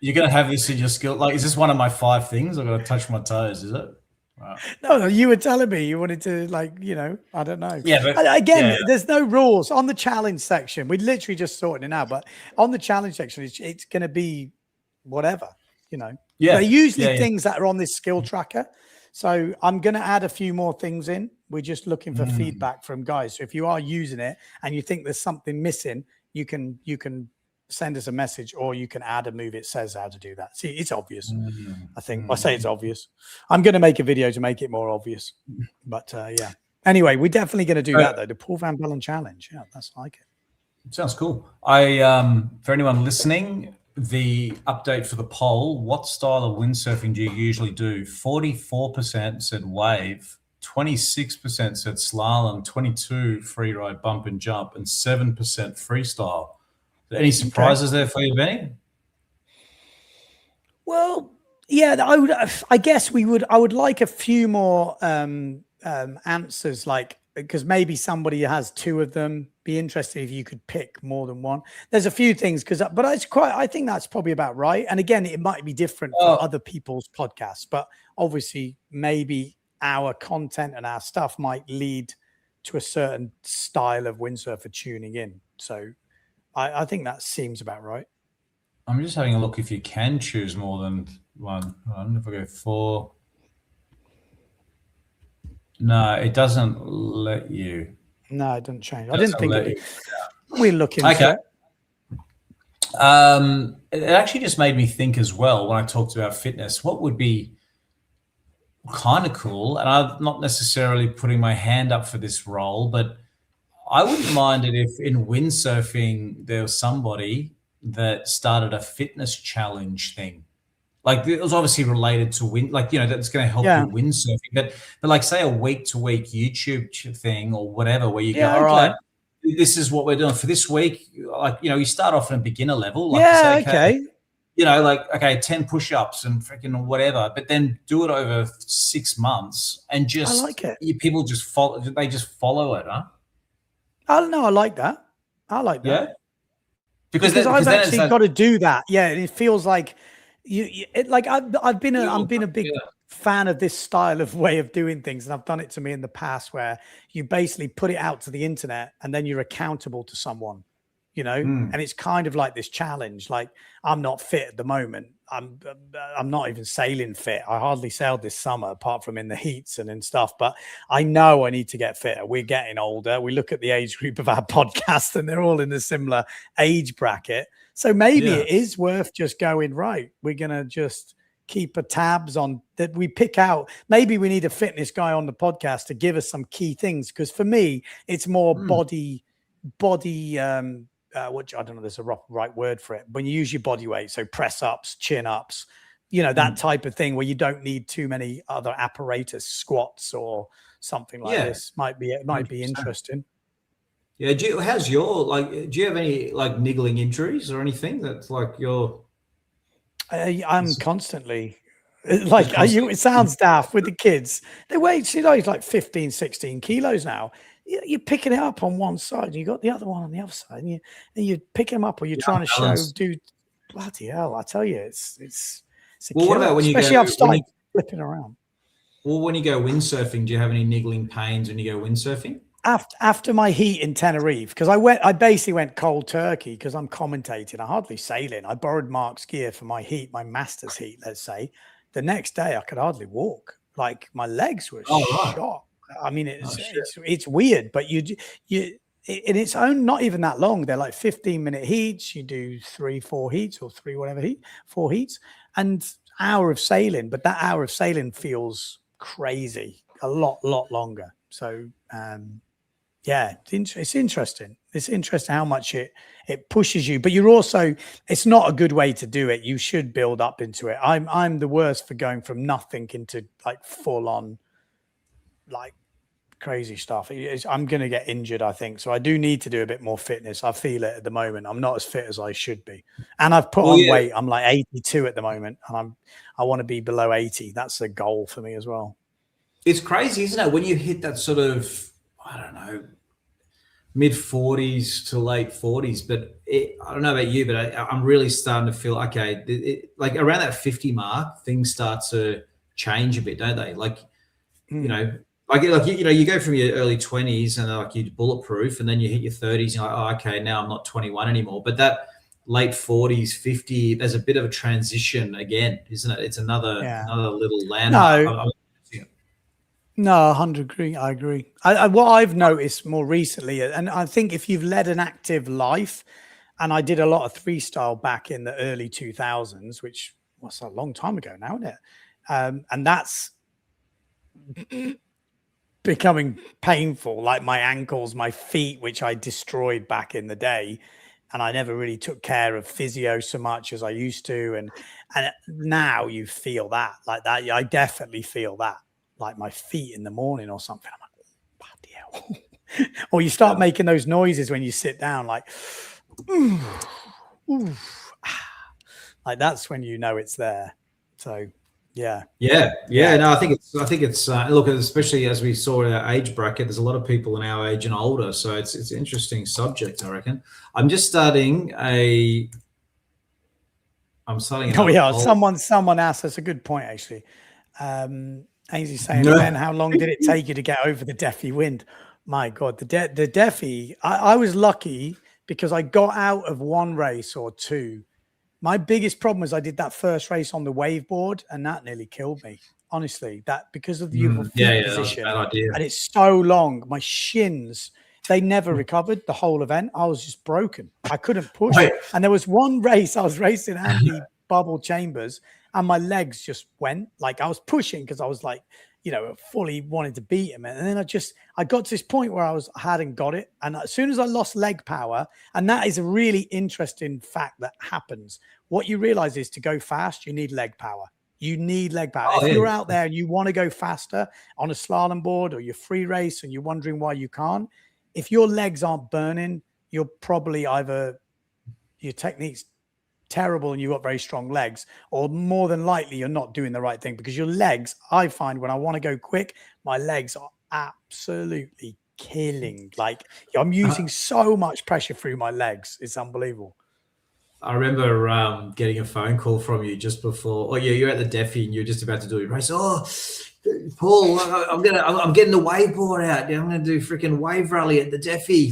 Speaker 4: you're going to have this in your skill. Like, is this one of my 5 things? I've got to touch my toes. Is it? Right.
Speaker 3: No, you were telling me you wanted to, like, I don't know.
Speaker 4: Yeah, but
Speaker 3: again, there's no rules on the challenge section. We literally just sorting it out, but on the challenge section, it's going to be whatever, Yeah, they're usually things that are on this skill tracker. So I'm going to add a few more things in. We're just looking for feedback from guys. So if you are using it and you think there's something missing, you can send us a message, or you can add a move. It says how to do that. See, it's obvious. I think I say it's obvious. I'm going to make a video to make it more obvious. But yeah. Anyway, we're definitely going to do that though. The Paul Van Bellen challenge. Yeah, that's like it.
Speaker 4: Sounds cool. For anyone listening, the update for the poll: what style of windsurfing do you usually do? 44% said wave, 26% said slalom, 22% free ride, bump and jump, and 7% freestyle. Any surprises there for you, Benny?
Speaker 3: Well, yeah, I guess I would like a few more answers, like, because maybe somebody has two of them. Be interested if you could pick more than one. There's a few things, but I think that's probably about right. And again, it might be different for other people's podcasts, but obviously maybe our content and our stuff might lead to a certain style of windsurfer tuning in. So I think that seems about right.
Speaker 4: I'm just having a look if you can choose more than one. If I go 4. No, it doesn't let you.
Speaker 3: No, it doesn't change. I didn't think it would. We're looking
Speaker 4: okay.
Speaker 3: it.
Speaker 4: It actually just made me think as well when I talked about fitness, what would be kind of cool, and I'm not necessarily putting my hand up for this role, but I wouldn't mind it if in windsurfing there was somebody that started a fitness challenge thing. Like, it was obviously related to wind, like, you know, that's going to help you windsurfing. But like, say a week-to-week YouTube thing or whatever, where you go, all right, this is what we're doing for this week. Like, you know, you start off at a beginner level. Like, say, okay. You know, like, okay, 10 push-ups and freaking whatever, but then do it over 6 months and just,
Speaker 3: I like it.
Speaker 4: People just follow, they just follow it, huh?
Speaker 3: I don't know. I like that. I like that.
Speaker 4: Yeah. Because
Speaker 3: I've actually got to do that. Yeah. And it feels like, I've been a big fan of this style of way of doing things, and I've done it to me in the past, where you basically put it out to the internet and then you're accountable to someone, you know. And it's kind of like this challenge. Like, I'm not fit at the moment. I'm not even sailing fit. I hardly sailed this summer, apart from in the heats and in stuff. But I know I need to get fitter. We're getting older. We look at the age group of our podcast, and they're all in a similar age bracket. So maybe it is worth just going, right, we're going to just keep a tabs on that. We pick out, maybe we need a fitness guy on the podcast to give us some key things. Because for me, it's more body, what, I don't know, there's a right word for it. When you use your body weight, so press ups, chin ups, you know, that type of thing, where you don't need too many other apparatus, squats or something like this. It might be interesting.
Speaker 2: Yeah. Do you have any like niggling injuries or anything that's like your?
Speaker 3: I'm constantly it sounds daft with the kids. They weigh, like 15, 16 kilos now. You're picking it up on one side and you got the other one on the other side, and you pick them up, or you're trying to show, dude, bloody hell, I tell you, it's
Speaker 2: well, what about when
Speaker 3: especially
Speaker 2: you go,
Speaker 3: I've started flipping around.
Speaker 2: Well, when you go windsurfing, do you have any niggling pains when you go windsurfing?
Speaker 3: After my heat in Tenerife, because I basically went cold turkey because I'm commentating. I hardly sailing. I borrowed Mark's gear for my heat, my master's heat, let's say. The next day I could hardly walk. Like, my legs were shot. I mean, it's weird, but you in its own, not even that long. They're like 15-minute heats. You do 3-4 heats or 4 heats, and hour of sailing. But that hour of sailing feels crazy, a lot longer. So yeah, it's interesting. It's interesting how much it pushes you, but you're also, it's not a good way to do it. You should build up into it. I'm the worst for going from nothing into like full on, like crazy stuff. I'm going to get injured, I think. So I do need to do a bit more fitness. I feel it at the moment. I'm not as fit as I should be. And I've put on weight. I'm like 82 at the moment, and I want to be below 80. That's a goal for me as well.
Speaker 2: It's crazy, isn't it? When you hit that sort of, I don't know, mid 40s to late 40s, but I don't know about you, but I'm really starting to feel, okay, like around that 50 mark, things start to change a bit, don't they? Like, you know, you go from your early 20s and like you're bulletproof, and then you hit your 30s and you're like, oh, okay, now I'm not 21 anymore. But that late 40s, 50, there's a bit of a transition again, isn't it? It's another little landmark.
Speaker 3: No, 100 I agree. What I've noticed more recently, and I think if you've led an active life, And I did a lot of three-style back in the early 2000s, which was a long time ago now, isn't it? And that's becoming painful, like my ankles, my feet, which I destroyed back in the day. And I never really took care of physio so much as I used to. And now you feel that, like that. I definitely feel that, like my feet in the morning or something. I'm like, oh, bloody hell. Or you start making those noises when you sit down, like, ooh, ooh, like that's when you know it's there. So, yeah.
Speaker 2: No, I think it's look, especially as we saw in our age bracket, there's a lot of people in our age and older, so it's an interesting subject, I reckon. I'm starting. Oh
Speaker 3: yeah, someone asked us a good point actually. Ainsley saying, Ben, how long did it take you to get over the Deafy wind? My God, the Deafy. I was lucky because I got out of one race or two. My biggest problem was I did that first race on the waveboard, and that nearly killed me. Honestly, that because of the position,
Speaker 2: that was a bad idea.
Speaker 3: And it's so long. My shins, they never recovered the whole event. I was just broken. I couldn't push.
Speaker 2: Right.
Speaker 3: And there was one race I was racing Andy Bubble Chambers, and my legs just went. Like I was pushing because I was like, fully wanted to beat him. And then I got to this point where I hadn't got it. And as soon as I lost leg power, and that is a really interesting fact that happens. What you realize is to go fast, you need leg power. You need leg power. If you're out there and you want to go faster on a slalom board or your free race and you're wondering why you can't, if your legs aren't burning, you're probably either your technique's terrible and you've got very strong legs, or more than likely you're not doing the right thing, because your legs, I find when I want to go quick, my legs are absolutely killing. Like I'm using so much pressure through my legs. It's unbelievable.
Speaker 2: I remember getting a phone call from you just before. You're at the Deafy and you're just about to do your race. Oh, Paul, I'm getting the waveboard out. I'm going to do freaking wave rally at the Deafy.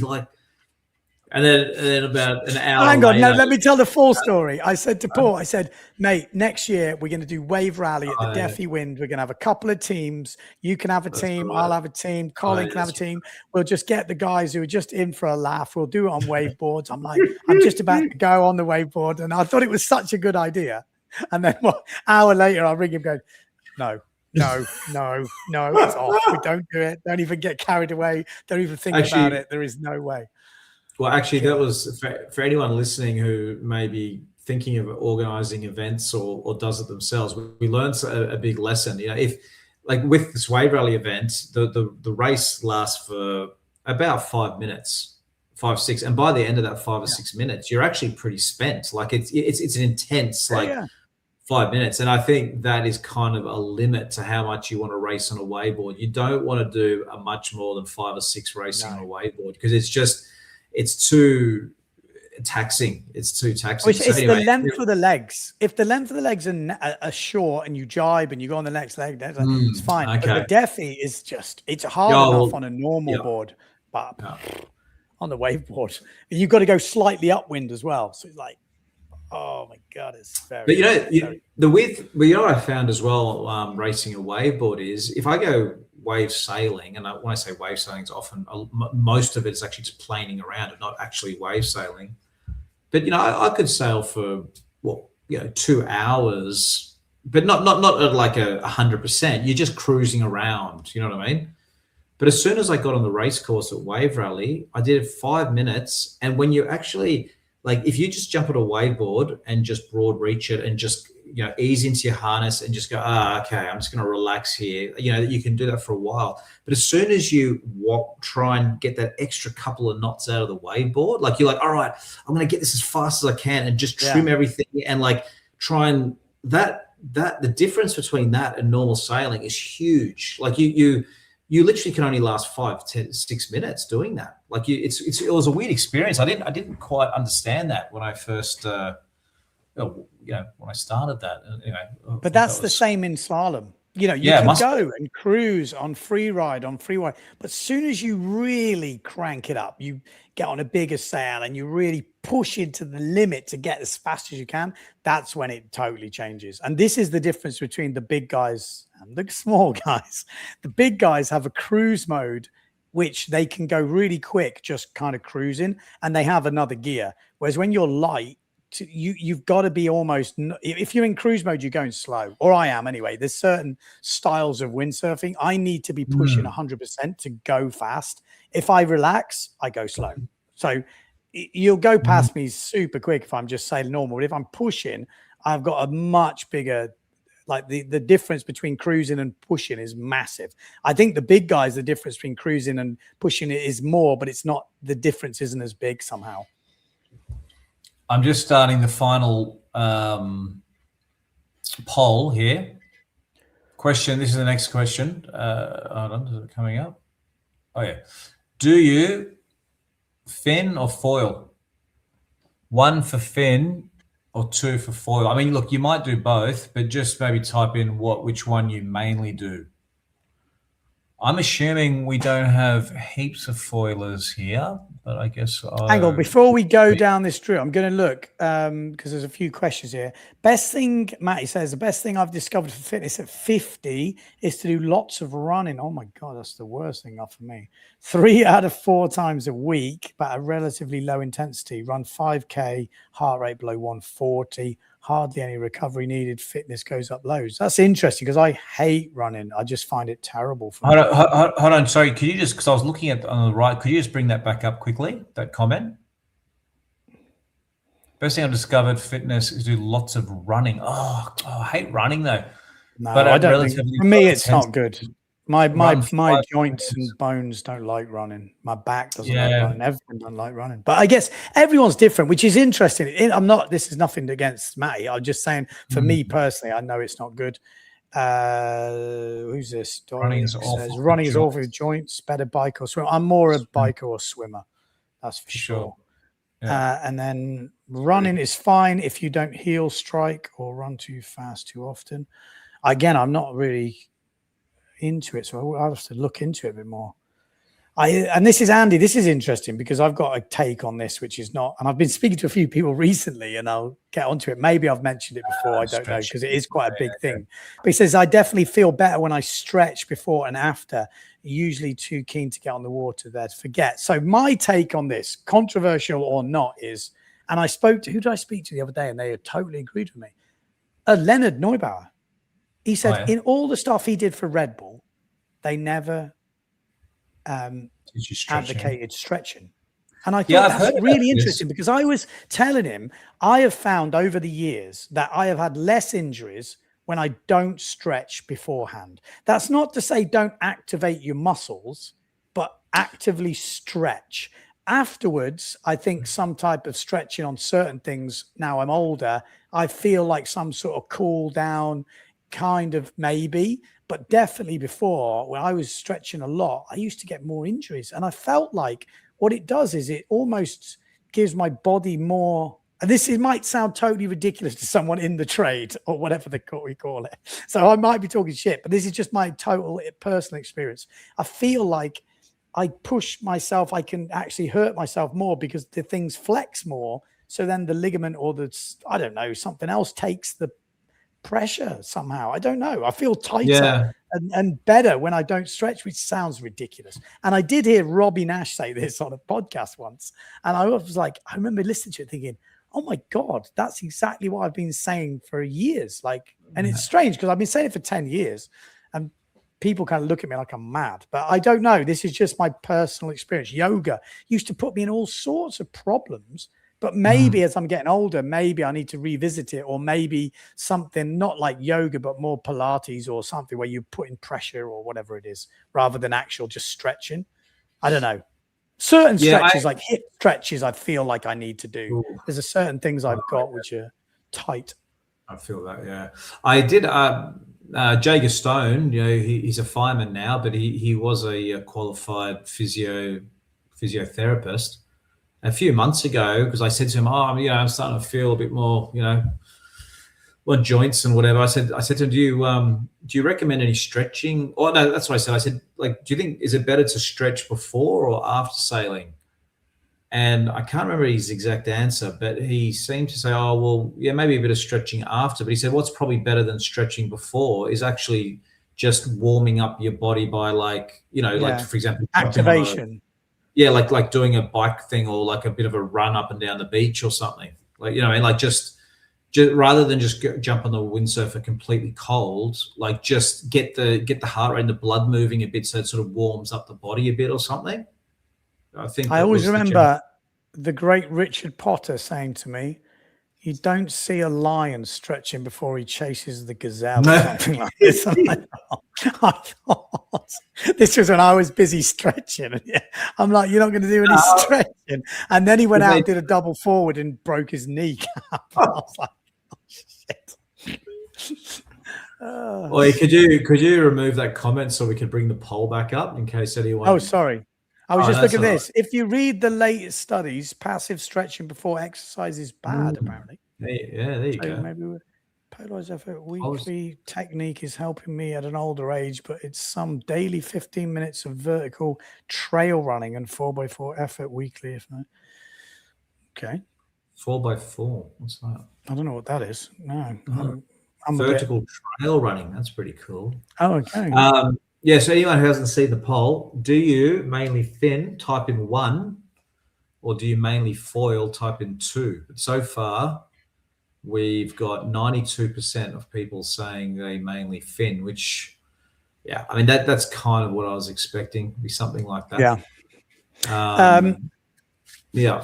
Speaker 2: And then about an hour
Speaker 3: Hang on,
Speaker 2: later,
Speaker 3: no, let me tell the full story. I said to Paul, I said, mate, next year we're going to do wave rally at the Deafy Wind. We're going to have a couple of teams. You can have a team. I'll have a team. Colin can have a team. We'll just get the guys who are just in for a laugh. We'll do it on waveboards. I'm like, I'm just about to go on the waveboard. And I thought it was such a good idea. And then an hour later, I'll ring him going, no, it's off. We don't do it. Don't even get carried away. Don't even think about it. There is no way.
Speaker 2: Well, actually, that was for anyone listening who may be thinking of organizing events or does it themselves. We learned a big lesson. If like with this wave rally event, the race lasts for about 5 minutes, 5-6, and by the end of that 5 or 6 minutes, you're actually pretty spent. Like it's an intense 5 minutes, and I think that is kind of a limit to how much you want to race on a waveboard. You don't want to do a much more than 5 or 6 racing on a waveboard, because it's too taxing. It's too taxing.
Speaker 3: It's the length of the legs. If the length of the legs are short and you jibe and you go on the next leg, it's fine. Okay. But the Deafy is it's hard enough on a normal board, but on the waveboard, you've got to go slightly upwind as well. So it's like, oh my God, it's very.
Speaker 2: But what I found as well, racing a waveboard is if I go wave sailing, and when I say wave sailing, it's often most of it is actually just planing around and not actually wave sailing. But I could sail for 2 hours, but not at like 100%. You're just cruising around. You know what I mean? But as soon as I got on the race course at Wave Rally, I did it 5 minutes, and when you actually if you just jump on a waveboard and just broad reach it and just ease into your harness and just go, okay, I'm just going to relax here. You can do that for a while. But as soon as you try and get that extra couple of knots out of the waveboard, you're like, all right, I'm going to get this as fast as I can and just trim everything and try and the difference between that and normal sailing is huge. You literally can only last 5, 10, 6 minutes doing that. It was a weird experience. I didn't quite understand that when I first when I started that,
Speaker 3: But that's the same in slalom. You can go and cruise on free ride, but as soon as you really crank it up, you get on a bigger sail and you really push into the limit to get as fast as you can, that's when it totally changes. And this is the difference between the big guys and the small guys. The big guys have a cruise mode which they can go really quick, just kind of cruising, and they have another gear. Whereas when you're light, you've got to be almost, if you're in cruise mode, you're going slow, or I am anyway. There's certain styles of windsurfing. I need to be pushing 100% to go fast. If I relax, I go slow. So you'll go past me super quick if I'm just sailing normal. But if I'm pushing, I've got a much bigger, like the difference between cruising and pushing is massive. I think the big guys, the difference between cruising and pushing it is more, but it's not, the difference isn't as big somehow.
Speaker 4: I'm just starting the final poll here. Question, this is the next question. Hold on, is it coming up? Oh, yeah. Do you fin or foil? 1 for fin or 2 for foil? I mean, look, you might do both, but just maybe type in which one you mainly do. I'm assuming we don't have heaps of foilers here, but I guess
Speaker 3: hang on, before we go down this route, I'm going to look because there's a few questions here. Best thing, Matty says, the best thing I've discovered for fitness at 50 is to do lots of running. Oh my God, that's the worst thing for me. 3 out of 4 times a week, but at relatively low intensity. Run 5K, heart rate below 140. Hardly any recovery needed. Fitness goes up loads. That's interesting because I hate running. I just find it terrible.
Speaker 4: Hold on. Sorry, could you just, because I was looking at on the right, could you just bring that back up quickly, that comment? Best thing I've discovered fitness is do lots of running. Oh, I hate running though.
Speaker 3: No, but I don't think, for me, it's not good. My joints and bones don't like running. My back doesn't like running. Everyone doesn't like running. But I guess everyone's different, which is interesting. This is nothing against Matty. I'm just saying, for me personally, I know it's not good. Who's this?
Speaker 4: Running is awful.
Speaker 3: Running is awful with joints. Better bike or swim. I'm more a biker or swimmer. That's for sure. Yeah. And then running is fine if you don't heel strike or run too fast too often. Again, I'm not really into it, so I'll have to look into it a bit more. And this is Andy. This is interesting because I've got a take on this, which is not, and I've been speaking to a few people recently, and I'll get onto it. Maybe I've mentioned it before. I don't know because it is quite a big thing. But he says I definitely feel better when I stretch before and after. Usually too keen to get on the water there to forget. So my take on this, controversial or not, is, and I spoke to, who did I speak to the other day, and they had totally agreed with me. Leonard Neubauer. He said in all the stuff he did for Red Bull, they never advocated stretching. And I thought that's really interesting because I was telling him, I have found over the years that I have had less injuries when I don't stretch beforehand. That's not to say don't activate your muscles, but actively stretch. Afterwards, I think some type of stretching on certain things, now I'm older, I feel like some sort of cool down, kind of maybe, but definitely before, when I was stretching a lot, I used to get more injuries. And I felt like what it does is it almost gives my body more, and might sound totally ridiculous to someone in the trade or whatever we call it. So I might be talking shit, but this is just my total personal experience. I feel like I push myself, I can actually hurt myself more because the things flex more. So then the ligament or I don't know, something else takes the pressure somehow. I don't know. I feel tighter and better when I don't stretch, which sounds ridiculous. And I did hear Robbie Nash say this on a podcast once. And I was like, I remember listening to it thinking, oh my God, that's exactly what I've been saying for years. Like, and it's strange because I've been saying it for 10 years and people kind of look at me like I'm mad, but I don't know. This is just my personal experience. Yoga used to put me in all sorts of problems. But maybe as I'm getting older, maybe I need to revisit it, or maybe something not like yoga, but more Pilates or something where you put in pressure or whatever it is, rather than actual just stretching. I don't know. Certain stretches, like hip stretches, I feel like I need to do. There's a certain things I've got which are tight.
Speaker 2: I feel that, yeah. I did, Jager Stone, he's a fireman now, but he was a qualified physiotherapist. A few months ago, because I said to him, I'm starting to feel a bit more, joints and whatever. I said to him, do you recommend any stretching? Oh no, that's what I said. I said, do you think, is it better to stretch before or after sailing? And I can't remember his exact answer, but he seemed to say, maybe a bit of stretching after. But he said, what's probably better than stretching before is actually just warming up your body by like, like for example,
Speaker 3: activation.
Speaker 2: Like doing a bike thing or like a bit of a run up and down the beach or something. Like, like just rather than just jump on the windsurfer completely cold, like just get the heart rate and the blood moving a bit so it sort of warms up the body a bit or something. I
Speaker 3: always remember the great Richard Potter saying to me, "You don't see a lion stretching before he chases the gazelle," or something like this. I thought this was when I was busy stretching. I'm like, "You're not going to do any stretching." And then he went out and did a double forward and broke his kneecap. I was like, "Oh shit."
Speaker 2: Well, could you remove that comment so we could bring the poll back up in case anyone?
Speaker 3: Oh, sorry. I was just looking at this. If you read the latest studies, passive stretching before exercise is bad, apparently.
Speaker 2: Yeah, there you go.
Speaker 3: Maybe polarized effort weekly technique is helping me at an older age, but it's some daily 15 minutes of vertical trail running and 4x4 effort weekly. If not, okay.
Speaker 2: 4x4. What's that?
Speaker 3: I don't know what that is. No, I'm
Speaker 2: vertical trail running. That's pretty cool.
Speaker 3: Oh, okay.
Speaker 2: Yeah, so anyone who hasn't seen the poll, do you mainly fin, type in 1, or do you mainly foil, type in 2? But so far, we've got 92% of people saying they mainly fin, which, I mean, that's kind of what I was expecting, be something like that.
Speaker 3: Yeah.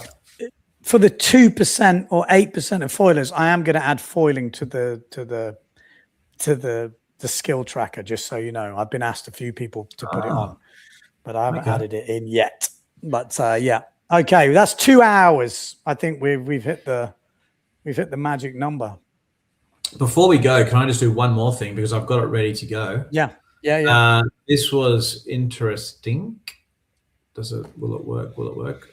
Speaker 3: For the 2% or 8% of foilers, I am going to add foiling to the skill tracker, just so you know. I've been asked a few people to put it on, but I haven't added it in yet. But okay, that's 2 hours. I think we've hit the magic number.
Speaker 2: Before we go, can I just do one more thing because I've got it ready to go?
Speaker 3: Yeah.
Speaker 2: This was interesting. Will it work?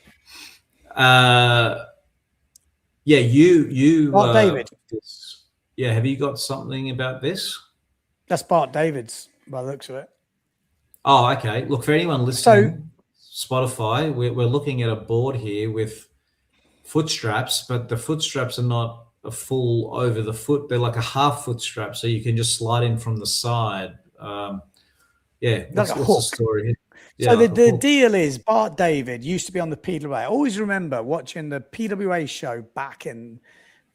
Speaker 2: You
Speaker 3: Bart David.
Speaker 2: Have you got something about this?
Speaker 3: That's Bart David's by the looks of it.
Speaker 2: Oh, okay. Look, for anyone listening, Spotify, we're looking at a board here with foot straps, but the foot straps are not a full over the foot. They're like a half foot strap, so you can just slide in from the side. What's the story here?
Speaker 3: So the deal is Bart David used to be on the PWA. I always remember watching the PWA show back in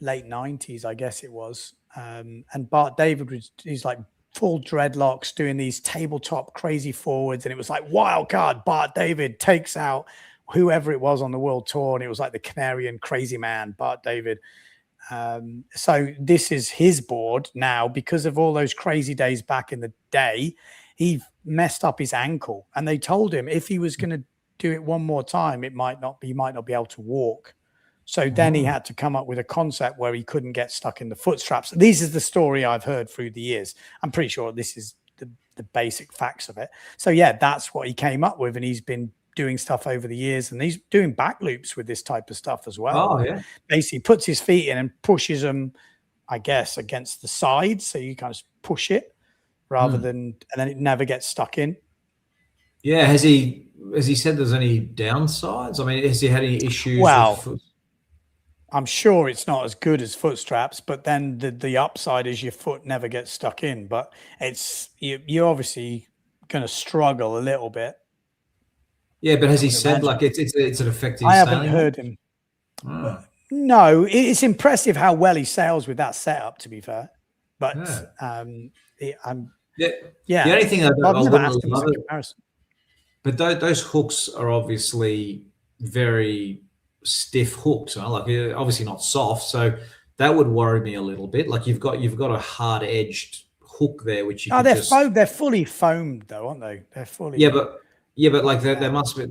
Speaker 3: late 90s, I guess it was. And Bart David he's like full dreadlocks doing these tabletop crazy forwards. And it was like wild card. Bart David takes out whoever it was on the world tour. And it was like the Canarian crazy man, Bart David. So this is his board now because of all those crazy days back in the day. He messed up his ankle, and they told him if he was going to do it one more time, he might not be able to walk. So then he had to come up with a concept where he couldn't get stuck in the foot straps. This is the story I've heard through the years. I'm pretty sure this is the basic facts of it. So that's what he came up with, and he's been doing stuff over the years, and he's doing back loops with this type of stuff as well.
Speaker 2: Oh yeah.
Speaker 3: Basically puts his feet in and pushes them, I guess, against the side. So you kind of push it rather than, and then it never gets stuck in.
Speaker 2: Yeah. Has he said there's any downsides? I mean, has he had any issues?
Speaker 3: Well, I'm sure it's not as good as foot straps, but then the upside is your foot never gets stuck in. But you're obviously going to struggle a little bit.
Speaker 2: Yeah, but has he said like it's an effective?
Speaker 3: I haven't heard him. No, it's impressive how well he sails with that setup, to be fair. But the
Speaker 2: only thing I wouldn't love it, but those hooks are obviously very stiff hooks, like obviously not soft, so that would worry me a little bit. Like you've got a hard edged hook there, which you
Speaker 3: they're fully foamed though, aren't they? They're fully
Speaker 2: but like there must be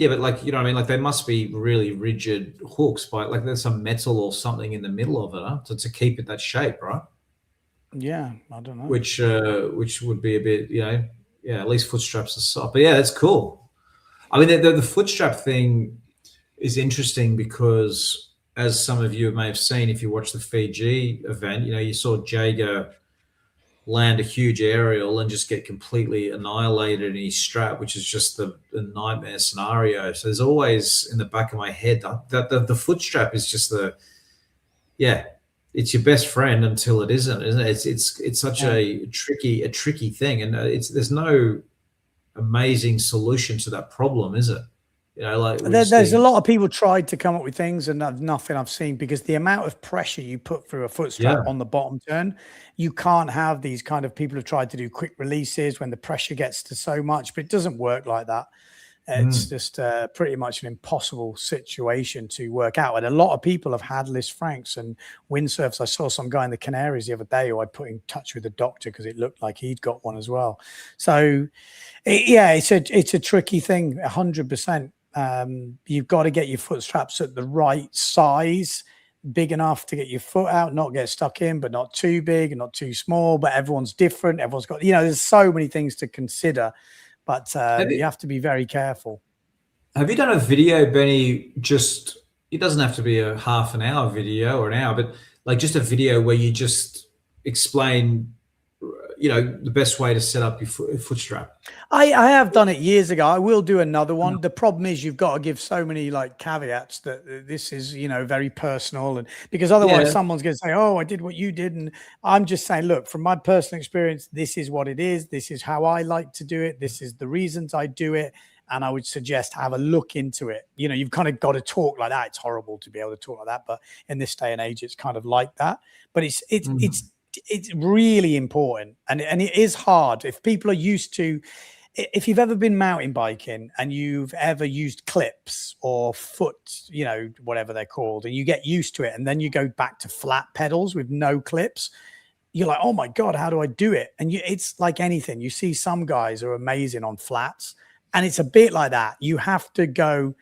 Speaker 2: but like, you know what I mean, like they must be really rigid hooks, but like there's some metal or something in the middle of it to keep it that shape, right?
Speaker 3: Yeah, I don't know.
Speaker 2: Which would be a bit, at least foot straps are soft. But that's cool. I mean, the foot strap thing is interesting because, as some of you may have seen, if you watch the Fiji event, you saw Jager land a huge aerial and just get completely annihilated in his strap, which is just a nightmare scenario. So there's always in the back of my head that the foot strap is just it's your best friend until it isn't it? It's such a tricky thing, and there's no amazing solution to that problem, is it? You know, like
Speaker 3: there's a lot of people tried to come up with things, and nothing I've seen, because the amount of pressure you put through a foot strap on the bottom turn, you can't have these kind of people who tried to do quick releases when the pressure gets to so much, but it doesn't work like that. It's just pretty much an impossible situation to work out. And a lot of people have had Liz Franks and windsurfs. I saw some guy in the Canaries the other day who I put in touch with the doctor because it looked like he'd got one as well. So, it's a tricky thing, 100%. You've got to get your foot straps at the right size, big enough to get your foot out, not get stuck in, but not too big and not too small. But everyone's different. Everyone's got, there's so many things to consider. But you have to be very careful.
Speaker 2: Have you done a video, Benny? It doesn't have to be a half an hour video or an hour, but like just a video where you just explain, the best way to set up your foot strap.
Speaker 3: I have done it years ago. I will do another one. The problem is you've got to give so many caveats that this is, very personal, and because otherwise someone's going to say, oh, I did what you did. And I'm just saying, look, from my personal experience, this is what it is. This is how I like to do it. This is the reasons I do it. And I would suggest have a look into it. You've kind of got to talk like that. It's horrible to be able to talk like that, but in this day and age, it's kind of like that. But it's really important, and it is hard. If people are used to, if you've ever been mountain biking and you've ever used clips or foot, whatever they're called, and you get used to it, and then you go back to flat pedals with no clips, you're like, oh my God, how do I do it? And it's like anything. You see some guys are amazing on flats, and it's a bit like that. You have to go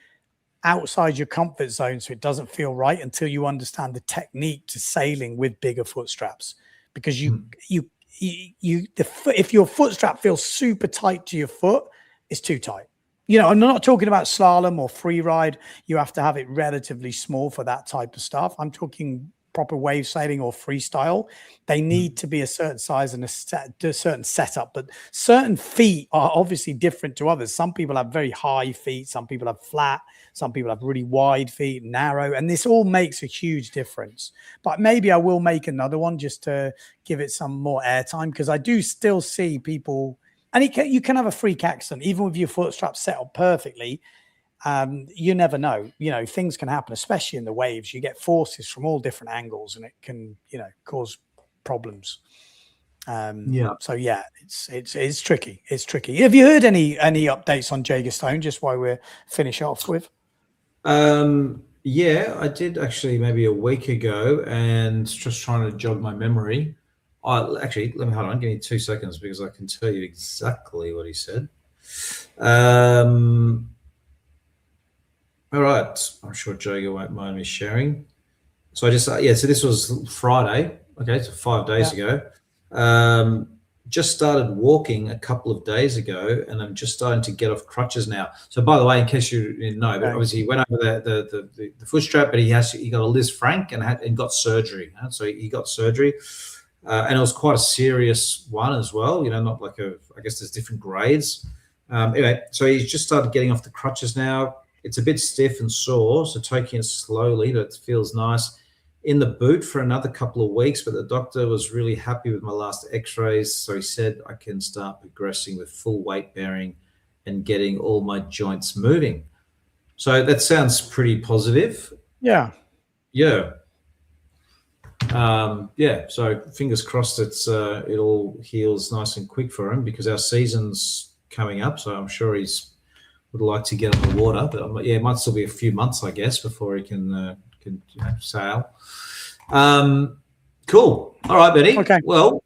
Speaker 3: outside your comfort zone so it doesn't feel right until you understand the technique to sailing with bigger foot straps. Because if your foot strap feels super tight to your foot, it's too tight. I'm not talking about slalom or free ride. You have to have it relatively small for that type of stuff. I'm talking proper wave sailing or freestyle. They need to be a certain size and a certain setup, but certain feet are obviously different to others. Some people have very high feet. Some people have flat. Some people have really wide feet, narrow, and this all makes a huge difference. But maybe I will make another one just to give it some more airtime, because I do still see people, and you can have a freak accident even with your foot strap set up perfectly. You never know, things can happen, especially in the waves. You get forces from all different angles, and it can, cause problems. So it's tricky. It's tricky. Have you heard any updates on Jaeger Stone, just while we're finish off with?
Speaker 2: I did actually maybe a week ago, and just trying to jog my memory. Actually, let me hold on. Give me 2 seconds, because I can tell you exactly what he said. All right. I'm sure Jaeger won't mind me sharing. So I just, so this was Friday. Okay. So 5 days ago. Just started walking a couple of days ago, and I'm just starting to get off crutches now. So by the way, in case you didn't know, but obviously he went over the foot strap, but he got a Liz Frank and got surgery. So he got surgery. And it was quite a serious one as well. Not like I guess there's different grades. Anyway, so he's just started getting off the crutches now. It's a bit stiff and sore, so taking it slowly, but it feels nice. In the boot for another couple of weeks, but the doctor was really happy with my last x-rays, so he said I can start progressing with full weight bearing and getting all my joints moving. So that sounds pretty positive.
Speaker 3: Yeah.
Speaker 2: So fingers crossed it all heals nice and quick for him, because our season's coming up, so I'm sure would like to get on the water, but it might still be a few months, I guess, before he can sail. Cool. All right, Benny. Okay. Well,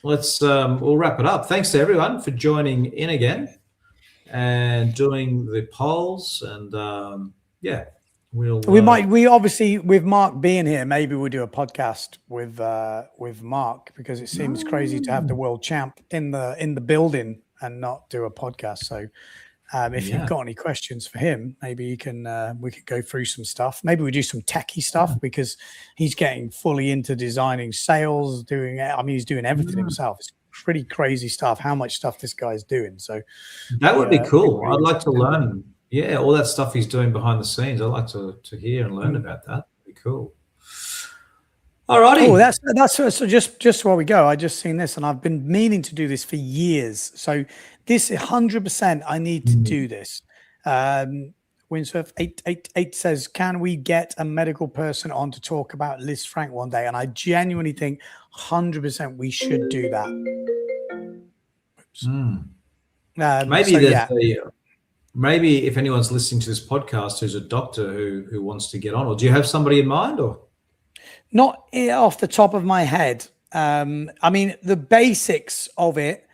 Speaker 2: let's we'll wrap it up. Thanks to everyone for joining in again and doing the polls, and
Speaker 3: we obviously, with Mark being here, maybe we'll do a podcast with Mark, because it seems crazy to have the world champ in the building and not do a podcast. So if you've got any questions for him, maybe we could go through some stuff. Maybe we do some techie stuff, because he's getting fully into designing sails, he's doing everything himself. It's pretty crazy stuff, how much stuff this guy's doing. So
Speaker 2: that would be cool. I'd like to learn. Yeah, all that stuff he's doing behind the scenes. I'd like to hear and learn about that. That'd be cool. All righty.
Speaker 3: Oh, that's so just while we go, I just seen this and I've been meaning to do this for years. So this 100%, I need to do this. Windsurf 888 says, can we get a medical person on to talk about Liz Frank one day? And I genuinely think 100% we should do that.
Speaker 2: Maybe if anyone's listening to this podcast who's a doctor who wants to get on, or do you have somebody in mind, or?
Speaker 3: Not off the top of my head. I mean, the basics of it,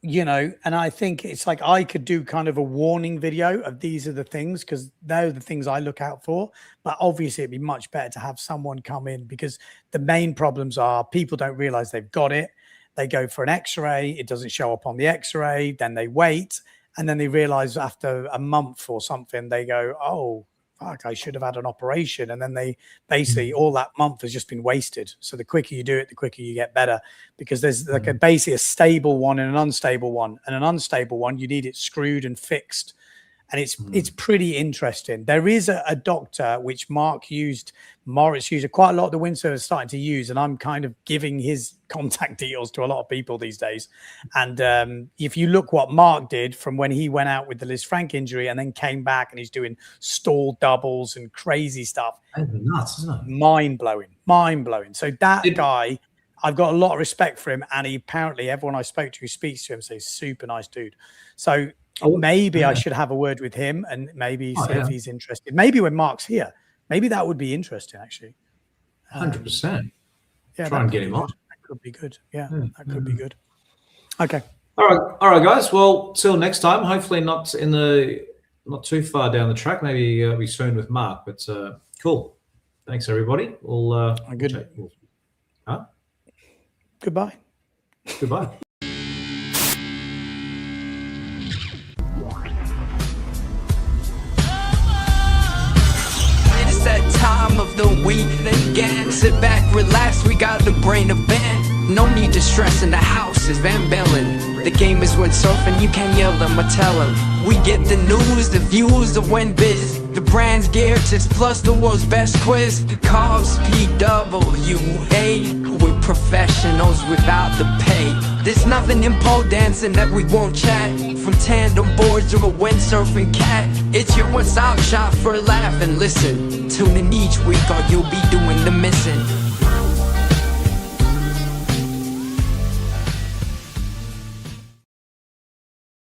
Speaker 3: you know, and I think it's like I could do kind of a warning video of these are the things, because they're the things I look out for. But obviously it'd be much better to have someone come in, because the main problems are people don't realize they've got it. They go for an x-ray. It doesn't show up on the x-ray. Then they wait. And then they realize after a month or something, they go, oh, fuck, I should have had an operation. And then they basically, all that month has just been wasted. So the quicker you do it, the quicker you get better, because there's like basically a stable one and an unstable one. And an unstable one, you need it screwed and fixed. And it's pretty interesting. There is a doctor which Morris used, quite a lot of the windsurfers are starting to use, and I'm kind of giving his contact details to a lot of people these days. And if you look what Mark did from when he went out with the Liz Frank injury and then came back, and he's doing stall doubles and crazy stuff.
Speaker 2: That's nuts, isn't it?
Speaker 3: Mind blowing. So that guy, I've got a lot of respect for him, and he apparently everyone I spoke to who speaks to him says super nice dude. So maybe I should have a word with him and maybe see if he's interested. Maybe when Mark's here, maybe that would be interesting, actually.
Speaker 2: 100%.
Speaker 3: Yeah,
Speaker 2: try and get him on.
Speaker 3: That could be good. Yeah, that could be good. Okay.
Speaker 2: All right, guys. Well, till next time. Hopefully not too far down the track. Maybe we soon with Mark. But cool. Thanks, everybody. We'll
Speaker 3: Goodbye.
Speaker 2: Goodbye.
Speaker 1: Time of the week again. Sit back, relax, we got the brain of Ben. No need to stress, in the house is Van Bellen. The game is windsurfing, you can't yell them or tell them. We get the news, the views, the win biz, the brands, gear, tips, plus the world's best quiz. The Cubs, PWA, we're professionals without the pay. There's nothing in pole dancing that we won't chat. From tandem boards to a windsurfing cat, it's your one-stop shop for a laugh and listen. Tune in each week or you'll be doing the missing.